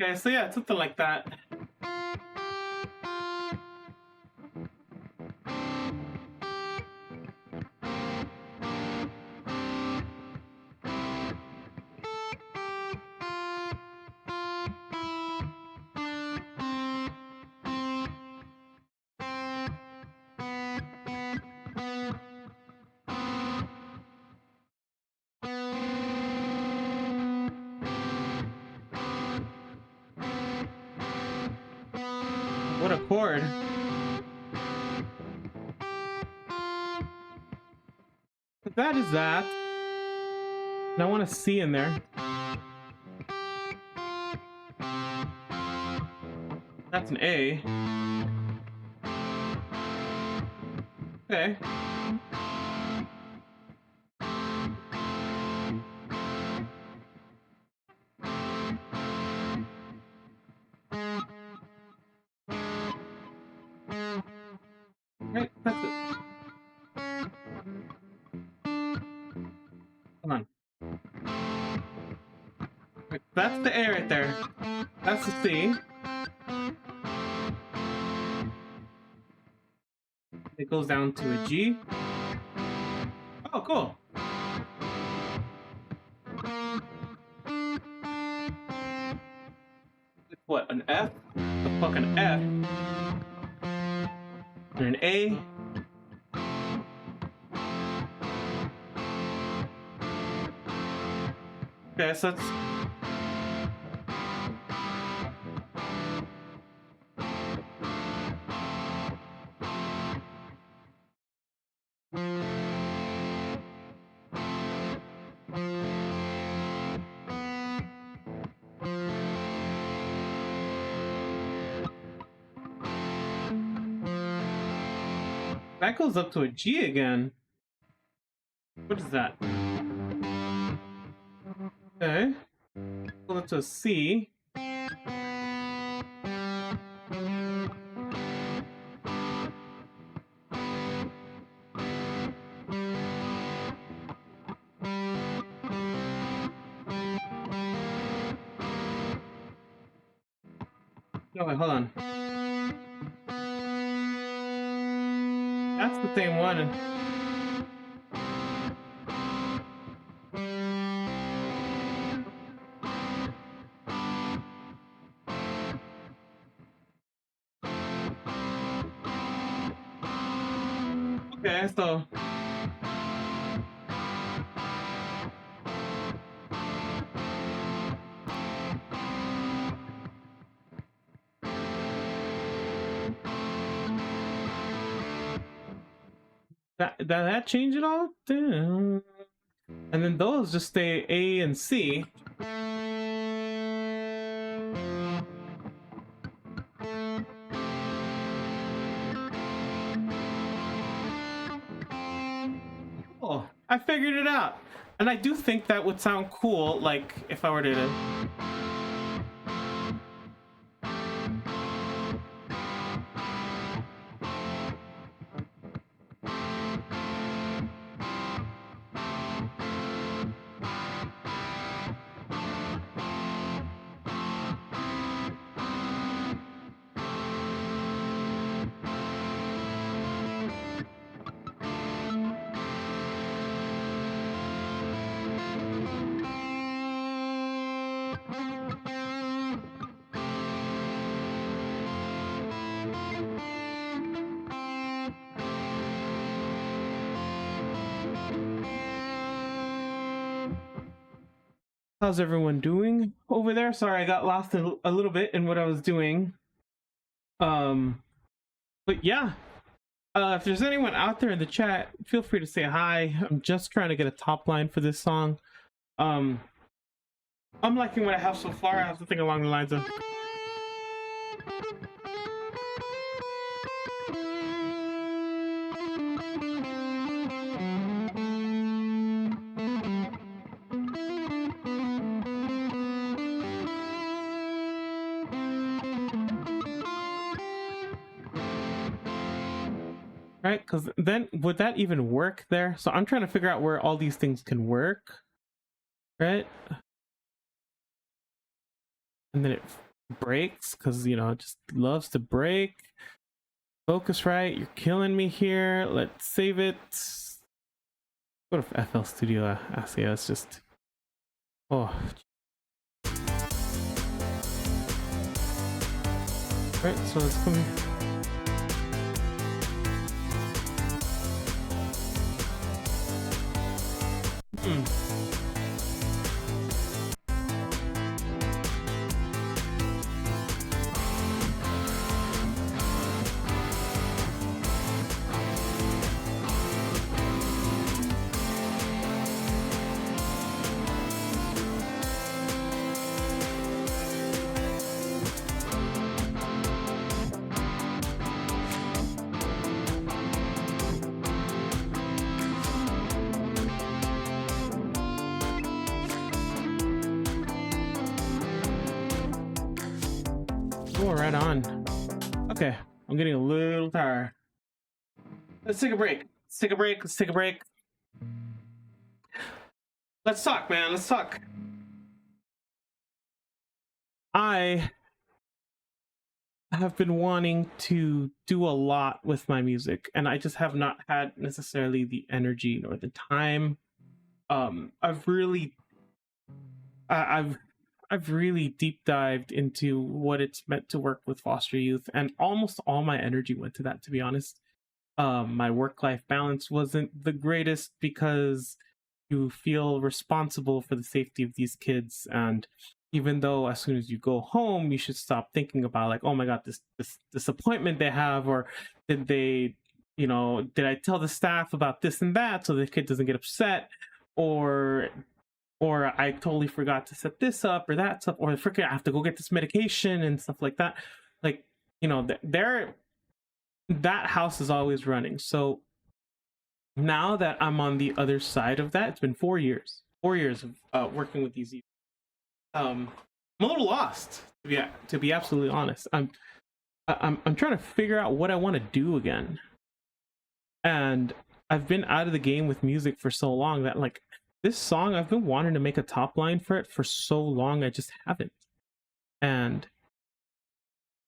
Okay, so yeah, something like that. What a chord. That is that. And I want a C in there. That's an A. Okay. Right, that's it. Come on. That's the A right there. That's the C. It goes down to a G. Oh, cool. What, an F? A fucking F. And an A. Okay, so it's... That goes up to a G again. What is that? Okay. Goes up to a C. No, wait, hold on. That's the same one. Okay, so... That change at all? Damn. And then those just stay A and C. Oh, I figured it out. And I do think that would sound cool, like, if I were to... How's everyone doing over there? Sorry, I got lost a little bit in what I was doing. But yeah, if there's anyone out there in the chat, feel free to say hi. I'm just trying to get a top line for this song. I'm liking what I have so far. I have something along the lines of... Right, because then would that even work there? So I'm trying to figure out where all these things can work, right? And then it breaks because, you know, it just loves to break. Focus right, you're killing me here. Let's save it. Go to FL Studio. Yeah, it's just... Oh. Right, so let's come... Oh, right on. Okay, I'm getting a little tired. Let's take a break. Let's take a break. Let's take a break. Let's talk, man. Let's talk. I have been wanting to do a lot with my music, and I just have not had necessarily the energy nor the time. I've really, I- I've, I've really deep dived into what it's meant to work with foster youth, and almost all my energy went to that. To be honest, my work-life balance wasn't the greatest because you feel responsible for the safety of these kids, and even though as soon as you go home you should stop thinking about like, oh my god, this appointment they have, or did they, did I tell the staff about this and that so the kid doesn't get upset, or I totally forgot to set this up or that stuff, or freaking I have to go get this medication and stuff like that. Like, they're that house is always running. So now that I'm on the other side of that, it's been 4 years, 4 years of working with these youth. I'm a little lost, to be absolutely honest. I'm trying to figure out what I want to do again, and I've been out of the game with music for so long that like this song, I've been wanting to make a top line for it for so long, I just haven't. And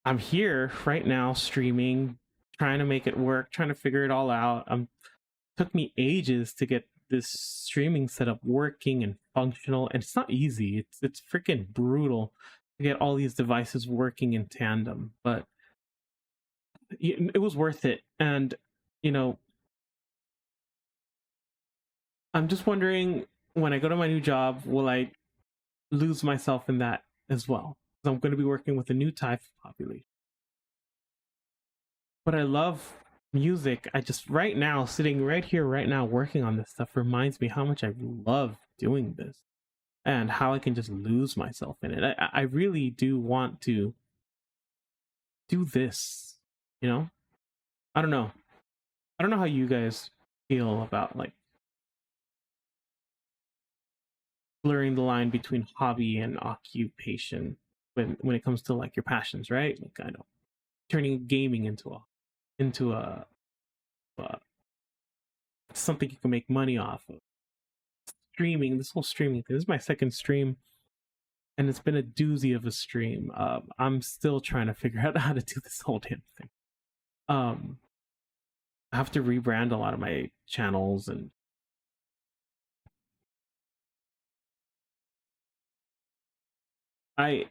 I'm here right now streaming, trying to make it work, trying to figure it all out. Took me ages to get this streaming setup working and functional, and it's not easy. It's freaking brutal to get all these devices working in tandem, but it was worth it. And I'm just wondering, when I go to my new job, will I lose myself in that as well? Because I'm going to be working with a new type of population. But I love music. I just, right now, sitting right here, right now, working on this stuff reminds me how much I love doing this and how I can just lose myself in it. I really do want to do this, I don't know. I don't know how you guys feel about like blurring the line between hobby and occupation when it comes to like your passions, right? Like, I know, turning gaming into a something you can make money off of. Streaming, this whole streaming thing. This is my second stream, and it's been a doozy of a stream. I'm still trying to figure out how to do this whole damn thing. I have to rebrand a lot of my channels, and I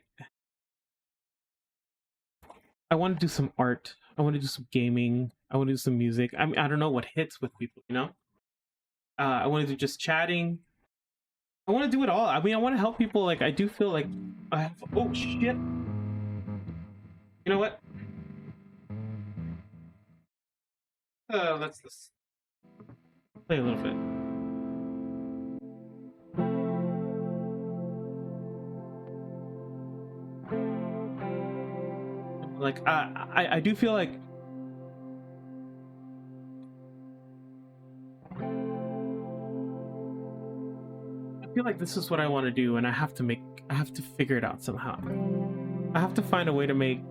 want to do some art. I want to do some gaming. I want to do some music. I mean, I don't know what hits with people, I want to do just chatting. I want to do it all. I mean, I want to help people. Like, I do feel like I have. Oh shit! You know what? Let's just play a little bit. Like, I do feel like this is what I want to do, and I have to figure it out somehow. I have to find a way to make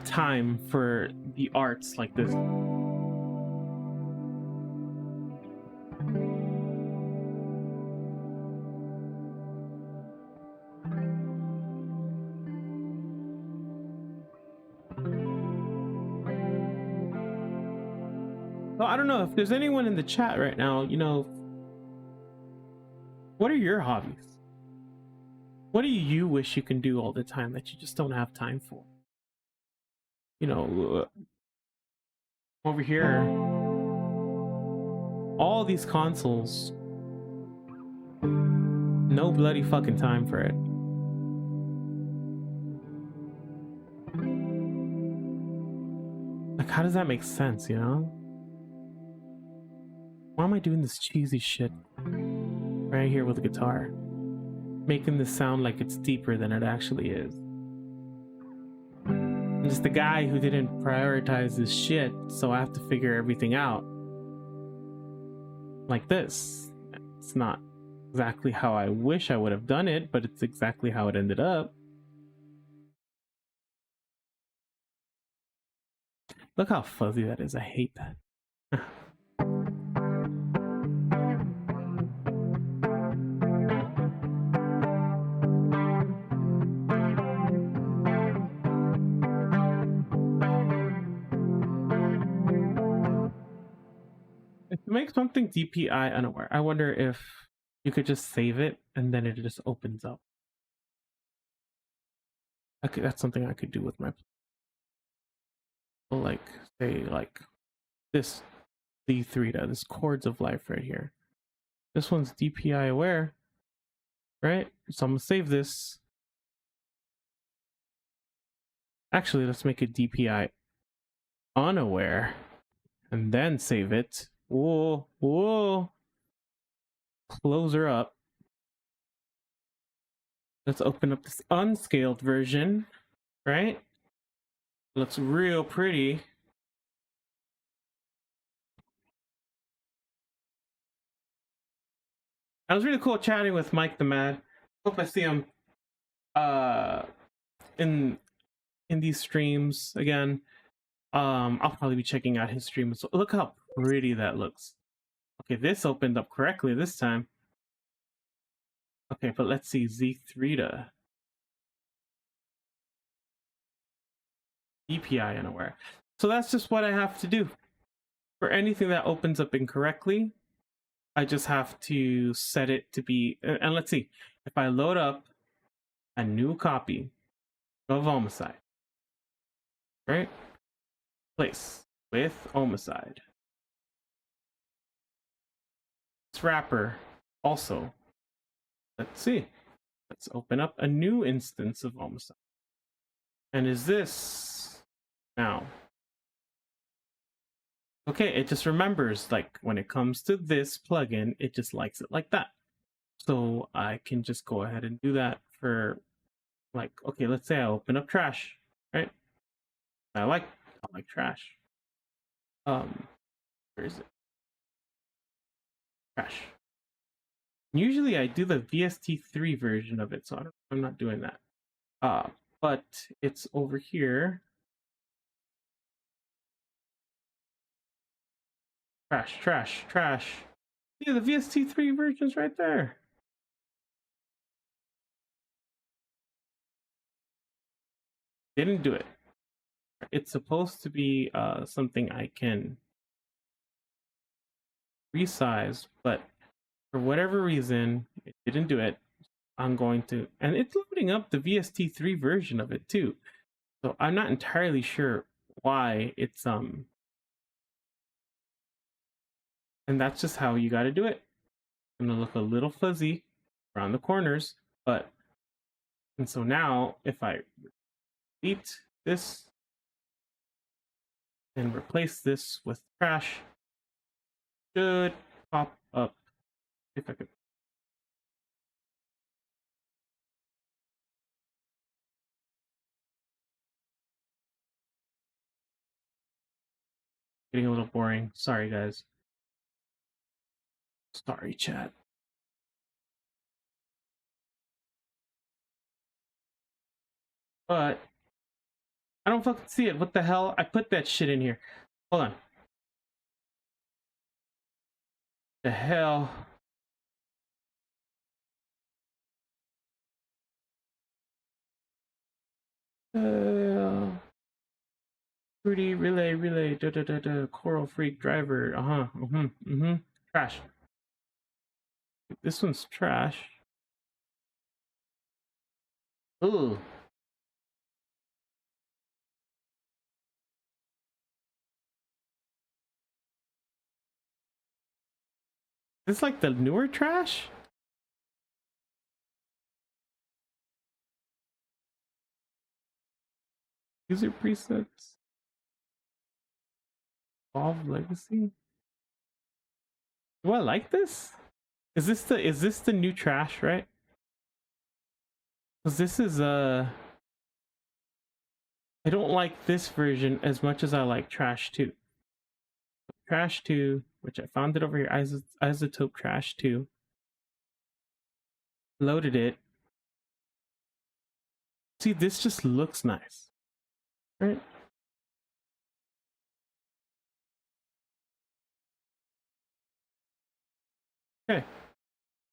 time for the arts like this. So I don't know if there's anyone in the chat right now, what are your hobbies? What do you wish you can do all the time that you just don't have time for? Over here, all these consoles, no bloody fucking time for it. Like, how does that make sense, Why am I doing this cheesy shit right here with the guitar? Making this sound like it's deeper than it actually is. I'm just the guy who didn't prioritize this shit, so I have to figure everything out. Like this. It's not exactly how I wish I would have done it, but it's exactly how it ended up. Look how fuzzy that is. I hate that. make something DPI unaware, I wonder if you could just save it and then it just opens up. Okay, that's something I could do with my, like, say, like this D3, this Chords of Life right here. This one's DPI aware, right? So I'm gonna save this. Actually, let's make it DPI unaware and then save it. Whoa, whoa. Close her up. Let's open up this unscaled version, right? Looks real pretty. It was really cool chatting with Mike the Mad. Hope I see him in these streams again. I'll probably be checking out his stream. So look how pretty that looks. Okay, this opened up correctly this time. Okay, but let's see, Z3 DPI unaware. So that's just what I have to do. For anything that opens up incorrectly, I just have to set it to be, and let's see, if I load up a new copy of Omicide, right? Place with Omicide. This wrapper also, let's see, let's open up a new instance of Omicide. And is this now? Okay, it just remembers, like, when it comes to this plugin, it just likes it like that. So I can just go ahead and do that for, like, okay, let's say I open up trash, right? I like trash. Where is it? Trash. Usually I do the VST3 version of it, so I'm not doing that. But it's over here. Trash, trash, trash. Yeah, the VST3 version's right there. Didn't do it. It's supposed to be something I can resize, but for whatever reason, it didn't do it. I'm going to, and it's loading up the VST3 version of it too. So I'm not entirely sure why it's and that's just how you got to do it. It's gonna look a little fuzzy around the corners, but, and so now if I delete this and replace this with trash, should pop up. If I could. Getting a little boring. Sorry, guys. Sorry, chat. But I don't fucking see it. What the hell? I put that shit in here. Hold on. The hell? Fruity relay coral freak driver. Trash. This one's trash. Ooh. Is this like the newer trash? User presets. Evolve Legacy. Do I like this? Is this the new trash, right? Because this is I don't like this version as much as I like Trash 2. Trash 2, which I found it over here, Isotope Trash 2. Loaded it. See, this just looks nice. Right? Okay.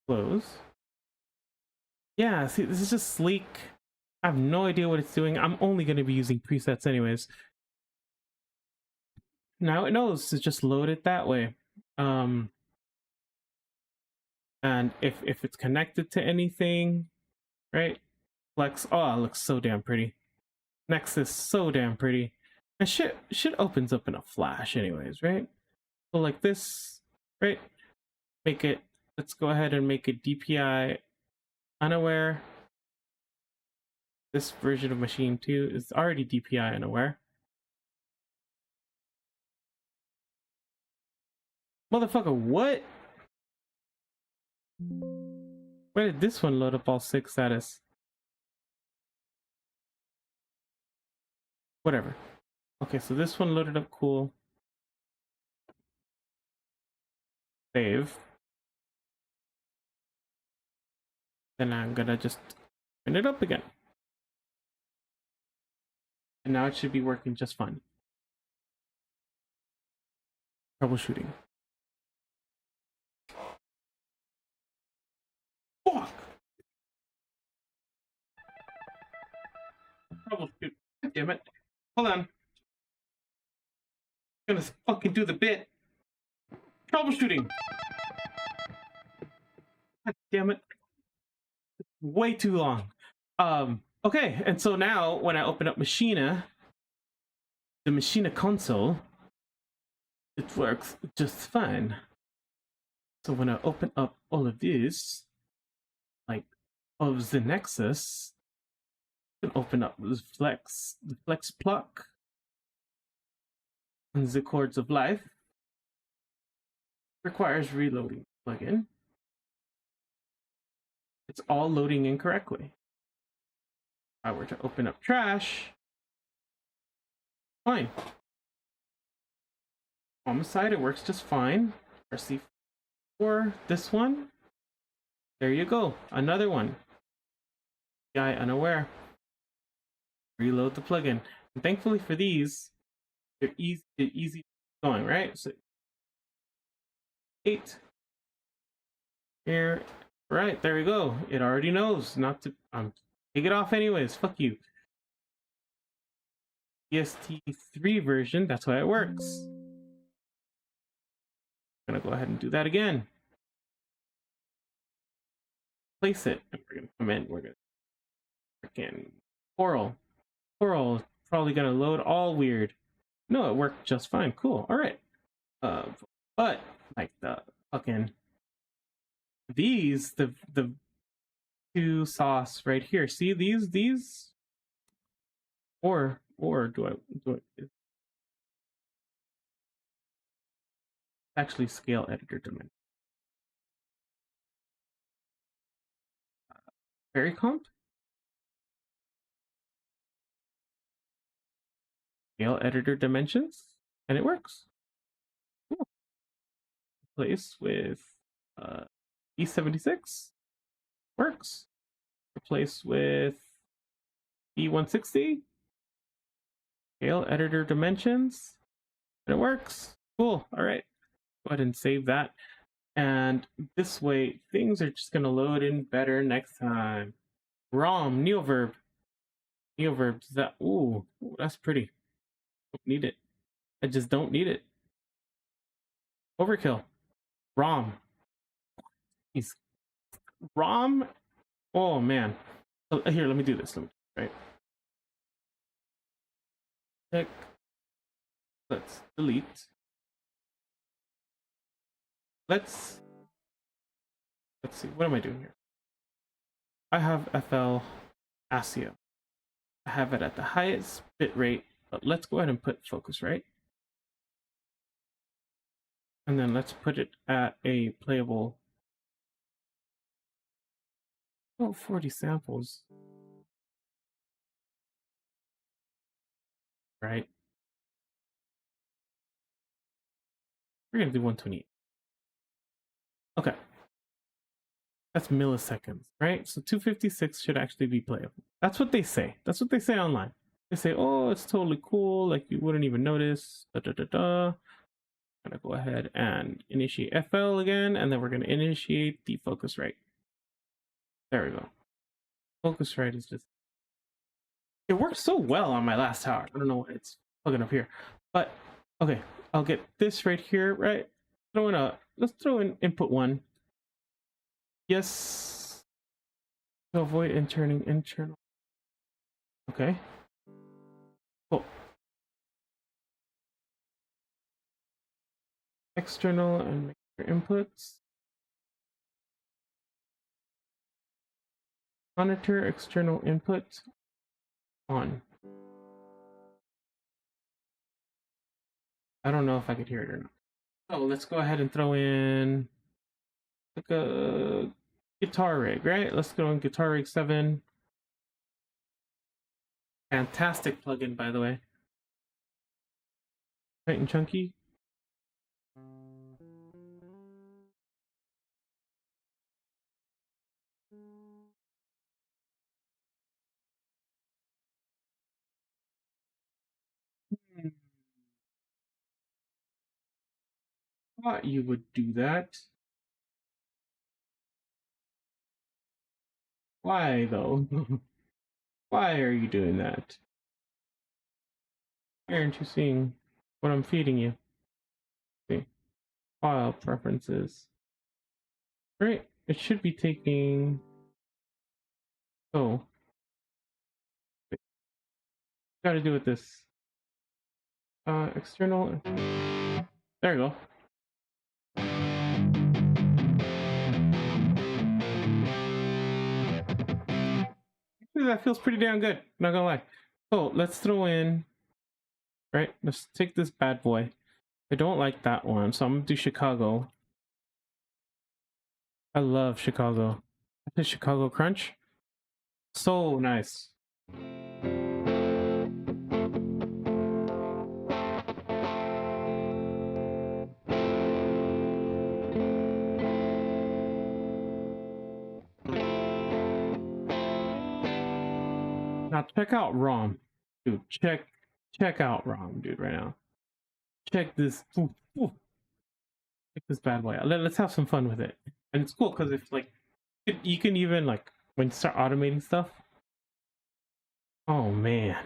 Close. Yeah, see, this is just sleek. I have no idea what it's doing. I'm only going to be using presets anyways. Now it knows to just load it that way. and if it's connected to anything, right? Flex. Oh, it looks so damn pretty. Nexus, so damn pretty. And shit opens up in a flash, anyways, right? So like this, right? Make it. Let's go ahead and make it DPI unaware. This version of machine 2 is already DPI unaware. Motherfucker, what? Where did this one load up all 6 status? Whatever. Okay, so this one loaded up cool. Save. Then I'm gonna just open it up again. And now it should be working just fine. Troubleshooting. Fuck! Troubleshoot. God damn it. Hold on. I'm gonna fucking do the bit. Troubleshooting. God damn it. Way too long. Okay, and so now when I open up Machina, the Machina console, it works just fine. So when I open up all of this, like of the Nexus, I can open up the Flex Pluck, and the Chords of Life. Requires reloading plugin. It's all loading incorrectly. If I were to open up Trash, fine. Homicide, it works just fine. RC4, this one. There you go, another one. Guy unaware. Reload the plugin. And thankfully for these, they're easy going, right? So 8 here, right? There we go. It already knows not to. Take it off anyways. Fuck you. EST3 version. That's why it works. I'm gonna go ahead and do that again. Place it. And we're gonna come in. We're gonna freaking Coral. Coral probably gonna load all weird. No, it worked just fine. Cool. All right. But like the fucking these the 2 sauce right here. See these? Or do I actually scale editor dimension? Very comp. Scale editor dimensions, and it works. Cool. Replace with E76. Works. Replace with E160. Scale editor dimensions, and it works. Cool. All right. Go ahead and save that. And this way, things are just gonna load in better next time. ROM, Neoverb. Neoverbs, that, ooh, that's pretty. Don't need it. I just don't need it. Overkill. ROM. He's ROM. Oh man. Here, let me do this. Right. Check. Let's delete. Let's see. What am I doing here? I have FL ASIO. I have it at the highest bit rate, but let's go ahead and put Focusrite. And then let's put it at a playable 40 samples. Right? We're gonna do 128. Okay. That's milliseconds, right? So 256 should actually be playable. That's what they say. That's what they say online. They say, oh, it's totally cool, like you wouldn't even notice. I'm gonna go ahead and initiate FL again, and then we're gonna initiate the Focusrite. There we go. Focusrite is just, it worked so well on my last tower. I don't know why it's plugging up here, but okay, I'll get this right here, right? let's throw in input 1. Yes. To avoid turning internal. Okay. Cool. External and make your inputs. Monitor external input on. I don't know if I could hear it or not. So let's go ahead and throw in like a guitar rig, right? Let's go in Guitar Rig 7. Fantastic plugin, by the way. Tight and chunky. Thought you would do that. Why though? Why are you doing that? Why aren't you seeing what I'm feeding you? See, file preferences. Right, it should be taking. Oh, wait. Got to do with this. External. There you go. Actually, that feels pretty damn good. Not gonna lie. So let's throw in. Right, let's take this bad boy. I don't like that one, so I'm gonna do Chicago. I love Chicago. The Chicago Crunch. So nice. Now check out ROM. Dude, check out ROM, dude, right now. Check this. Ooh, ooh. Check this bad boy out. Let's have some fun with it. And it's cool because if like you can even like when you start automating stuff. Oh man.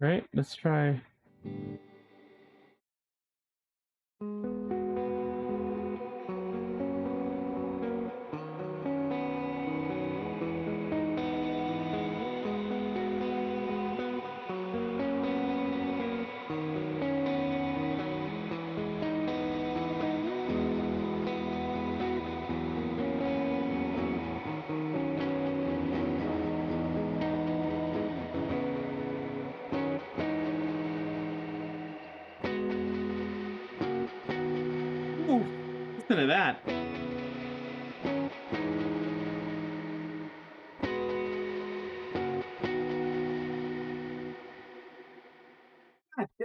Right, let's try. Ooh, listen to that.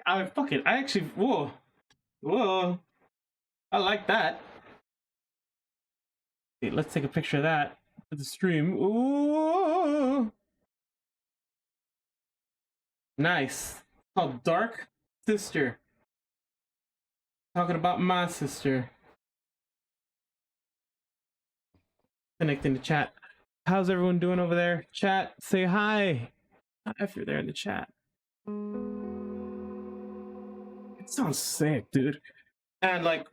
I fuck it. I actually whoa. I like that. Okay, let's take a picture of that for the stream. Ooh. Nice. It's called Dark Sister. Talking about my sister. Connecting to chat. How's everyone doing over there? Chat, say hi. If you're there in the chat. It sounds sick, dude. And like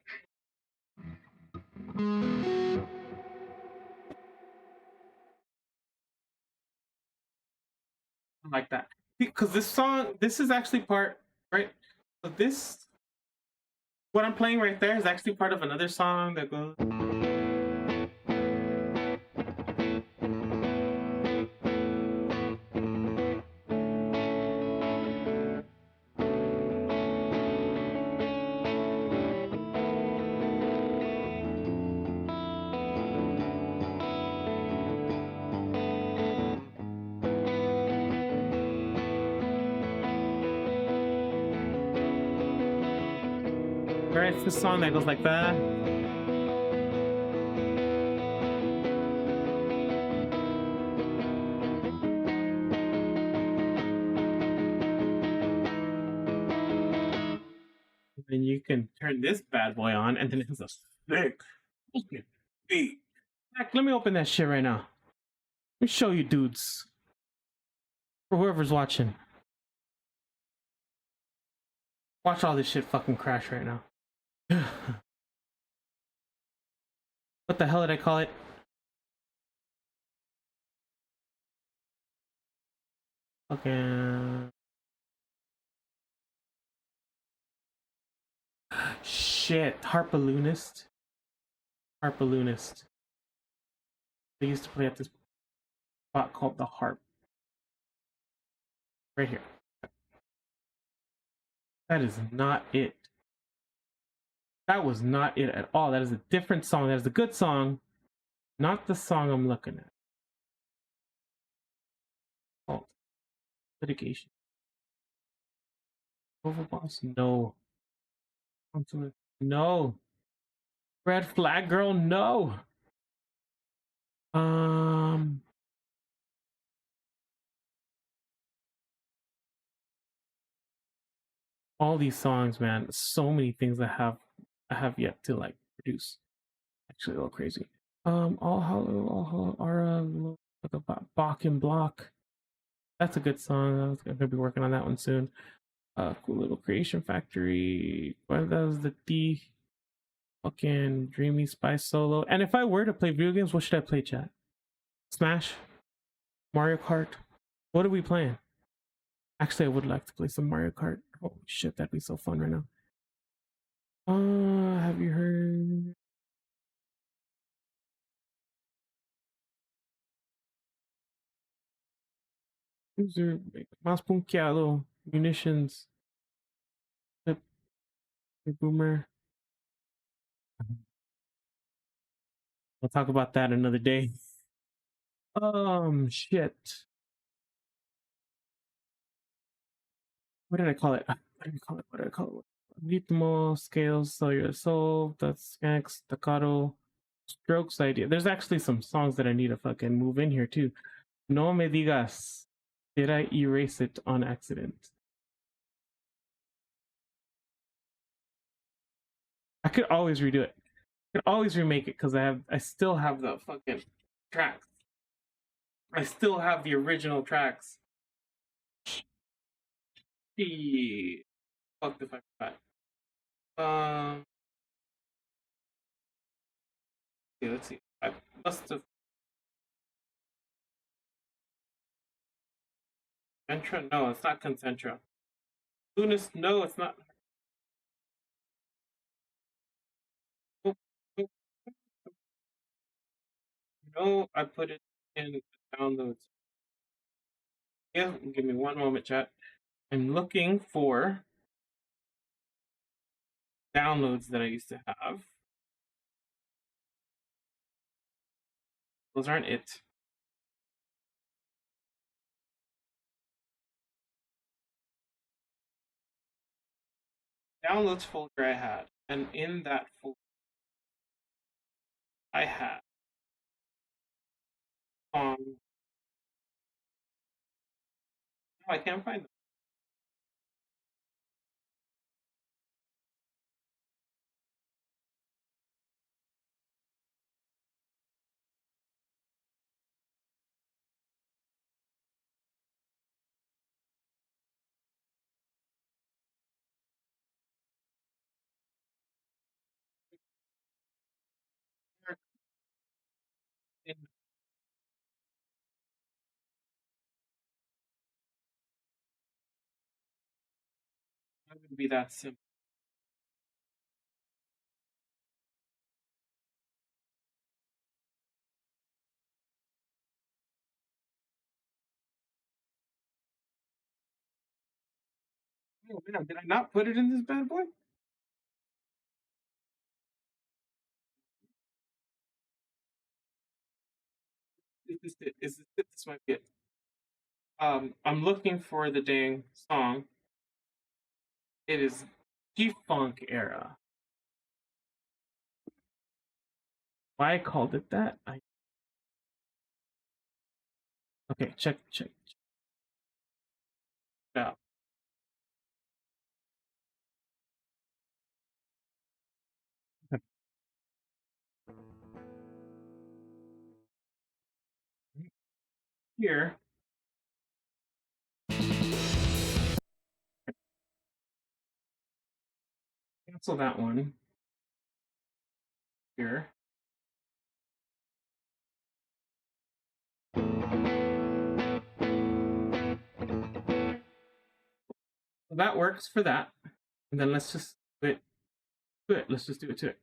that. Because this song, this is actually part, right? So this, what I'm playing right there is actually part of another song that goes. Right, it's this song that goes like that. then you can turn this bad boy on, and then it has a thick fucking beat. Heck, let me open that shit right now. Let me show you dudes. For whoever's watching. Watch all this shit fucking crash right now. What the hell did I call it? Okay. Shit. Harpaloonist. Harpaloonist. They used to play at this spot called the Harp. Right here. That is not it. That was not it at all. That is a different song. That is a good song. Not the song I'm looking at. Oh. Litigation. Overboss? No. No. Red Flag Girl? No. All these songs, man. So many things I have yet to like produce. Actually, a little crazy. All Hollow, Ara, like a Bach and Block. That's a good song. I'm gonna be working on that one soon. Cool Little Creation Factory. Well, that was the D. Fucking Dreamy Spice solo. And if I were to play video games, what should I play, chat? Smash? Mario Kart? What are we playing? Actually, I would like to play some Mario Kart. Holy shit, that'd be so fun right now. Have you heard? User Mouse Punkialo, Munitions, Flip, Boomer. We'll talk about that another day. Shit. What did I call it? What did I call it? Ritmo, scales, cellular soul, that's skank, staccato, strokes idea. There's actually some songs that I need to fucking move in here too. No me digas. Did I erase it on accident? I could always redo it. I could always remake it because I still have the fucking tracks. I still have the original tracks. Fuck if I forgot. Okay, let's see. I must have. Concentra? No, it's not Concentra. Lunas? No, it's not. Nope, nope. No, I put it in downloads. Yeah, give me one moment, chat. I'm looking for downloads that I used to have. Those aren't it. Downloads folder I had, and in that folder I had no, I can't find them. It wouldn't be that simple. Oh man, did I not put it in this bad boy? Is this it? Is this it? This might be it. I'm looking for the dang song. It is G-Funk era. Why I called it that? Okay, check it out. here. Cancel that one. Here. So that works for that. And then let's just do it. Let's just do it to it.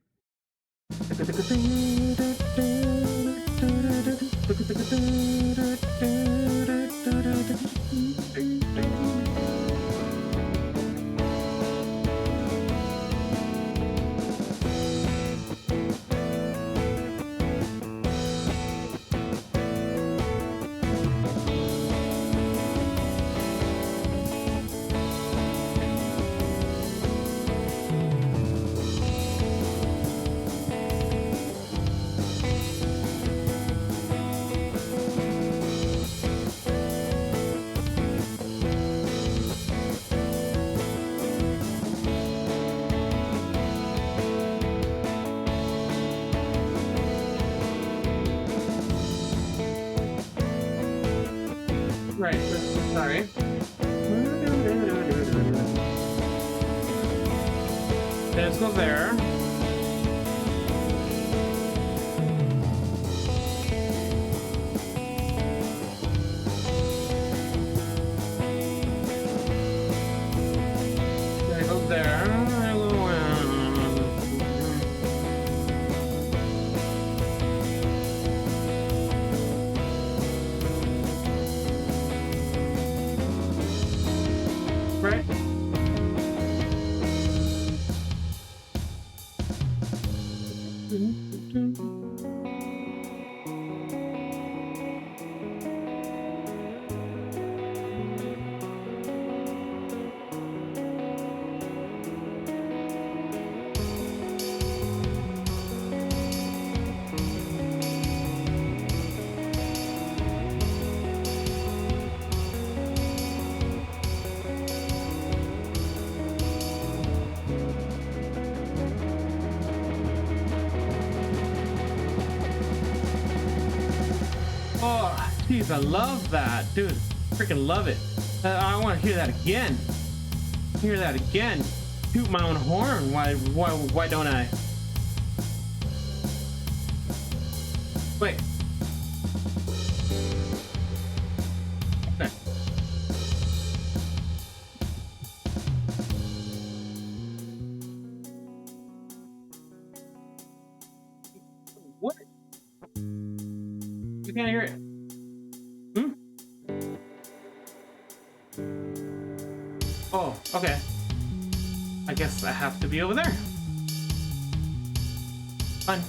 Right, sorry. Let's go there. Let's go there. Right. Oh, jeez, I love that, dude. Freaking love it. I want to hear that again. Hear that again. Toot my own horn. Why don't I? Wait. Okay. What? You can't hear it. Hmm? Oh, okay. I guess I have to be over there. Fun.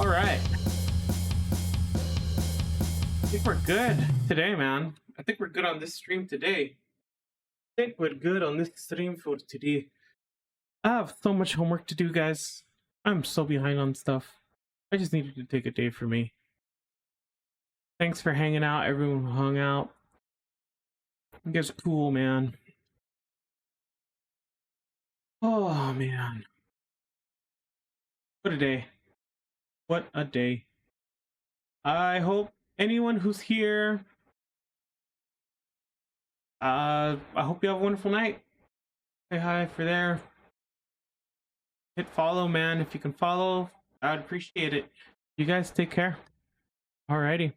All right. I think we're good today, man. I think we're good on this stream today. I think we're good on this stream for today. I have so much homework to do, guys. I'm so behind on stuff. I just needed to take a day for me. Thanks for hanging out, everyone who hung out. You guys are cool, man. Oh, man. What a day. What a day. I hope anyone who's here, I hope you have a wonderful night. Say hi if you're there. Hit follow, man. If you can follow, I'd appreciate it. You guys take care. Alrighty.